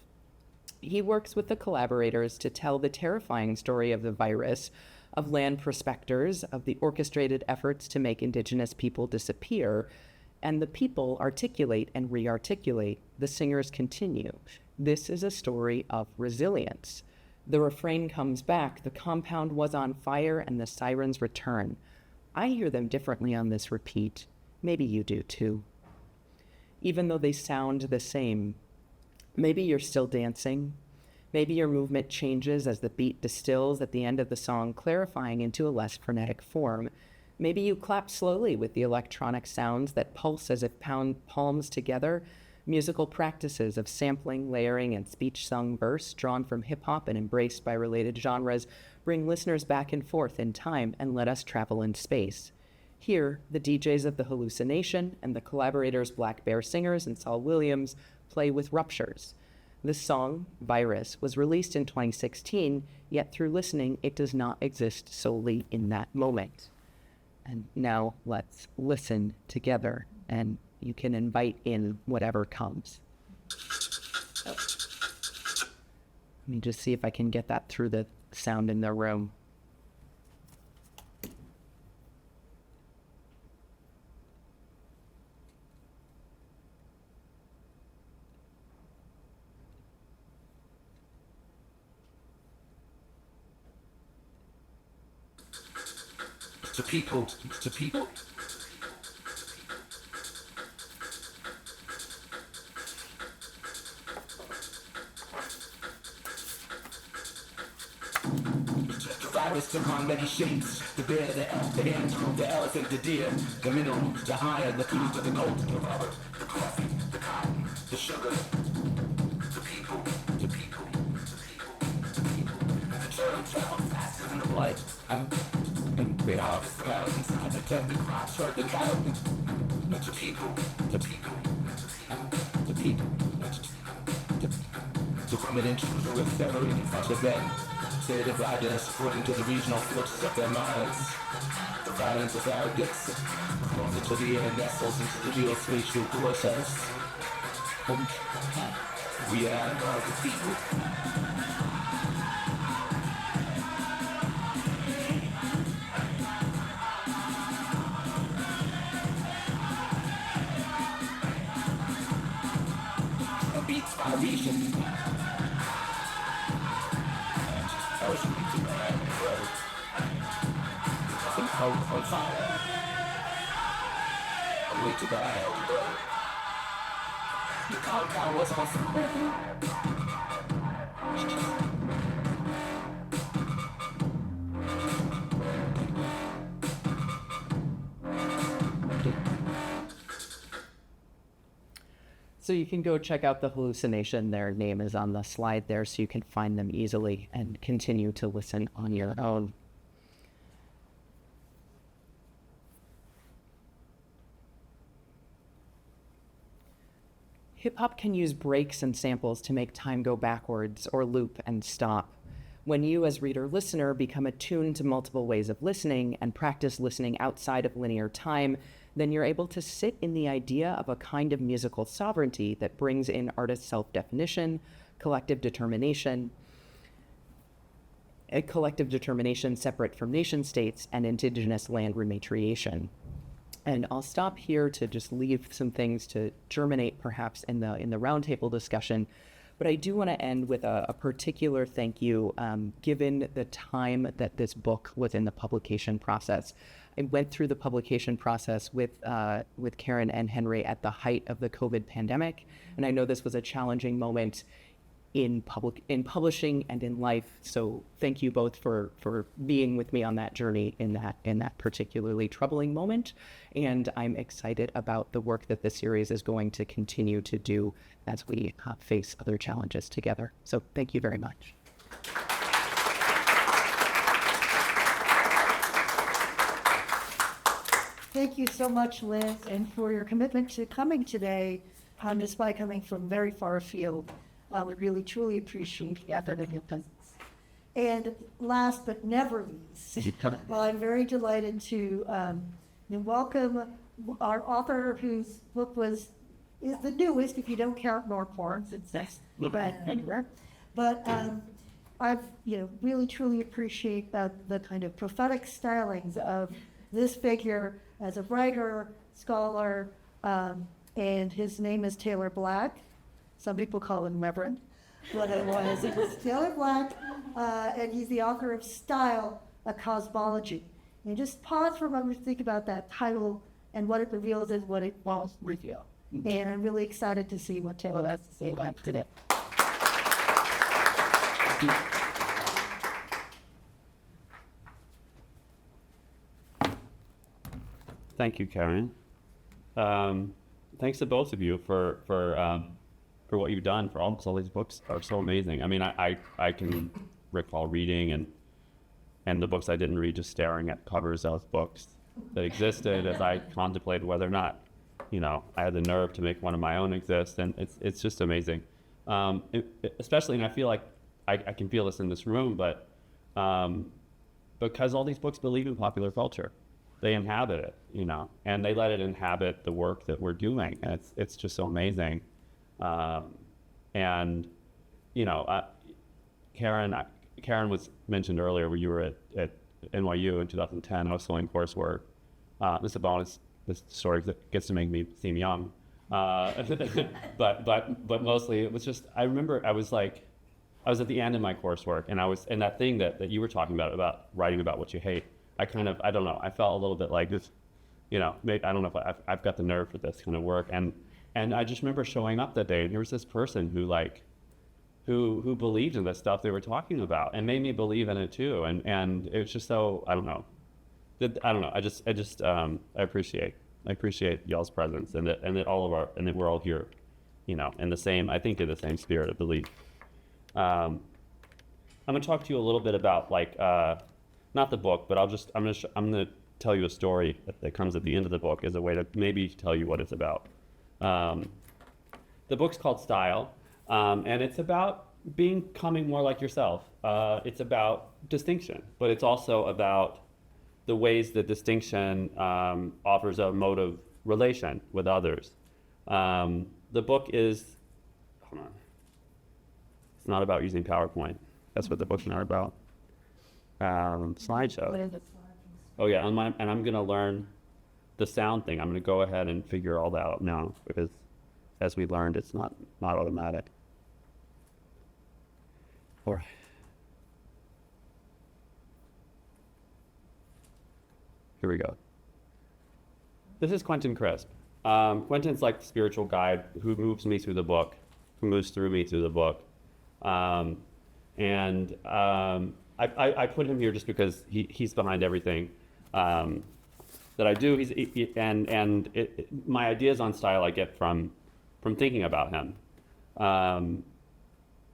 He works with the collaborators to tell the terrifying story of the virus, of land prospectors, of the orchestrated efforts to make indigenous people disappear, and the people articulate and re-articulate. The singers continue. This is a story of resilience. The refrain comes back, the compound was on fire, and the sirens return. I hear them differently on this repeat. Maybe you do too. Even though they sound the same. Maybe you're still dancing. Maybe your movement changes as the beat distills at the end of the song, clarifying into a less frenetic form. Maybe you clap slowly with the electronic sounds that pulse as if palms together. Musical practices of sampling, layering, and speech-sung verse, drawn from hip-hop and embraced by related genres, bring listeners back and forth in time and let us travel in space. Here, the DJs of The Hallucination and the collaborators Black Bear Singers and Saul Williams play with ruptures. This song, Virus, was released in 2016, yet through listening, it does not exist solely in that moment. And now let's listen together, and you can invite in whatever comes. Let me just see if I can get that through the sound in the room. To people, to people. The virus took on many shapes. The bear, the elf, the ant, the elephant, the deer, the mineral, the iron, the copper, the gold, the rubber, the coffee, the cotton, the sugar. The people, the people, the people, the people. And the germ travel faster than the blood. We are the crowd inside the tent, the crops hurt the cattle. The people, the people, the people, the prominent children with family in front of them. They divided us according to the regional filters of their minds. The violence of arrogance, closer to the air nestles into the geospatial process. We are the people. Region. On fire. Away to the hell. The compound was on fire. So you can go check out The Hallucination. Their name is on the slide there, so you can find them easily and continue to listen on your own. Hip-hop can use breaks and samples to make time go backwards or loop and stop. When you, as reader-listener, become attuned to multiple ways of listening and practice listening outside of linear time, then you're able to sit in the idea of a kind of musical sovereignty that brings in artist self-definition, collective determination, a collective determination separate from nation states, and indigenous land rematriation. And I'll stop here to just leave some things to germinate perhaps in the roundtable discussion. But I do want to end with a particular thank you, given the time that this book was in the publication process. I went through the publication process with Karen and Henry at the height of the COVID pandemic, and I know this was a challenging moment in publishing and in life. So thank you both for being with me on that journey in that particularly troubling moment. And I'm excited about the work that this series is going to continue to do as we face other challenges together. So thank you very much. Thank you so much, Liz, and for your commitment to coming today, despite coming from very far afield. We really, truly appreciate the effort of your presence. And last but never least, well, I'm very delighted to welcome our author whose book is the newest, if you don't count Norports. It's next, but I've really, truly appreciate the kind of prophetic stylings of this figure as a writer, scholar, and his name is Taylor Black. Some people call him Reverend, but it was Taylor Black, and he's the author of Style, a Cosmology. And just pause for a moment to think about that title and what it reveals and what it won't reveal. And I'm really excited to see what Taylor has to say about it today. Thank you, Karen. Thanks to both of you for what you've done for almost all these books are so amazing. I mean, I can recall reading and the books I didn't read, just staring at covers of books that existed as I contemplated whether or not, I had the nerve to make one of my own exist, and it's just amazing. Especially, and I feel like I can feel this in this room, but because all these books believe in popular culture. They inhabit it, and they let it inhabit the work that we're doing. And it's just so amazing. Karen was mentioned earlier when you were at NYU in 2010. I was selling coursework. This is a bonus. This story that gets to make me seem young. But mostly it was just, I remember I was at the end of my coursework, and and that thing that you were talking about writing about what you hate. I don't know, I felt a little bit like this, maybe, I don't know if I've got the nerve for this kind of work. And I just remember showing up that day, and there was this person who believed in the stuff they were talking about and made me believe in it too. And it was just so, I don't know. I appreciate y'all's presence and that and that we're all here, in the same spirit of belief. I'm going to talk to you a little bit about not the book, but I'm gonna tell you a story that comes at the end of the book as a way to maybe tell you what it's about. The book's called Style, and it's about becoming more like yourself. It's about distinction, but it's also about the ways that distinction offers a mode of relation with others. The book is, hold on, it's not about using PowerPoint. That's what the book's not about. Slideshow. Oh yeah, and I'm gonna learn the sound thing. I'm gonna go ahead and figure all that out now, because as we learned, it's not automatic. All right. Here we go. This is Quentin Crisp. Quentin's like the spiritual guide who moves me through the book, who moves through me through the book. I put him here just because he's behind everything that I do. My ideas on style I get from thinking about him,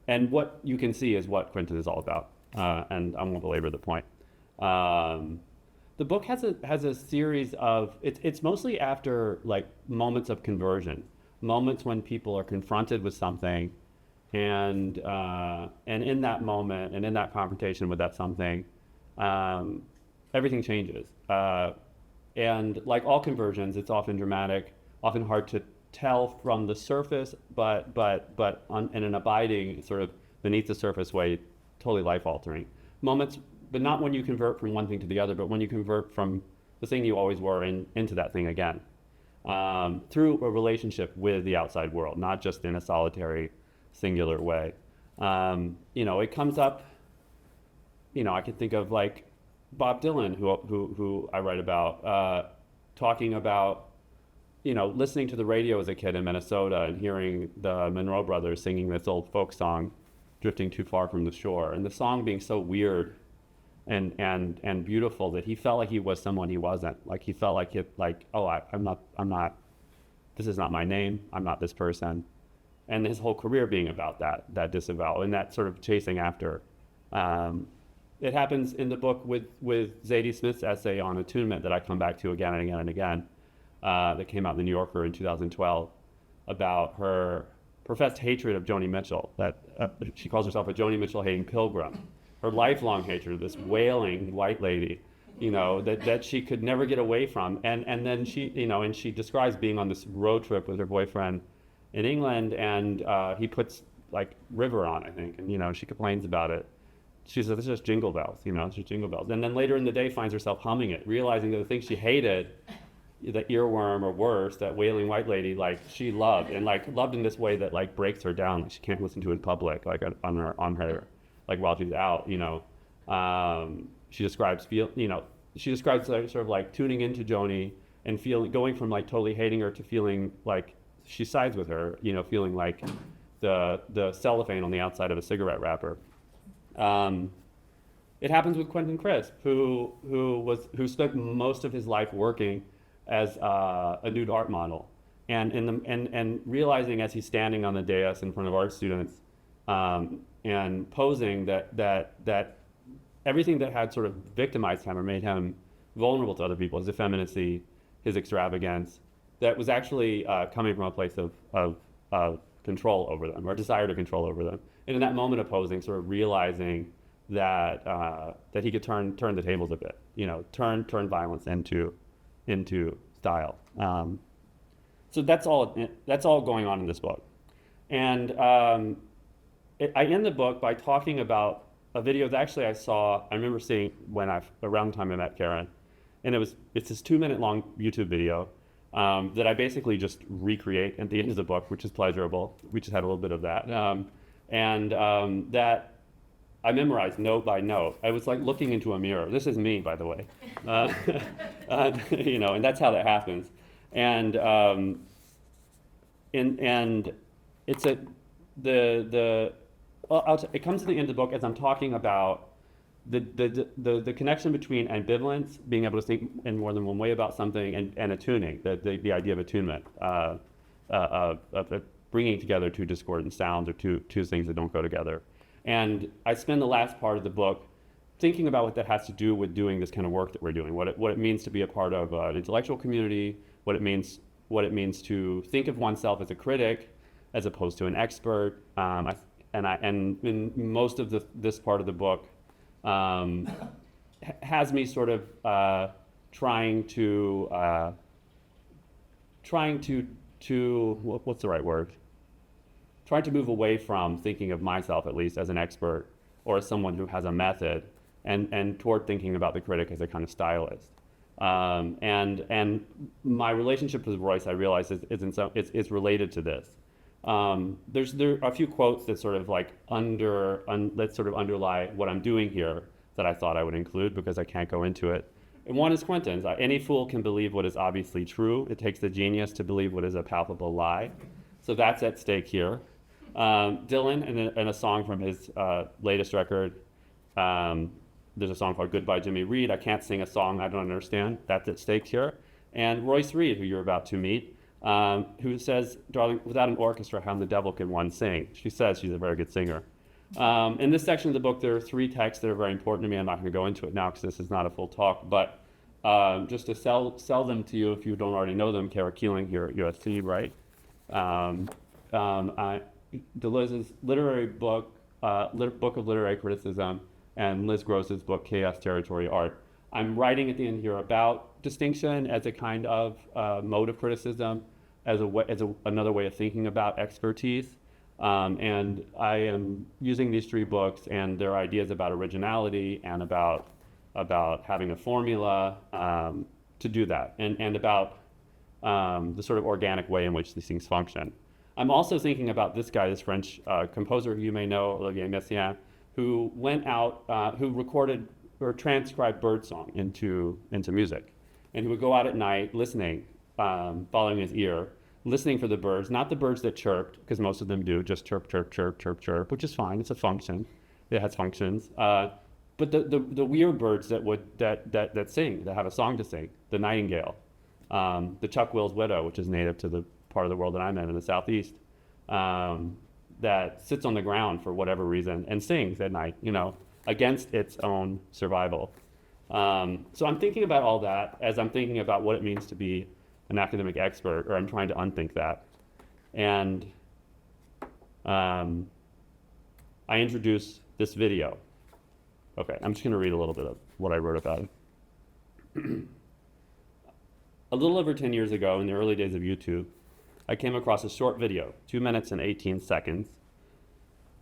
and what you can see is what Quentin is all about. And I won't belabor the point. The book has a series of it's mostly after moments of conversion, moments when people are confronted with something. And in that moment and in that confrontation with that something, everything changes. And like all conversions, it's often dramatic, often hard to tell from the surface, but in an abiding sort of beneath the surface way, totally life altering moments. But not when you convert from one thing to the other, but when you convert from the thing you always were into that thing again, through a relationship with the outside world, not just in a solitary, singular way. It comes up, I can think of like Bob Dylan, who I write about, talking about, listening to the radio as a kid in Minnesota and hearing the Monroe Brothers singing this old folk song, Drifting Too Far from the Shore, and the song being so weird and beautiful that he felt like he was someone he wasn't. Like he felt like I'm not, this is not my name, I'm not this person. And his whole career being about that disavowal and that sort of chasing after. It happens in the book with Zadie Smith's essay on attunement that I come back to again and again and again, that came out in the New Yorker in 2012, about her professed hatred of Joni Mitchell, that she calls herself a Joni Mitchell hating pilgrim. Her lifelong hatred of this wailing white lady, that she could never get away from. And then she describes being on this road trip with her boyfriend in England, and he puts like River on, I think, and she complains about it. She says, it's just jingle bells, it's just jingle bells. And then later in the day finds herself humming it, realizing that the thing she hated, the earworm or worse, that wailing white lady, like she loved, and like loved in this way that like breaks her down. Like she can't listen to it in public, like on her, like while she's out, She describes like, sort of like tuning into Joni and going from like totally hating her to feeling like she sides with her, feeling like the cellophane on the outside of a cigarette wrapper. It happens with Quentin Crisp, who spent most of his life working as a nude art model, and realizing as he's standing on the dais in front of art students and posing that everything that had sort of victimized him or made him vulnerable to other people, his effeminacy, his extravagance, that was actually coming from a place of control over them, or desire to control over them. And in that moment of posing, sort of realizing that he could turn the tables a bit, turn violence into style. So that's all going on in this book. And I end the book by talking about a video that actually I remember seeing around the time I met Karen, and it's this 2-minute long YouTube video that I basically just recreate at the end of the book, which is pleasurable. We just had a little bit of that. That I memorized note by note. I was like looking into a mirror. This is me, by the way. And that's how that happens. And it's it comes to the end of the book as I'm talking about the connection between ambivalence, being able to think in more than one way about something, and attuning, the idea of attunement, of bringing together two discordant sounds or two things that don't go together. And I spend the last part of the book thinking about what that has to do with doing this kind of work that we're doing, what it means to be a part of an intellectual community, what it means to think of oneself as a critic as opposed to an expert. And in most of this part of the book has me sort of trying to what's the right word? Trying to move away from thinking of myself, at least, as an expert or as someone who has a method, and toward thinking about the critic as a kind of stylist. And my relationship with Royce, I realize, is related to this. There are a few quotes that sort of like that sort of underlie what I'm doing here that I thought I would include because I can't go into it. And one is Quentin's. Any fool can believe what is obviously true. It takes the genius to believe what is a palpable lie. So that's at stake here. Dylan, in a song from his latest record, there's a song called Goodbye Jimmy Reed. I can't sing a song I don't understand. That's at stake here. And Royce Reed, who you're about to meet, who says, darling, without an orchestra, how in the devil can one sing? She says she's a very good singer. In this section of the book, there are 3 texts that are very important to me. I'm not going to go into it now because this is not a full talk, but just to sell them to you if you don't already know them, Kara Keeling here at USC, right? Deleuze's literary book, Book of Literary Criticism, and Liz Gross's book, Chaos, Territory, Art. I'm writing at the end here about distinction as a kind of mode of criticism, as another way of thinking about expertise. And I am using these 3 books and their ideas about originality and about having a formula to do that, and about the sort of organic way in which these things function. I'm also thinking about this guy, this French composer who you may know, Olivier Messiaen, who went out, who recorded or transcribed birdsong into music, and who would go out at night listening, following his ear, listening for the birds, not the birds that chirped, because most of them do, just chirp, chirp, chirp, chirp, chirp, which is fine. It's a function. It has functions. But the weird birds that sing, that have a song to sing, the nightingale, the Chuck Will's widow, which is native to the part of the world that I'm in the Southeast, that sits on the ground for whatever reason and sings at night, against its own survival. So I'm thinking about all that as I'm thinking about what it means to be an academic expert, or I'm trying to unthink that. And I introduce this video. Okay, I'm just going to read a little bit of what I wrote about it. A little over 10 years ago, in the early days of YouTube, I came across a short video, 2 minutes and 18 seconds,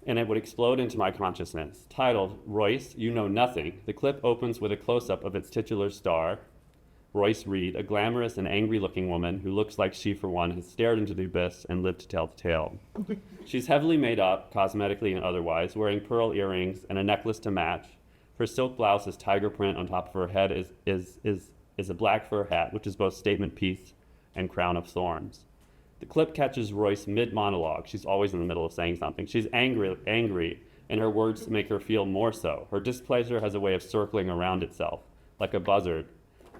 and it would explode into my consciousness. Titled, Royce, You Know Nothing. The clip opens with a close-up of its titular star, Royce Reed, a glamorous and angry-looking woman who looks like she, for one, has stared into the abyss and lived to tell the tale. She's heavily made up, cosmetically and otherwise, wearing pearl earrings and a necklace to match. Her silk blouse is tiger print. On top of her head is a black fur hat, which is both statement piece and crown of thorns. The clip catches Royce mid-monologue. She's always in the middle of saying something. She's angry, and her words make her feel more so. Her displeasure has a way of circling around itself, like a buzzard,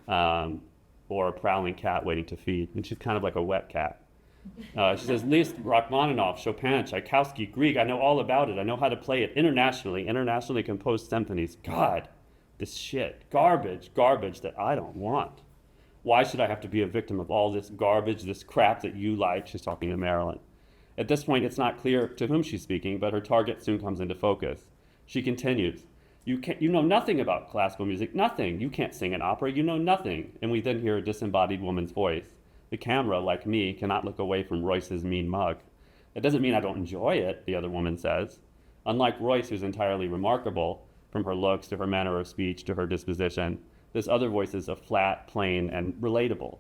or a prowling cat waiting to feed. And she's kind of like a wet cat. She says, Liszt, Rachmaninoff, Chopin, Tchaikovsky, Grieg, I know all about it. I know how to play it internationally composed symphonies. God, this shit, garbage that I don't want. Why should I have to be a victim of all this garbage, this crap that you like? She's talking to Marilyn. At this point, it's not clear to whom she's speaking, but her target soon comes into focus. She continues, you know nothing about classical music, nothing. You can't sing an opera, you know nothing. And we then hear a disembodied woman's voice. The camera, like me, cannot look away from Royce's mean mug. It doesn't mean I don't enjoy it, the other woman says. Unlike Royce, who's entirely remarkable, from her looks to her manner of speech to her disposition, this other voice is a flat, plain, and relatable.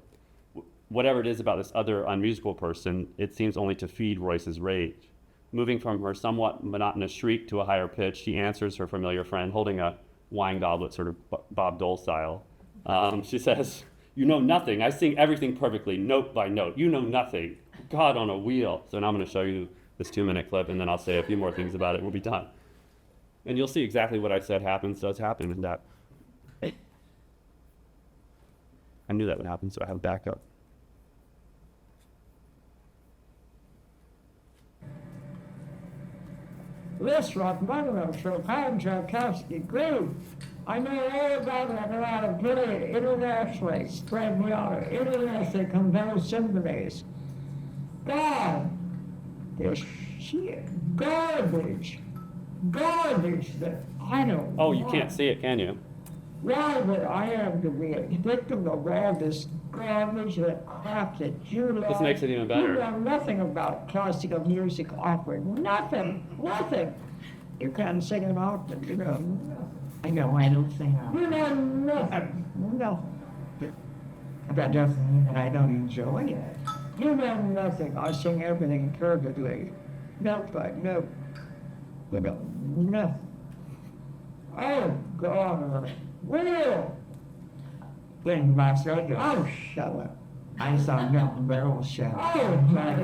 Whatever it is about this other unmusical person, it seems only to feed Royce's rage. Moving from her somewhat monotonous shriek to a higher pitch, she answers her familiar friend, holding a wine goblet, sort of Bob Dole style. She says, you know nothing. I sing everything perfectly, note by note. You know nothing. God on a wheel. So now I'm going to show you this 2-minute clip, and then I'll say a few more things about it, and we'll be done. And you'll see exactly what I said does happen in that. I knew that would happen, so I have backup. Liszt, Rachmaninoff, Chopin, Tchaikovsky, Grieg. I know all about it. I know how to play it internationally, spread me out internationally composed symphonies. God, this shit, garbage that I don't Oh, you want. can't see it, can you? Why would I have to be a victim of all this garbage, that crap that you love? This makes it even better. You know nothing about classical music opera. Nothing. You can't sing an opera, you know. I know, I don't sing opera. You know nothing. No. That doesn't mean that I don't enjoy it. You know nothing. I sing everything perfectly. Note by note. No. Oh, God. Will! When my son, oh, shut up. I saw Milton Berle show. Oh, my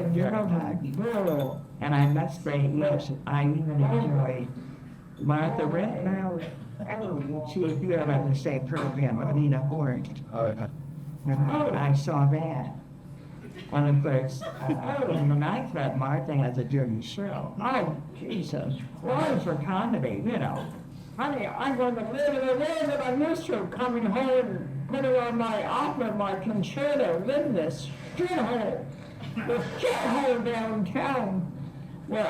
God. And I must say, yes, I even enjoyed Martha Red now. Oh, she was here on the same program with Nina Horst. I saw that. And of course, when I thought Martha has a dirty show. Oh, Jesus. Well, for comedy, you know. Honey, I'm going to live in the land that I'm used to, coming home, putting on my opera, my concerto, live this shithole downtown, where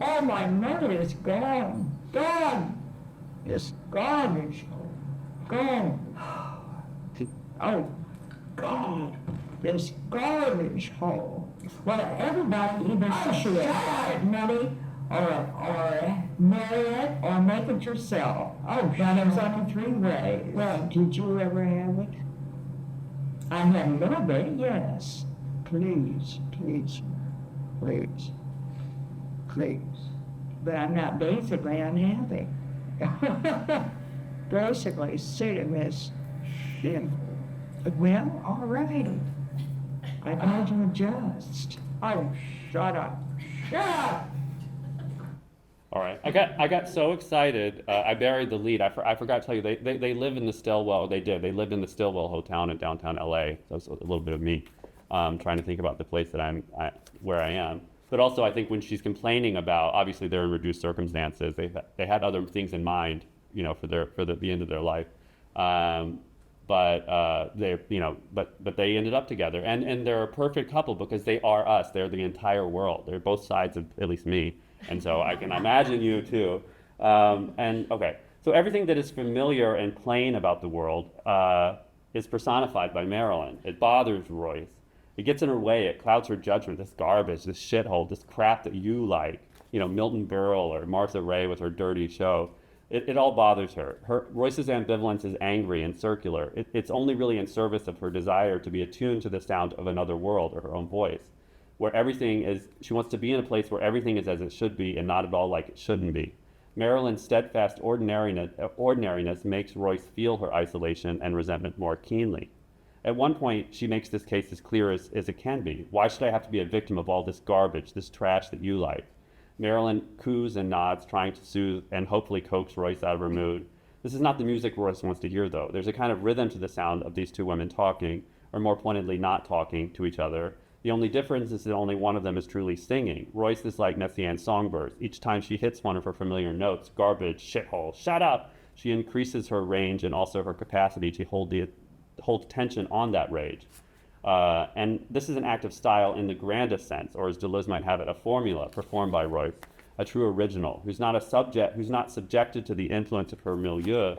all my money is gone. Gone. This garbage. Gone. Oh, God. This garbage hole. Well, everybody even should have money or marry it or make it yourself. Oh, that is only 3 ways. Well, did you ever have it? I have a little bit, yes. Please, please, please, please. But I'm not basically unhappy. Basically, sitting this shit. Well, all right. I had to adjust. Oh, shut up. Shut up! All right, I got so excited, I buried the lead. I forgot to tell you, they live in the Stillwell, they lived in the Stillwell Hotel in downtown LA. So it's a little bit of me trying to think about the place that where I am. But also I think when she's complaining about, obviously they're in reduced circumstances, they had other things in mind, you know, for the end of their life. But they ended up together, and they're a perfect couple because they are us. They're the entire world. They're both sides of at least me, and so I can imagine you too. And okay, so everything that is familiar and plain about the world is personified by Marilyn. It bothers Royce. It gets in her way. It clouds her judgment. This garbage, this shithole, this crap that you like. You know, Milton Berle or Martha Ray with her dirty show. It all bothers her. Royce's ambivalence is angry and circular. It's only really in service of her desire to be attuned to the sound of another world or her own voice, where everything is, she wants to be in a place where everything is as it should be and not at all like it shouldn't be. Marilyn's steadfast ordinariness makes Royce feel her isolation and resentment more keenly. At one point, she makes this case as clear as it can be. Why should I have to be a victim of all this garbage, this trash that you like? Marilyn coos and nods, trying to soothe and hopefully coax Royce out of her mood. This is not the music Royce wants to hear, though. There's a kind of rhythm to the sound of these two women talking, or more pointedly, not talking to each other. The only difference is that only one of them is truly singing. Royce is like Messiaen's songbirds. Each time she hits one of her familiar notes, garbage, shithole, shut up, she increases her range and also her capacity to hold tension on that rage. And this is an act of style in the grandest sense, or as Deleuze might have it, a formula performed by Royce, a true original, who's not subjected to the influence of her milieu,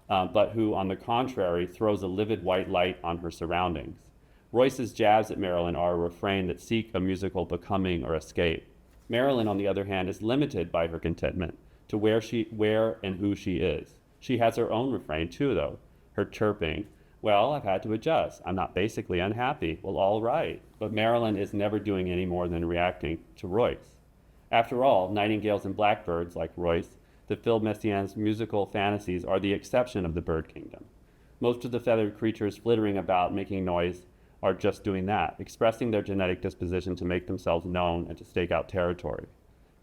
but who, on the contrary, throws a livid white light on her surroundings. Royce's jabs at Marilyn are a refrain that seek a musical becoming or escape. Marilyn, on the other hand, is limited by her contentment to where and who she is. She has her own refrain too, though, her chirping. Well, I've had to adjust. I'm not basically unhappy. Well, all right. But Marilyn is never doing any more than reacting to Royce. After all, nightingales and blackbirds, like Royce, that fill Messiaen's musical fantasies are the exception of the bird kingdom. Most of the feathered creatures flittering about, making noise, are just doing that, expressing their genetic disposition to make themselves known and to stake out territory.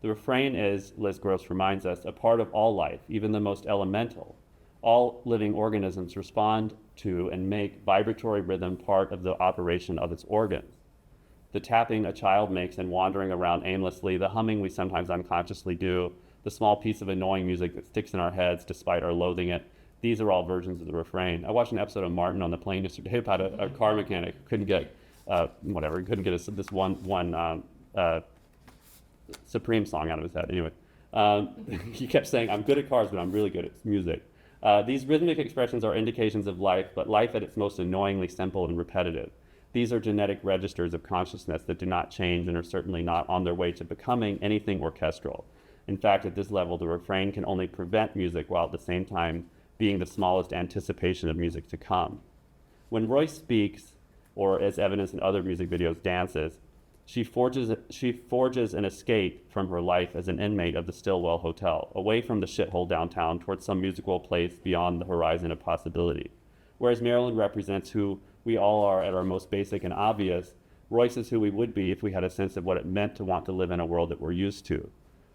The refrain is, Liz Gross reminds us, a part of all life, even the most elemental. All living organisms respond to and make vibratory rhythm part of the operation of its organs. The tapping a child makes and wandering around aimlessly, the humming we sometimes unconsciously do, the small piece of annoying music that sticks in our heads despite our loathing it, these are all versions of the refrain. I watched an episode of Martin on the Plane yesterday about a car mechanic who couldn't get this one Supreme song out of his head. Anyway, he kept saying, I'm good at cars, but I'm really good at music. These rhythmic expressions are indications of life, but life at its most annoyingly simple and repetitive. These are genetic registers of consciousness that do not change and are certainly not on their way to becoming anything orchestral. In fact, at this level, the refrain can only prevent music while at the same time being the smallest anticipation of music to come. When Royce speaks, or as evidenced in other music videos, dances, she forges an escape from her life as an inmate of the Stillwell Hotel, away from the shithole downtown towards some musical place beyond the horizon of possibility. Whereas Marilyn represents who we all are at our most basic and obvious, Royce is who we would be if we had a sense of what it meant to want to live in a world that we're used to.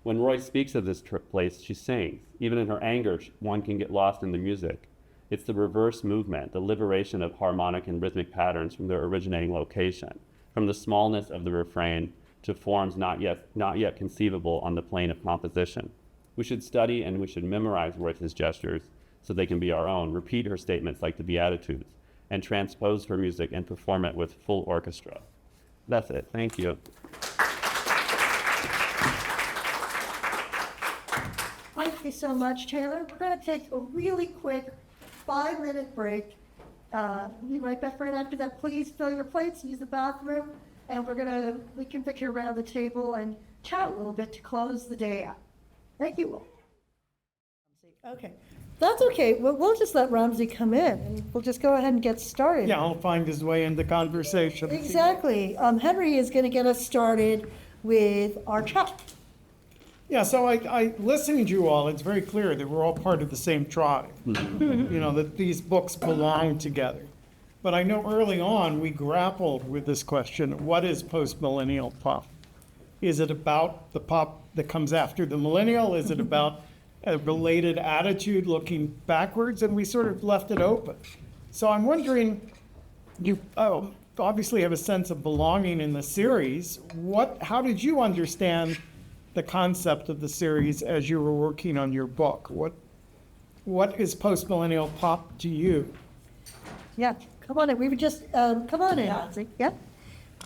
When Royce speaks of this place, she sings. Even in her anger, one can get lost in the music. It's the reverse movement, the liberation of harmonic and rhythmic patterns from their originating location, from the smallness of the refrain to forms not yet conceivable on the plane of composition. We should study and we should memorize Royce's gestures so they can be our own, repeat her statements like the Beatitudes, and transpose her music and perform it with full orchestra. That's it. Thank you. Thank you so much, Taylor. We're going to take a really quick 5-minute break. Be right back right after that. Please fill your plates, use the bathroom, and we can pick you around the table and chat a little bit to close the day out. Thank you. Okay, That's okay. We'll just let Ramzi come in, and we'll just go ahead and get started. Yeah, I'll find his way into conversation. Exactly. Henry is going to get us started with our chat. Yeah, so I listening to you all, it's very clear that we're all part of the same tribe. You know, that these books belong together. But I know early on we grappled with this question, what is postmillennial pop? Is it about the pop that comes after the millennial? Is it about a related attitude looking backwards? And we sort of left it open. So I'm wondering, you obviously have a sense of belonging in the series. How did you understand the concept of the series as you were working on your book? What is postmillennial pop to you? Yeah, come on in. We were just, come on in, Nancy. Yeah?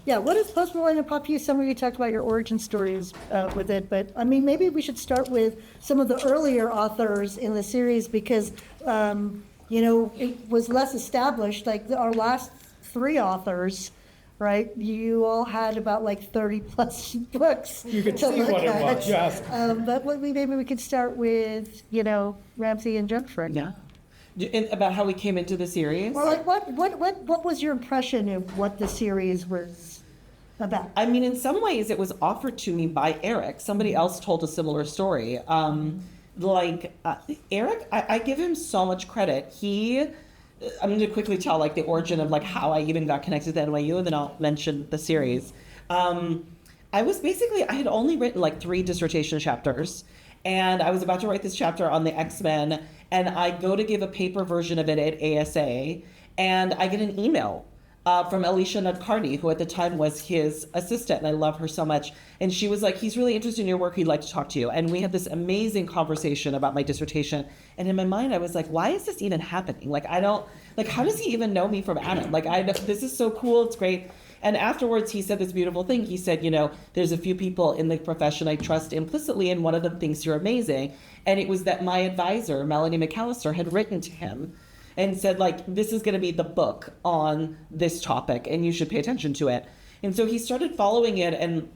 Yeah, what is postmillennial pop to you? Some of you talked about your origin stories with it, but I mean, maybe we should start with some of the earlier authors in the series because, you know, it was less established. Like our last three authors, right? You all had about like 30 plus books. You could to see look what it at. was, yes. But maybe we could start with, you know, Ramzi and Jennifer. Yeah. About how we came into the series? Well, like what was your impression of what the series was about? I mean, in some ways, it was offered to me by Eric. Somebody else told a similar story. Eric, I give him so much credit. I'm going to quickly tell like the origin of like how I even got connected to NYU, and then I'll mention the series. I had only written like 3 dissertation chapters, and I was about to write this chapter on the X-Men, and I go to give a paper version of it at ASA, and I get an email from Alicia Nadkarni, who at the time was his assistant, and I love her so much. And she was like, he's really interested in your work, he'd like to talk to you. And we had this amazing conversation about my dissertation. And in my mind, I was like, why is this even happening? Like, how does he even know me from Adam? Like, this is so cool, it's great. And afterwards, he said this beautiful thing. He said, you know, there's a few people in the profession I trust implicitly, and one of them thinks you're amazing. And it was that my advisor, Melanie McAllister, had written to him and said, like, this is going to be the book on this topic, and you should pay attention to it. And so he started following it, and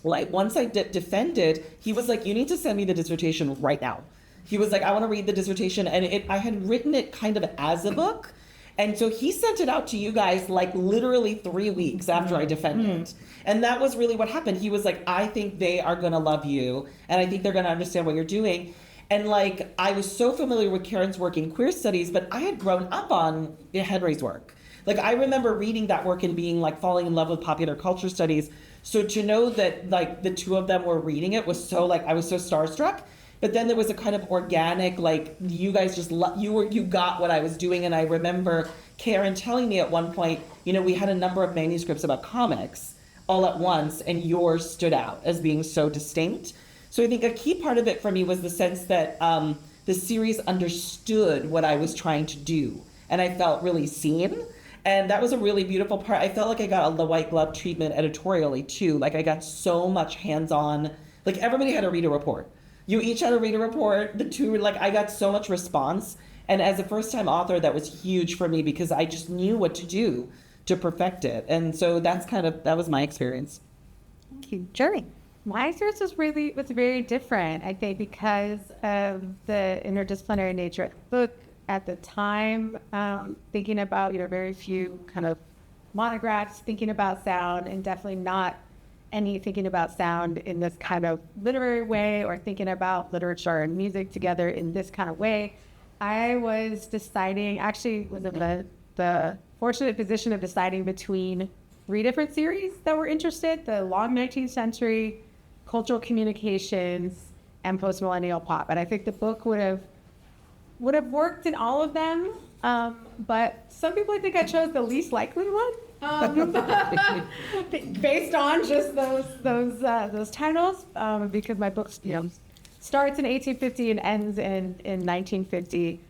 like once I defended, he was like, you need to send me the dissertation right now. He was like, I want to read the dissertation. And I had written it kind of as a book. And so he sent it out to you guys like literally 3 weeks after I defended it. And that was really what happened. He was like, I think they are going to love you, and I think they're going to understand what you're doing. And like, I was so familiar with Karen's work in queer studies, but I had grown up on Henry's work. Like, I remember reading that work and being like falling in love with popular culture studies. So to know that like the two of them were reading it was so like, I was so starstruck. But then there was a kind of organic, like, you guys just, you got what I was doing. And I remember Karen telling me at one point, you know, we had a number of manuscripts about comics all at once, and yours stood out as being so distinct. So I think a key part of it for me was the sense that the series understood what I was trying to do, and I felt really seen. And that was a really beautiful part. I felt like I got the white glove treatment editorially too. Like, I got so much hands-on, like everybody had to read a report. You each had to read a report. The two, like, I got so much response. And as a first-time author, that was huge for me because I just knew what to do to perfect it. And so that was my experience. Thank you. Jerry? My experience was very different, I think, because of the interdisciplinary nature of the book at the time, thinking about, you know, very few kind of monographs, thinking about sound, and definitely not any thinking about sound in this kind of literary way or thinking about literature and music together in this kind of way. I was deciding, actually was in the fortunate position of deciding between 3 different series that were interested: the long 19th century, cultural communications, and postmillennial pop. And I think the book would have worked in all of them, but some people, I think I chose the least likely one, based on just those titles, because my book, you know, starts in 1850 and ends in 1950.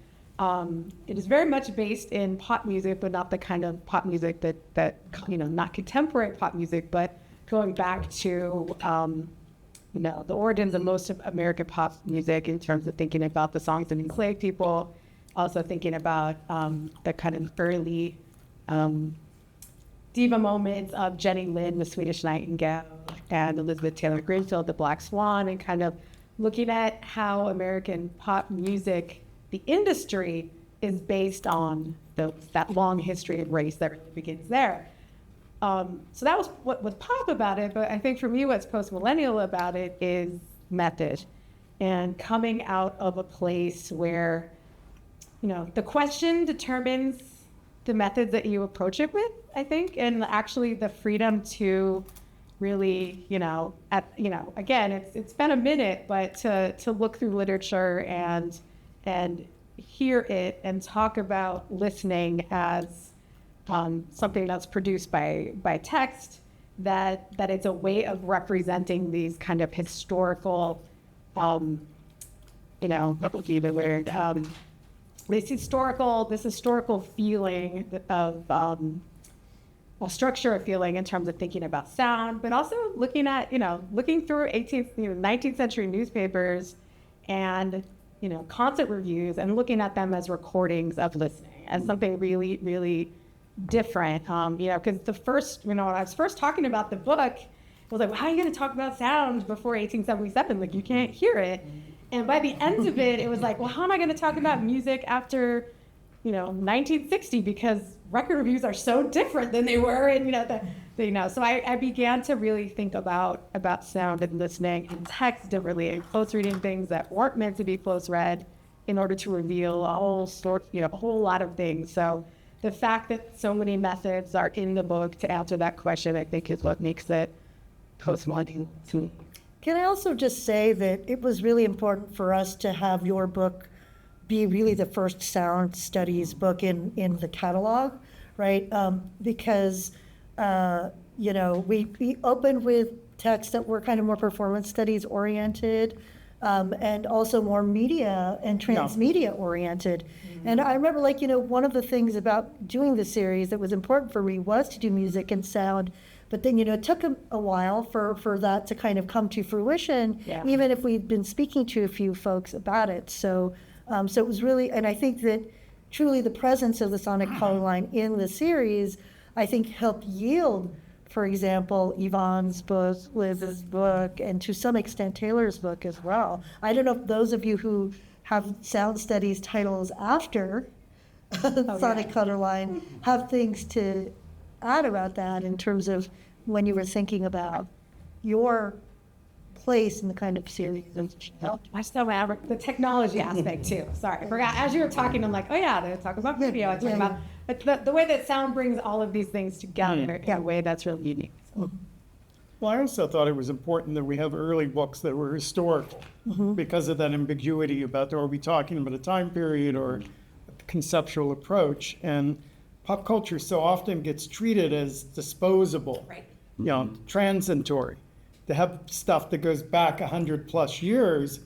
It is very much based in pop music, but not the kind of pop music that you know, not contemporary pop music, but going back to you know, the origins of most of American pop music in terms of thinking about the songs of enslaved people, also thinking about the kind of early diva moments of Jenny Lind, the Swedish Nightingale, and Elizabeth Taylor Greenfield, the Black Swan, and kind of looking at how American pop music the industry is based on that long history of race that really begins there. So that was what was pop about it, but I think for me what's post-millennial about it is method, and coming out of a place where, the question determines the method that you approach it with, I think, and actually the freedom to really, again, it's been a minute, but to look through literature and hear it and talk about listening as something that's produced by text, that it's a way of representing these kind of historical, this historical feeling of structure of feeling in terms of thinking about sound, but also looking through 19th century newspapers and concert reviews and looking at them as recordings of listening as something really, really different. Because when I was first talking about the book, I was like, well, how are you going to talk about sound before 1877? Like, you can't hear it. And by the end of it, it was like, well, how am I going to talk about music after 1960, because record reviews are so different than they were, and so I began to really think about sound and listening and text differently, and close reading things that weren't meant to be close read in order to reveal a whole lot of things. So the fact that so many methods are in the book to answer that question, I think, is what makes it postmillennial to me. Can I also just say that it was really important for us to have your book be really the first sound studies book in the catalog, right? Because, we opened with texts that were kind of more performance studies oriented, and also more media and transmedia oriented. Mm-hmm. And I remember, one of the things about doing the series that was important for me was to do music and sound. But then, it took a while for that to kind of come to fruition, even if we'd been speaking to a few folks about it. So it was really, and I think that truly the presence of the sonic color line in the series, I think, helped yield, for example, Iván's book, Liz's book, and to some extent Taylor's book as well. I don't know if those of you who have sound studies titles after sonic color line have things to add about that in terms of when you were thinking about your place in the kind of series. I still remember the technology aspect too. Sorry, I forgot. As you were talking, I'm like, oh yeah, they talk about video. I talk about but the way that sound brings all of these things together in a way that's really unique. So. Well, I also thought it was important that we have early books that were historical, because of that ambiguity about, are we talking about a time period or a conceptual approach? And pop culture so often gets treated as disposable, transitory. To have stuff that goes back 100+ years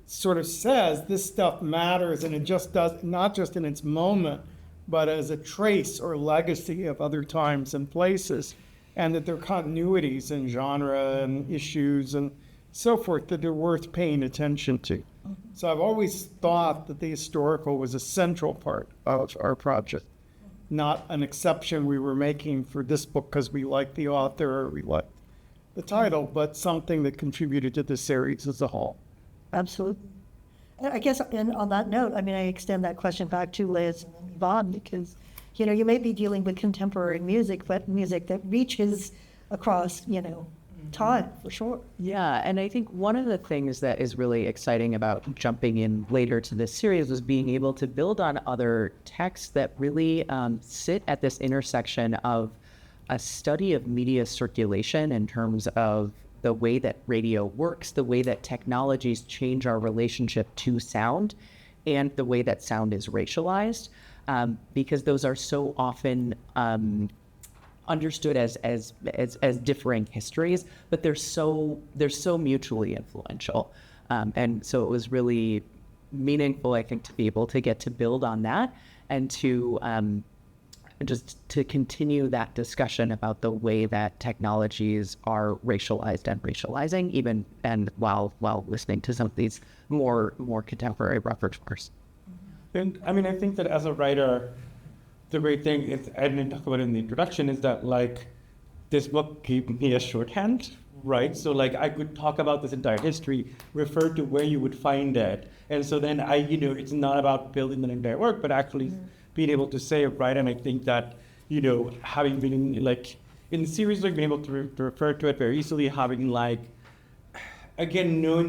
sort of says this stuff matters, and it just does, not just in its moment, but as a trace or legacy of other times and places, and that there are continuities in genre and issues and so forth that are worth paying attention to. So I've always thought that the historical was a central part of our project, not an exception we were making for this book because we liked the author or we liked the title, but something that contributed to the series as a whole. Absolutely. And I guess, and on that note, I extend that question back to Liz and Iván, because, you may be dealing with contemporary music, but music that reaches across, time, for sure. Yeah, and I think one of the things that is really exciting about jumping in later to this series was being able to build on other texts that really sit at this intersection of a study of media circulation in terms of the way that radio works, the way that technologies change our relationship to sound, and the way that sound is racialized, because those are so often understood as differing histories, but they're so mutually influential, and so it was really meaningful, I think, to be able to get to build on that and to just to continue that discussion about the way that technologies are racialized and racializing, even and while listening to some of these more contemporary repertoires. And I think that as a writer, the great thing is, I didn't talk about it in the introduction, is that this book gave me a shorthand right? So like I could talk about this entire history, refer to where you would find it. And so then it's not about building an entire work, but actually being able to say it, right? And I think that, having been in the series, like being able to refer to it very easily, having again, knowing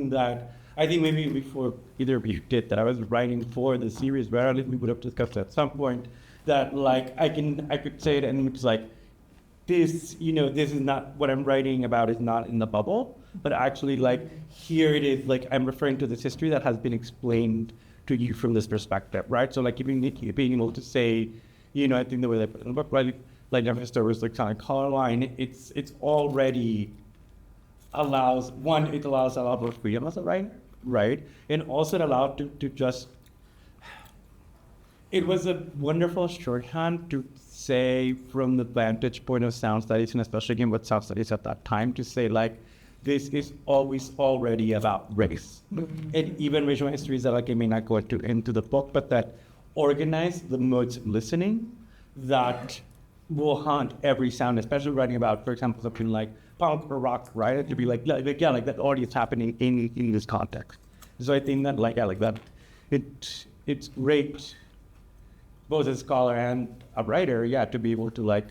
that I think maybe before either of you did that, I was writing for the series, where we would have discussed at some point that I could say it and it's this, this is not what I'm writing about is not in the bubble, but actually here it is, I'm referring to this history that has been explained to you from this perspective, right? So being able to say, I think the way they put it in the book, right? Never Stoever's kind of color line, it's already allows, one, it allows a lot of freedom as a writer, right? And also it allowed to just, it was a wonderful shorthand to say from the vantage point of sound studies, and especially again with sound studies at that time, to say this is always already about race. And even regional histories that I may not go into the book, but that organize the modes of listening that will haunt every sound, especially writing about, for example, something like punk or rock, right? To be that already is happening in this context. So I think that it's great, both as a scholar and a writer, to be able to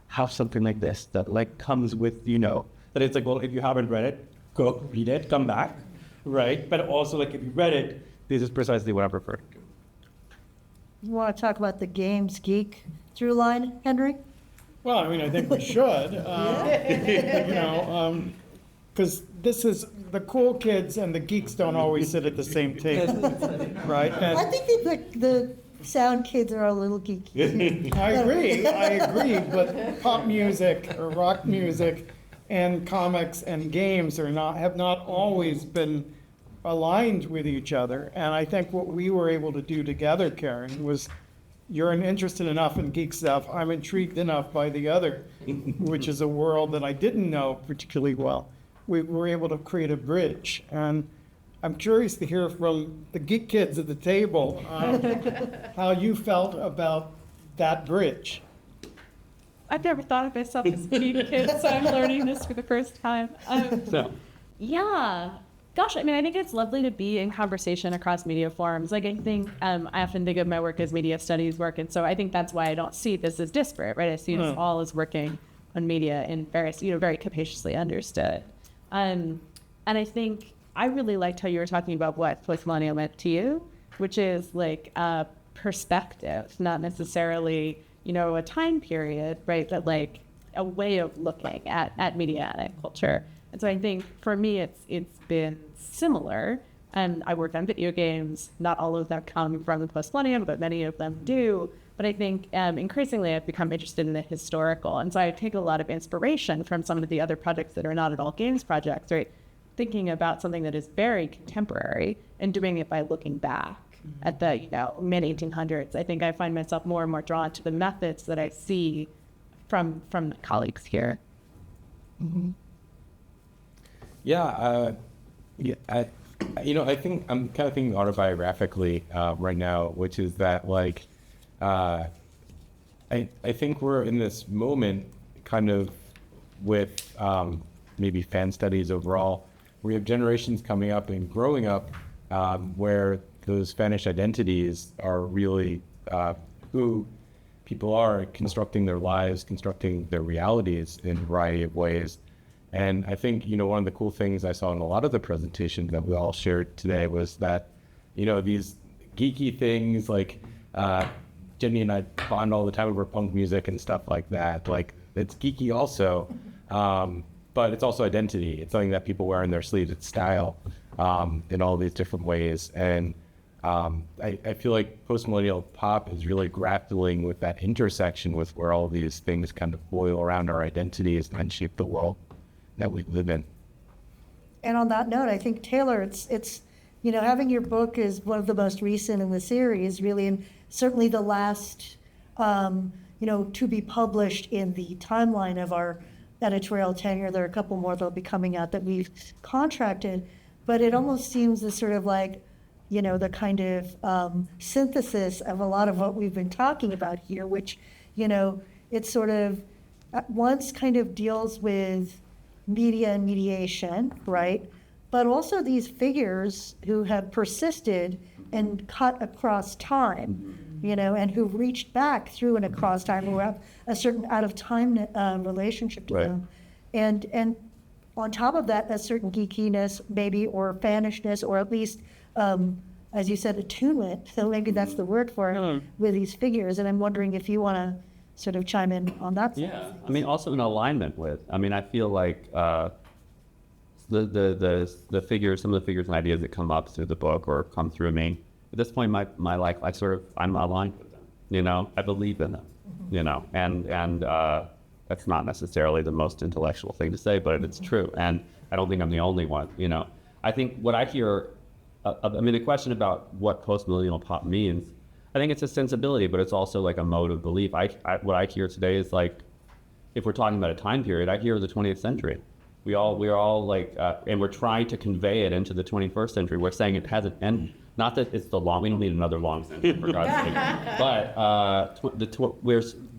have something like this that comes with, that it's well, if you haven't read it, go read it, come back, right? But also if you read it, this is precisely what I prefer. You want to talk about the games geek through line, Henry? Well, I think we should, because this is, the cool kids and the geeks don't always sit at the same table, right? I think the sound kids are a little geeky. I agree, but pop music or rock music and comics and games have not always been aligned with each other. And I think what we were able to do together, Karen, was you're interested enough in geek stuff. I'm intrigued enough by the other, which is a world that I didn't know particularly well. We were able to create a bridge. And I'm curious to hear from the geek kids at the table how you felt about that bridge. I've never thought of myself as a geek kid, so I'm learning this for the first time. Yeah. Gosh, I think it's lovely to be in conversation across media forms. I think I often think of my work as media studies work, and so I think that's why I don't see this as disparate, right? I see us all as working on media in various, very capaciously understood. And I think I really liked how you were talking about what postmillennial meant to you, which is a perspective, not necessarily, a time period, right? But a way of looking at media and culture. And so I think for me, it's been similar. And I work on video games. Not all of them come from the postmillennium, but many of them do. But I think increasingly I've become interested in the historical. And so I take a lot of inspiration from some of the other projects that are not at all games projects, right? Thinking about something that is very contemporary and doing it by looking back at the mid-1800s. I think I find myself more and more drawn to the methods that I see from the colleagues here. Mm-hmm. I think I'm kind of thinking autobiographically right now, which is that I think we're in this moment kind of with maybe fan studies overall. We have generations coming up and growing up where those Spanish identities are really who people are, constructing their lives, constructing their realities in a variety of ways. And I think, one of the cool things I saw in a lot of the presentations that we all shared today was that, these geeky things Jenny and I bond all the time over punk music and stuff like that. It's geeky also, but it's also identity. It's something that people wear in their sleeves. It's style in all these different ways. And I feel like postmillennial pop is really grappling with that intersection with where all these things kind of boil around our identities and shape the world that we live in. And on that note, I think, Taylor, it's having your book is one of the most recent in the series, really, and certainly the last, to be published in the timeline of our editorial tenure. There are a couple more that'll be coming out that we've contracted, but it almost seems as sort of the kind of synthesis of a lot of what we've been talking about here, which, it's sort of at once kind of deals with media and mediation, right? But also these figures who have persisted and cut across time, you know, and who've reached back through and across time, who have a certain out of time relationship to Right. them. And on top of that, a certain geekiness, maybe, or fanishness, or at least, as you said, attunement. So maybe that's the word for it with these figures. And I'm wondering if you want to sort of chime in on that. Yeah, I mean, also in alignment with. I mean, I feel like the figures, some of the figures and ideas that come up through the book or come through me. At this point in my life, I'm aligned with them. You know, I believe in them. You know, and that's not necessarily the most intellectual thing to say, but it's true. And I don't think I'm the only one. You know, I think what I hear. I mean, the question about what postmillennial pop means, I think it's a sensibility, but it's also like a mode of belief. What I hear today is like, if we're talking about a time period, I hear the 20th century. We're all like, and we're trying to convey it into the 21st century. We're saying it hasn't ended. Not that it's we don't need another long century, for God's sake. But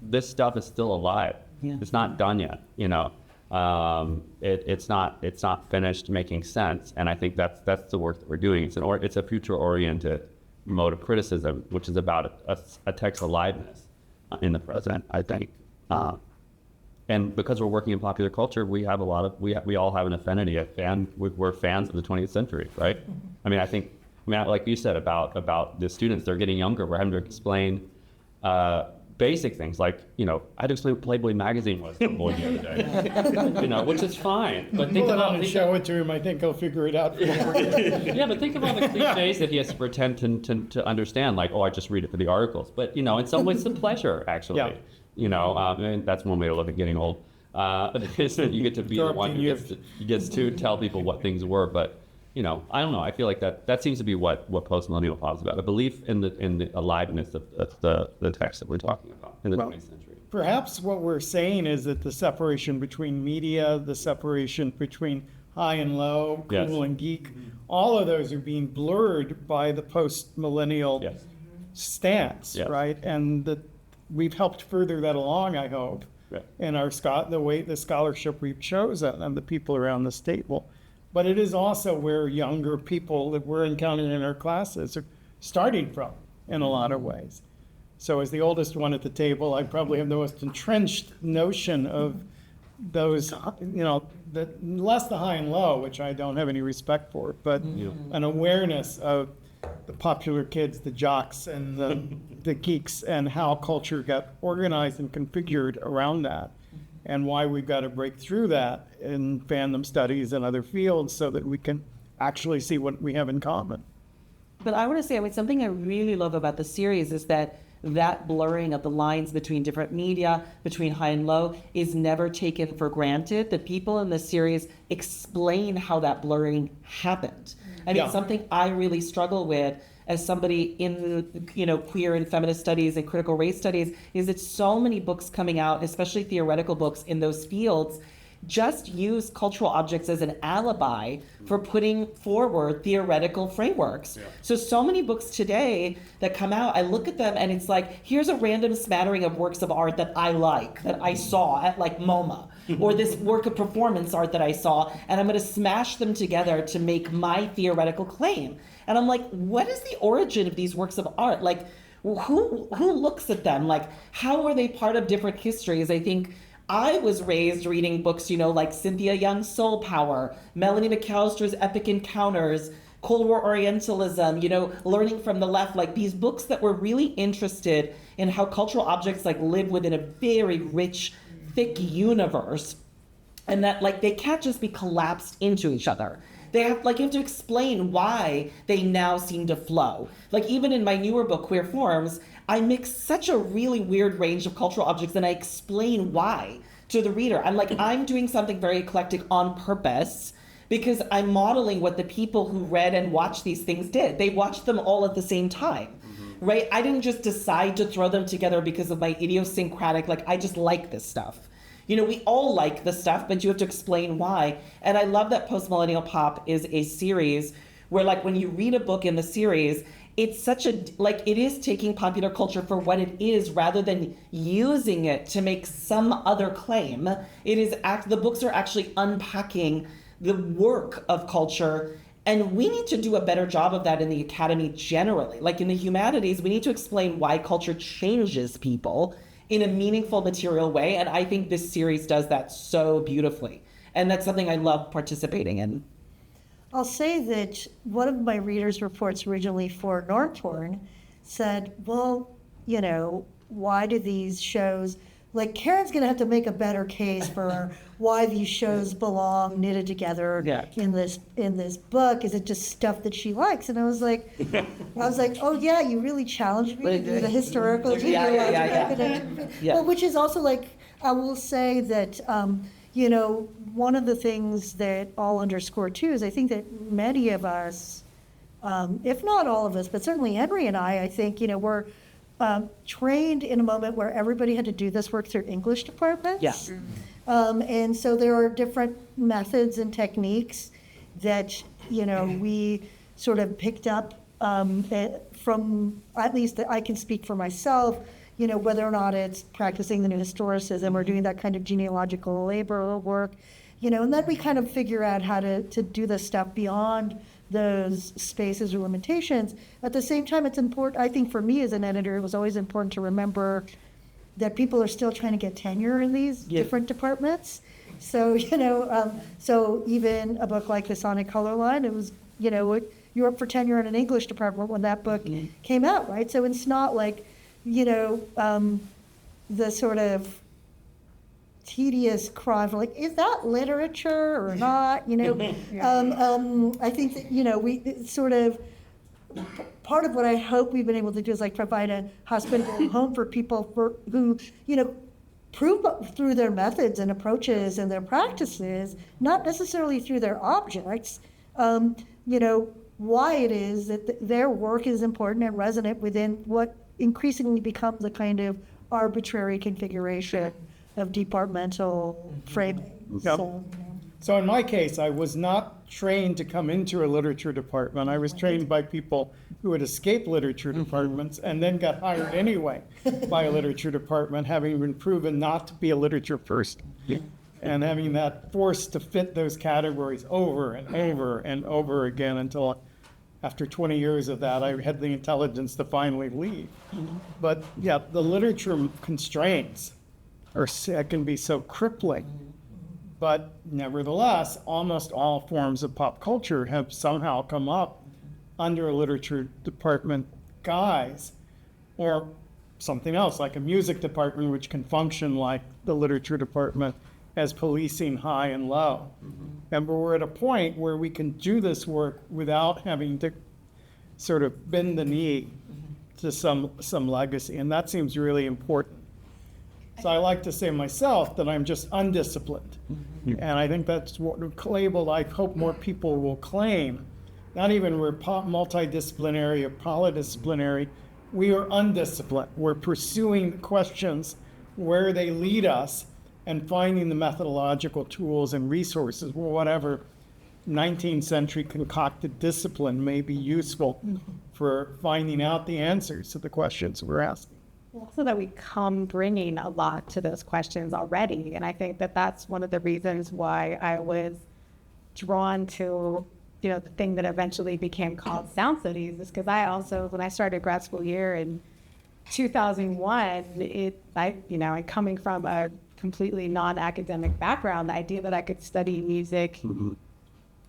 this stuff is still alive. Yeah. It's not done yet, you know. It's not finished making sense, and I think that's the work that we're doing. It's a future-oriented mode of criticism, which is about a text aliveness in the present, I think. And because we're working in popular culture, we have we all have an affinity. We're fans of the 20th century, right? I mean, like you said about the students, they're getting younger. We're having to explain basic things like, you know, I had to explain what Playboy magazine was to a boy the other day, you know, which is fine. But think Pull it about on and show it to him. I think he'll figure it out. yeah, but think of all the cliches that he has to pretend to understand. Like, oh, I just read it for the articles. But you know, in some ways, it's a pleasure actually. Yeah. You know, and that's one way to look at getting old. Is that you get to be the one who gets to tell people what things were. But you know, I don't know. I feel like that seems to be what postmillennial pop is about. A belief in the aliveness of the text that we're talking about in the 20th century. Perhaps what we're saying is that the separation between media, the separation between high and low, cool Yes. and geek, all of those are being blurred by the post-millennial Yes. stance, Yes. right? And that we've helped further that along, I hope, Right. in the scholarship we've chosen and the people around this table. But it is also where younger people that we're encountering in our classes are starting from in a lot of ways. So as the oldest one at the table, I probably have the most entrenched notion of those, you know, less the high and low, which I don't have any respect for, but an awareness of the popular kids, the jocks and the geeks, and how culture got organized and configured around that. And why we've got to break through that in fandom studies and other fields so that we can actually see what we have in common. But I want to say, I mean, something I really love about the series is that blurring of the lines between different media, between high and low, is never taken for granted. The people in the series explain how that blurring happened. I mean, Yeah. something I really struggle with as somebody in, you know, queer and feminist studies and critical race studies is that so many books coming out, especially theoretical books in those fields, just use cultural objects as an alibi for putting forward theoretical frameworks. So many books today that come out, I look at them and it's like, here's a random smattering of works of art that I like, that I saw at like MoMA, or this work of performance art that I saw, and I'm going to smash them together to make my theoretical claim. And I'm like, what is the origin of these works of art? Like, who looks at them? Like, how are they part of different histories? I think I was raised reading books, you know, like Cynthia Young's Soul Power, Melanie McAllister's Epic Encounters, Cold War Orientalism, you know, learning from the left, like these books that were really interested in how cultural objects like live within a very rich, thick universe, and that like they can't just be collapsed into each other. They have, like, you have to explain why they now seem to flow. Like, even in my newer book, Queer Forms, I mix such a really weird range of cultural objects and I explain why to the reader. I'm like, I'm doing something very eclectic on purpose because I'm modeling what the people who read and watched these things did. They watched them all at the same time, right? I didn't just decide to throw them together because of my idiosyncratic, like, I just like this stuff. You know, we all like the stuff, but you have to explain why. And I love that Postmillennial Pop is a series where, like, when you read a book in the series, it's such a, like, it is taking popular culture for what it is rather than using it to make some other claim. It is the books are actually unpacking the work of culture, and we need to do a better job of that in the academy generally. Like in the humanities, we need to explain why culture changes people in a meaningful, material way, and I think this series does that so beautifully. And that's something I love participating in. I'll say that one of my readers' reports originally for Normporn said, well, you know, why do these shows, like Karen's going to have to make a better case for why these shows belong knitted together in this book. Is it just stuff that she likes? And I was like, oh yeah, you really challenged me to do the historical genealogical. Well, which is also like, I will say that, you know, one of the things that I'll underscore too is I think that many of us, if not all of us, but certainly Henry and I think, you know, were trained in a moment where everybody had to do this work through English departments. Yeah. And so there are different methods and techniques that, you know, we sort of picked up from, at least I can speak for myself, you know, whether or not it's practicing the new historicism or doing that kind of genealogical labor work, you know, and then we kind of figure out how to do this stuff beyond those spaces or limitations. At the same time, it's important, I think for me as an editor, it was always important to remember that people are still trying to get tenure in these different departments. So, you know, so even a book like The Sonic Color Line, it was, you know, you were up for tenure in an English department when that book came out, right? So it's not like, you know, the sort of tedious cry for like, is that literature or not? You know, I think that, you know, we sort of, part of what I hope we've been able to do is like provide a hospitable home for people who, you know, prove through their methods and approaches and their practices, not necessarily through their objects, you know, why it is that their work is important and resonant within what increasingly becomes a kind of arbitrary configuration of departmental framing. Yep. So in my case, I was not trained to come into a literature department. I was trained by people who had escaped literature departments and then got hired anyway by a literature department, having been proven not to be a literature person. And having that forced to fit those categories over and over and over again until after 20 years of that, I had the intelligence to finally leave. But yeah, the literature constraints can be so crippling. But nevertheless, almost all forms of pop culture have somehow come up under a literature department guise, or something else like a music department, which can function like the literature department as policing high and low. And we're at a point where we can do this work without having to sort of bend the knee to some legacy, and that seems really important. So I like to say myself that I'm just undisciplined. And I think that's what label I hope more people will claim. Not even we're multidisciplinary or polydisciplinary, we are undisciplined. We're pursuing questions where they lead us and finding the methodological tools and resources, whatever 19th century concocted discipline may be useful for finding out the answers to the questions we're asking. Also that we come bringing a lot to those questions already. And I think that that's one of the reasons why I was drawn to, you know, the thing that eventually became called sound studies is because I also, when I started grad school year in 2001, I'm coming from a completely non-academic background, the idea that I could study music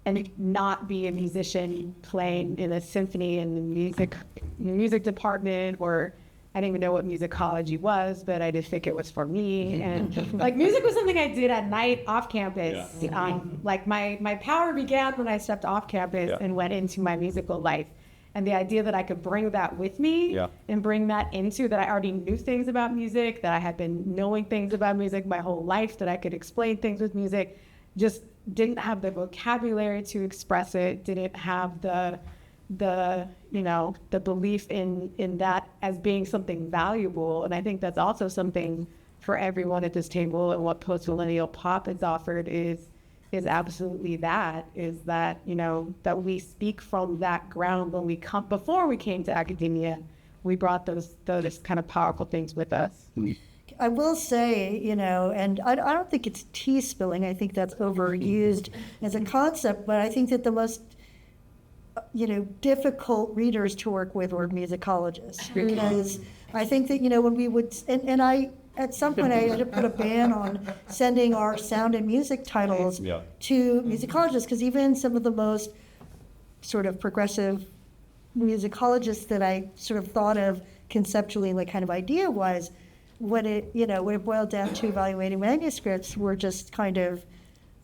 and not be a musician playing in a symphony in the music department, or I didn't even know what musicology was, but I did think it was for me. And like music was something I did at night off campus. Like my power began when I stepped off campus and went into my musical life. And the idea that I could bring that with me and bring that into that I already knew things about music, that I had been knowing things about music my whole life, that I could explain things with music, just didn't have the vocabulary to express it, didn't have the belief in that as being something valuable. And I think that's also something for everyone at this table, and what Postmillennial Pop has offered is is absolutely that, is that, you know, that we speak from that ground when we come, before we came to academia, we brought those kind of powerful things with us. I will say, you know, and I don't think it's tea spilling. I think that's overused as a concept, but I think that the most, you know, difficult readers to work with were musicologists, because I think that, you know, when we would, and I, at some point I had to put a ban on sending our sound and music titles to musicologists, because even some of the most sort of progressive musicologists that I sort of thought of conceptually, like kind of idea-wise, when it, you know, when it boiled down to evaluating manuscripts, were just kind of,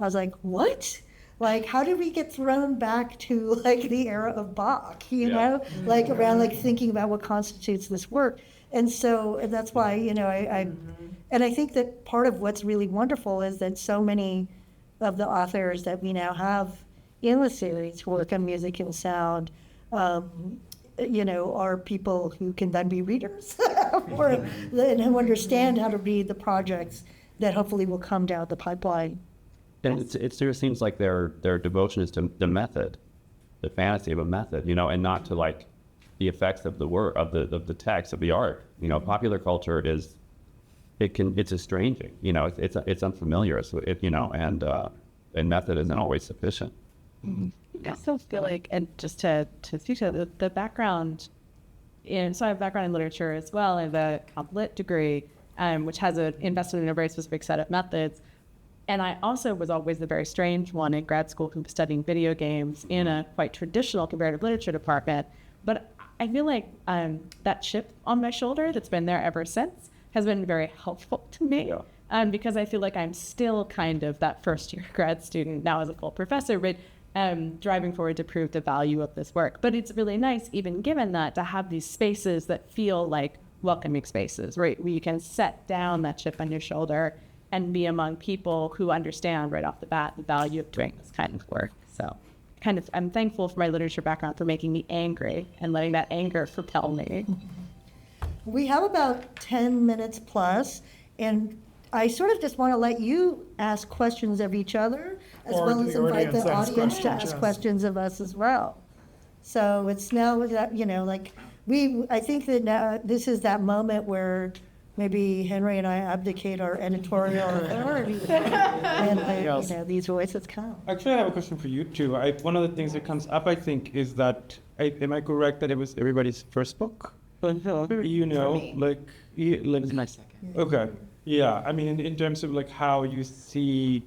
I was like, what? Like, how did we get thrown back to like the era of Bach, you know, like around like thinking about what constitutes this work? And so and that's why, you know, and I think that part of what's really wonderful is that so many of the authors that we now have in the series who work on music and sound, you know, are people who can then be readers and who understand how to read the projects that hopefully will come down the pipeline. And it sort of seems like their devotion is to the method, the fantasy of a method, you know, and not to like the effects of the work, of the text, of the art. You know, popular culture it's estranging, you know, it's unfamiliar, so you know, and method isn't always sufficient. I still feel like, and just to speak to the background, so I have a background in literature as well. I have a comp lit degree, which has an investment in a very specific set of methods. And I also was always the very strange one in grad school who was studying video games in a quite traditional comparative literature department. But I feel like that chip on my shoulder that's been there ever since has been very helpful to me. Because I feel like I'm still kind of that first year grad student now as a full professor, but driving forward to prove the value of this work. But it's really nice, even given that, to have these spaces that feel like welcoming spaces, right? Where you can set down that chip on your shoulder and be among people who understand right off the bat the value of doing this kind of work. So I'm thankful for my literature background for making me angry and letting that anger propel me. We have about 10 minutes plus, and I sort of just want to let you ask questions of each other, as Or well the as invite the audience audience ask to ask questions. questions of us as well. So it's now that, you know, like I think that now this is that moment where maybe Henry and I abdicate our editorial authority and you know, these voices come. Actually, I have a question for you too. One of the things that comes up, I think, is that, am I correct that it was everybody's first book? You know, like My second. okay, yeah. I mean, in terms of like how you see,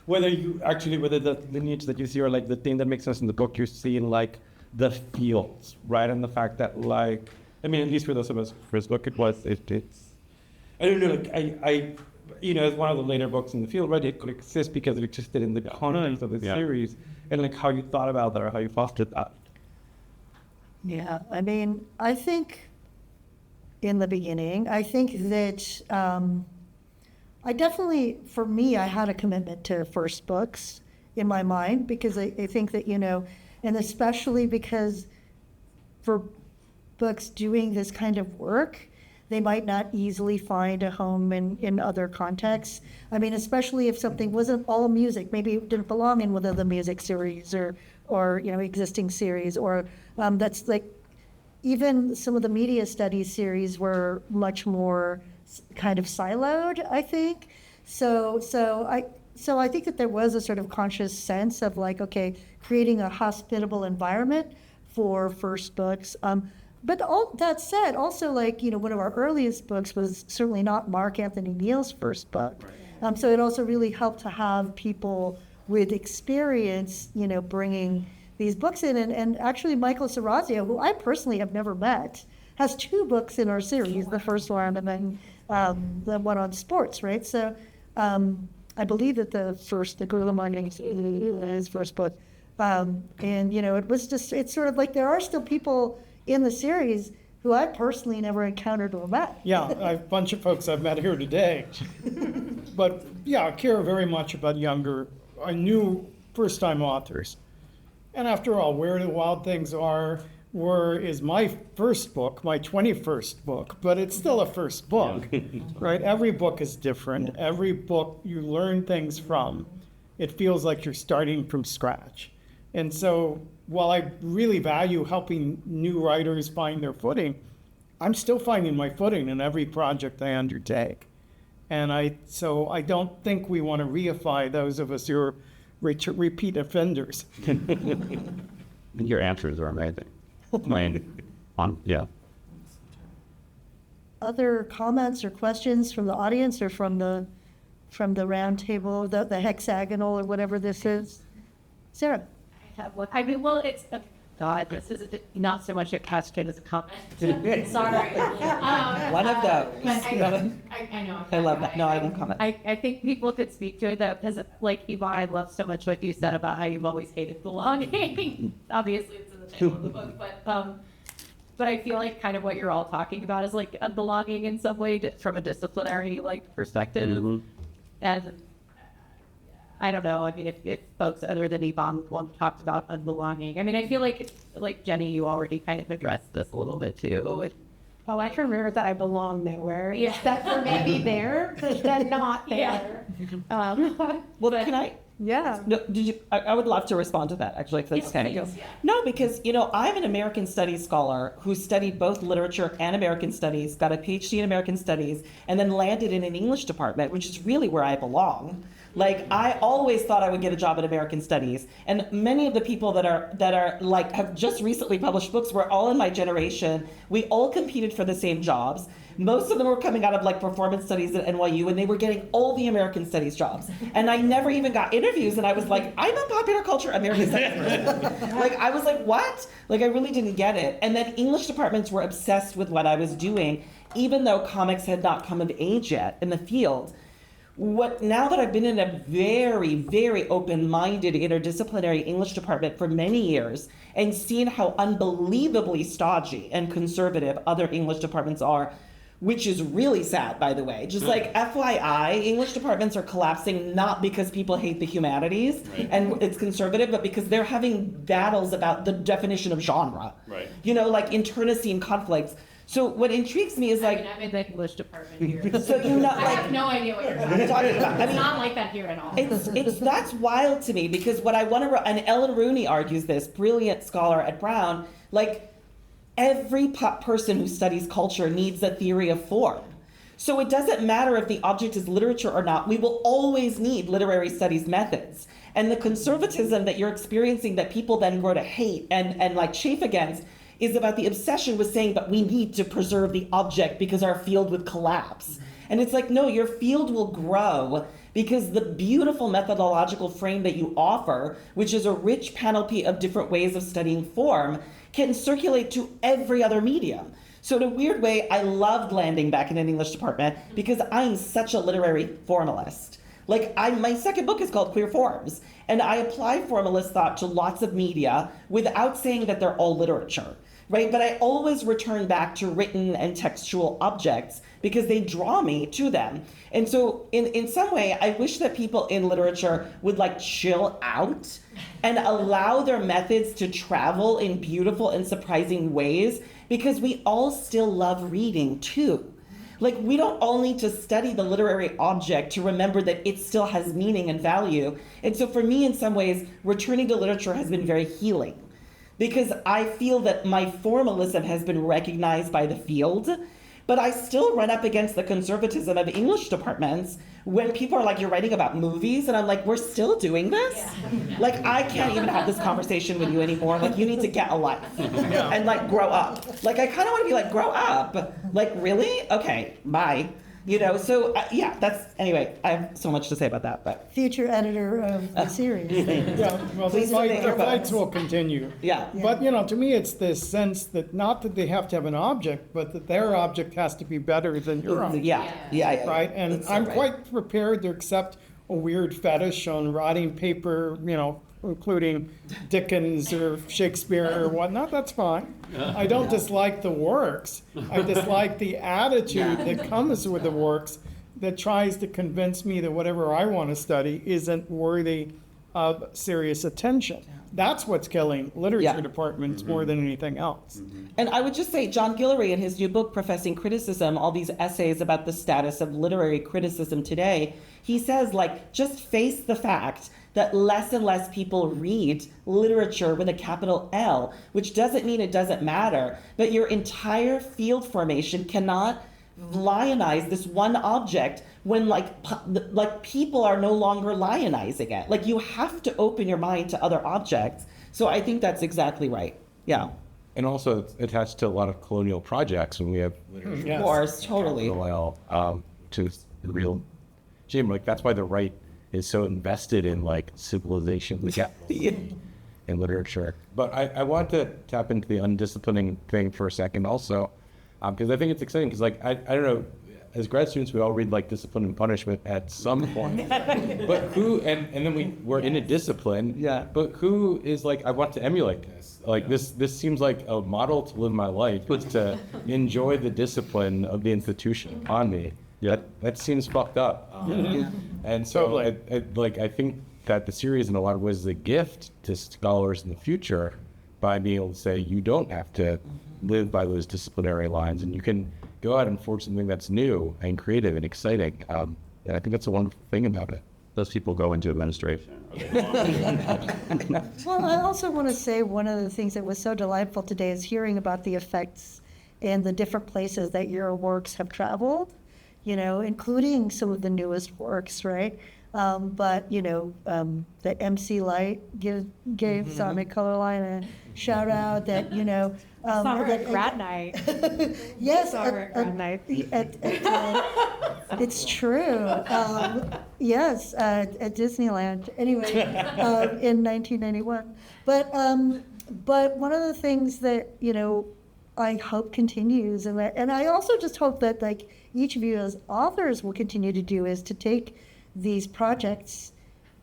whether the lineage that you see, or like the thing that makes sense in the book, you're seeing like the feels, right, and the fact that like, I mean, at least for those of us first book, it's. I don't know, like I you know, it's one of the later books in the field, right? It could exist because it existed in the context of the series, and like how you thought about that or how you fostered that. Yeah, I mean, I think in the beginning, I think that I definitely, for me, I had a commitment to first books in my mind, because I think that, you know, and especially because for books doing this kind of work, they might not easily find a home in other contexts. I mean, especially if something wasn't all music, maybe it didn't belong in one of the music series or you know, existing series, or that's like, even some of the media studies series were much more kind of siloed, I think. So I think that there was a sort of conscious sense of like, okay, creating a hospitable environment for first books. But all that said, also, like, you know, one of our earliest books was certainly not Mark Anthony Neal's first book. So it also really helped to have people with experience, you know, bringing these books in. And actually, Michael Serrazio, who I personally have never met, has 2 books in our series, the first one and then the one on sports, right? So I believe that the Gorilla Mining is his first book. And, you know, it's sort of like there are still people in the series who I personally never encountered or met. Yeah, a bunch of folks I've met here today. But yeah, I care very much about new first-time authors. And after all, Where the Wild Things Are is my first book, my 21st book, but it's still a first book, right? Every book is different. Every book you learn things from. it feels like you're starting from scratch. And so while I really value helping new writers find their footing, I'm still finding my footing in every project I undertake. And so I don't think we want to reify those of us who are repeat offenders. Your answers are amazing. Yeah. Other comments or questions from the audience or from the round table, the hexagonal or whatever this is? Sarah? I have one. I mean, well, it's God. This is not so much a question as a comment. Sorry. One of those. I know. I love that. No, I won't comment. I think people could speak to it though, because like Iván, I love so much what you said about how you've always hated belonging. Obviously, it's in the title of the book, but I feel like kind of what you're all talking about is like unbelonging in some way from a disciplinary like perspective. Mm-hmm. And I don't know. I mean, if folks other than Iván talked about unbelonging, I mean, I feel like Jenny, you already kind of addressed this a little bit too. Oh, I can remember that I belong nowhere. Yeah. Except for maybe there, but then not there. Well, can I? Yeah. No, I would love to respond to that, actually, if that's okay. please, yeah. No, because, I'm an American Studies scholar who studied both literature and American Studies, got a PhD in American Studies, and then landed in an English department, which is really where I belong. Like, I always thought I would get a job in American Studies, and many of the people that are like, have just recently published books were all in my generation. We all competed for the same jobs. Most of them were coming out of like performance studies at NYU, and they were getting all the American Studies jobs. And I never even got interviews, and I was like, I'm a popular culture American Studies person. Like, I was like, what? Like, I really didn't get it. And then English departments were obsessed with what I was doing, even though comics had not come of age yet in the field. Now that I've been in a very, very open-minded interdisciplinary English department for many years and seen how unbelievably stodgy and conservative other English departments are, which is really sad, by the way. Just like FYI, English departments are collapsing not because people hate the humanities and it's conservative, but because they're having battles about the definition of genre. Right. Like internecine conflicts. So what intrigues me is like, I'm in the English department here. so I have no idea what you're talking about. It's not like that here at all. That's wild to me, because what I want to, and Ellen Rooney argues this, brilliant scholar at Brown, like every person who studies culture needs a theory of form. So it doesn't matter if the object is literature or not, we will always need literary studies methods. And the conservatism that you're experiencing that people then grow to hate and like chafe against is about the obsession with saying, but we need to preserve the object because our field would collapse. And it's like, no, your field will grow because the beautiful methodological frame that you offer, which is a rich panoply of different ways of studying form, can circulate to every other medium. So in a weird way, I loved landing back in an English department because I'm such a literary formalist. Like, my second book is called Queer Forms, and I apply formalist thought to lots of media without saying that they're all literature, right? But I always return back to written and textual objects because they draw me to them. And so in some way, I wish that people in literature would like chill out and allow their methods to travel in beautiful and surprising ways, because we all still love reading too. Like, we don't all need to study the literary object to remember that it still has meaning and value. And so for me, in some ways, returning to literature has been very healing, because I feel that my formalism has been recognized by the field, but I still run up against the conservatism of English departments when people are like, you're writing about movies, and I'm like, we're still doing this? Yeah. Like, I can't even have this conversation with you anymore. Like, you need to get a life and like grow up. Like, I kind of want to be like, grow up. Like, really? Okay, bye. So yeah, anyway, I have so much to say about that, but. Future editor of the series. Yeah, well, the fights will continue. Yeah. But, to me, it's this sense that not that they have to have an object, but that their object has to be better than your own. Yeah. Right? And That's so I'm right. quite prepared to accept a weird fetish on rotting paper, including Dickens or Shakespeare or whatnot. That's fine. I don't dislike the works. I dislike the attitude that comes with the works that tries to convince me that whatever I want to study isn't worthy of serious attention. That's what's killing literature Yeah. departments more than anything else. And I would just say, John Guillory, in his new book, Professing Criticism, all these essays about the status of literary criticism today, he says, like, just face the fact that less and less people read literature with a capital L, which doesn't mean it doesn't matter, but your entire field formation cannot lionize this one object when like people are no longer lionizing it. Like, you have to open your mind to other objects. So I think that's exactly right. Yeah. And also it's attached to a lot of colonial projects when we have literature. Yes. Of course, totally. Capital L, to the real shame. Like, that's why the right is so invested in like civilization and literature. But I want to tap into the undisciplining thing for a second also, because I think it's exciting, because like, I don't know, as grad students, we all read like Discipline and Punishment at some point. But who, and then we're in a discipline, Yeah. but who is like, I want to emulate this. Like, this seems like a model to live my life, is to enjoy the discipline of the institution upon me. Yeah. That seems fucked up. And so Totally. I think that the series in a lot of ways is a gift to scholars in the future by being able to say, you don't have to live by those disciplinary lines, and you can go out and forge something that's new and creative and exciting. And I think that's a wonderful thing about it. Those people go into administration. Well, I also want to say one of the things that was so delightful today is hearing about the effects and the different places that your works have traveled, you know, including some of the newest works, right? But, you know, the MC Light gave Sonic Colorline a shout out that, you know. Saw her at grad night. Yes. Saw her at grad night. It's true. Yes, at Disneyland. Anyway, in 1991. But one of the things that, you know, I hope continues, and I also just hope that like each of you as authors will continue to do, is to take these projects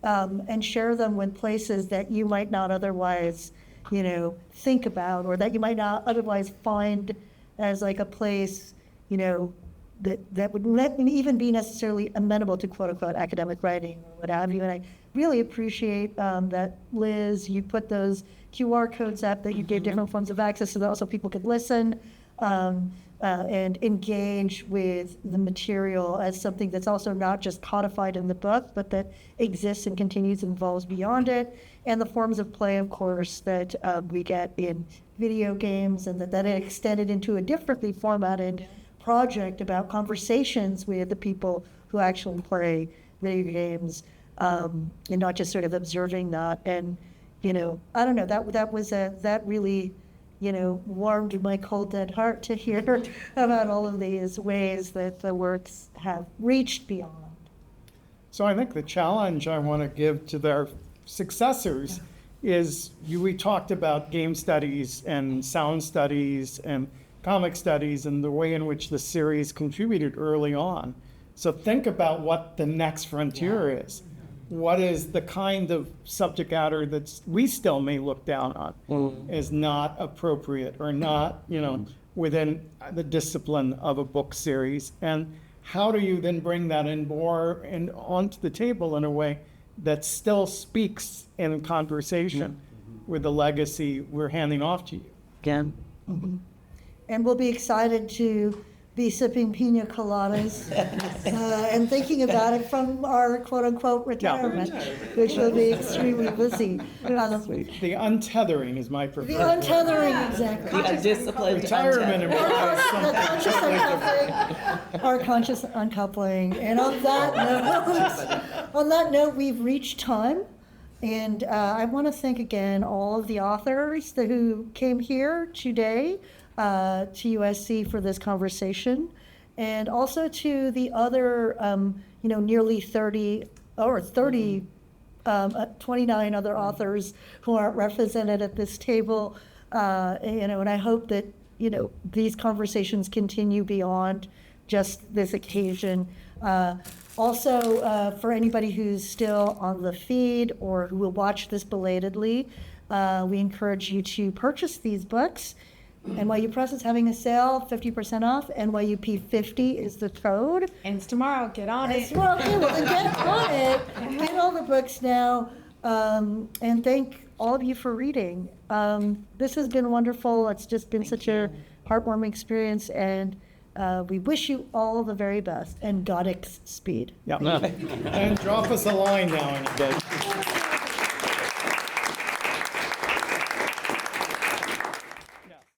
and share them with places that you might not otherwise, you know, think about, or that you might not otherwise find as like a place, you know, that would not even be necessarily amenable to quote unquote academic writing or what have you. And I really appreciate that, Liz, you put those QR codes up, that you gave different forms of access so that also people could listen and engage with the material as something that's also not just codified in the book, but that exists and continues and evolves beyond it. And the forms of play, of course, that we get in video games, and that extended into a differently formatted project about conversations with the people who actually play video games, and not just sort of observing that. And, you know, I don't know, that really, you know, warmed my cold, dead heart to hear about all of these ways that the works have reached beyond. So I think the challenge I want to give to their successors is, we talked about game studies and sound studies and comic studies and the way in which the series contributed early on. So think about what the next frontier is. What is the kind of subject matter that we still may look down on as not appropriate or not, you know, within the discipline of a book series? And how do you then bring that in more and onto the table in a way that still speaks in conversation with the legacy we're handing off to you? Again. And we'll be excited to be sipping pina coladas and thinking about it from our quote-unquote retirement, which will be extremely busy. The untethering is my preferred. The untethering, exactly. The undisciplined Retirement implies something Conscious totally different. uncoupling, our conscious uncoupling. And on that note, we've reached time. And I want to thank again all of the authors who came here today to USC for this conversation, and also to the other, you know, nearly 30 or 29 other authors who aren't represented at this table. You know, and I hope that, you know, these conversations continue beyond just this occasion. Also, for anybody who's still on the feed or who will watch this belatedly, we encourage you to purchase these books. NYU Press is having a sale, 50% off. NYUP50 is the code. Ends tomorrow. Get on it. Well, okay, well, then get on it. Get all the books now. and thank all of you for reading. This has been wonderful. It's just been such a heartwarming experience, and we wish you all the very best and Goddess speed. Yeah. And drop us a line now and again.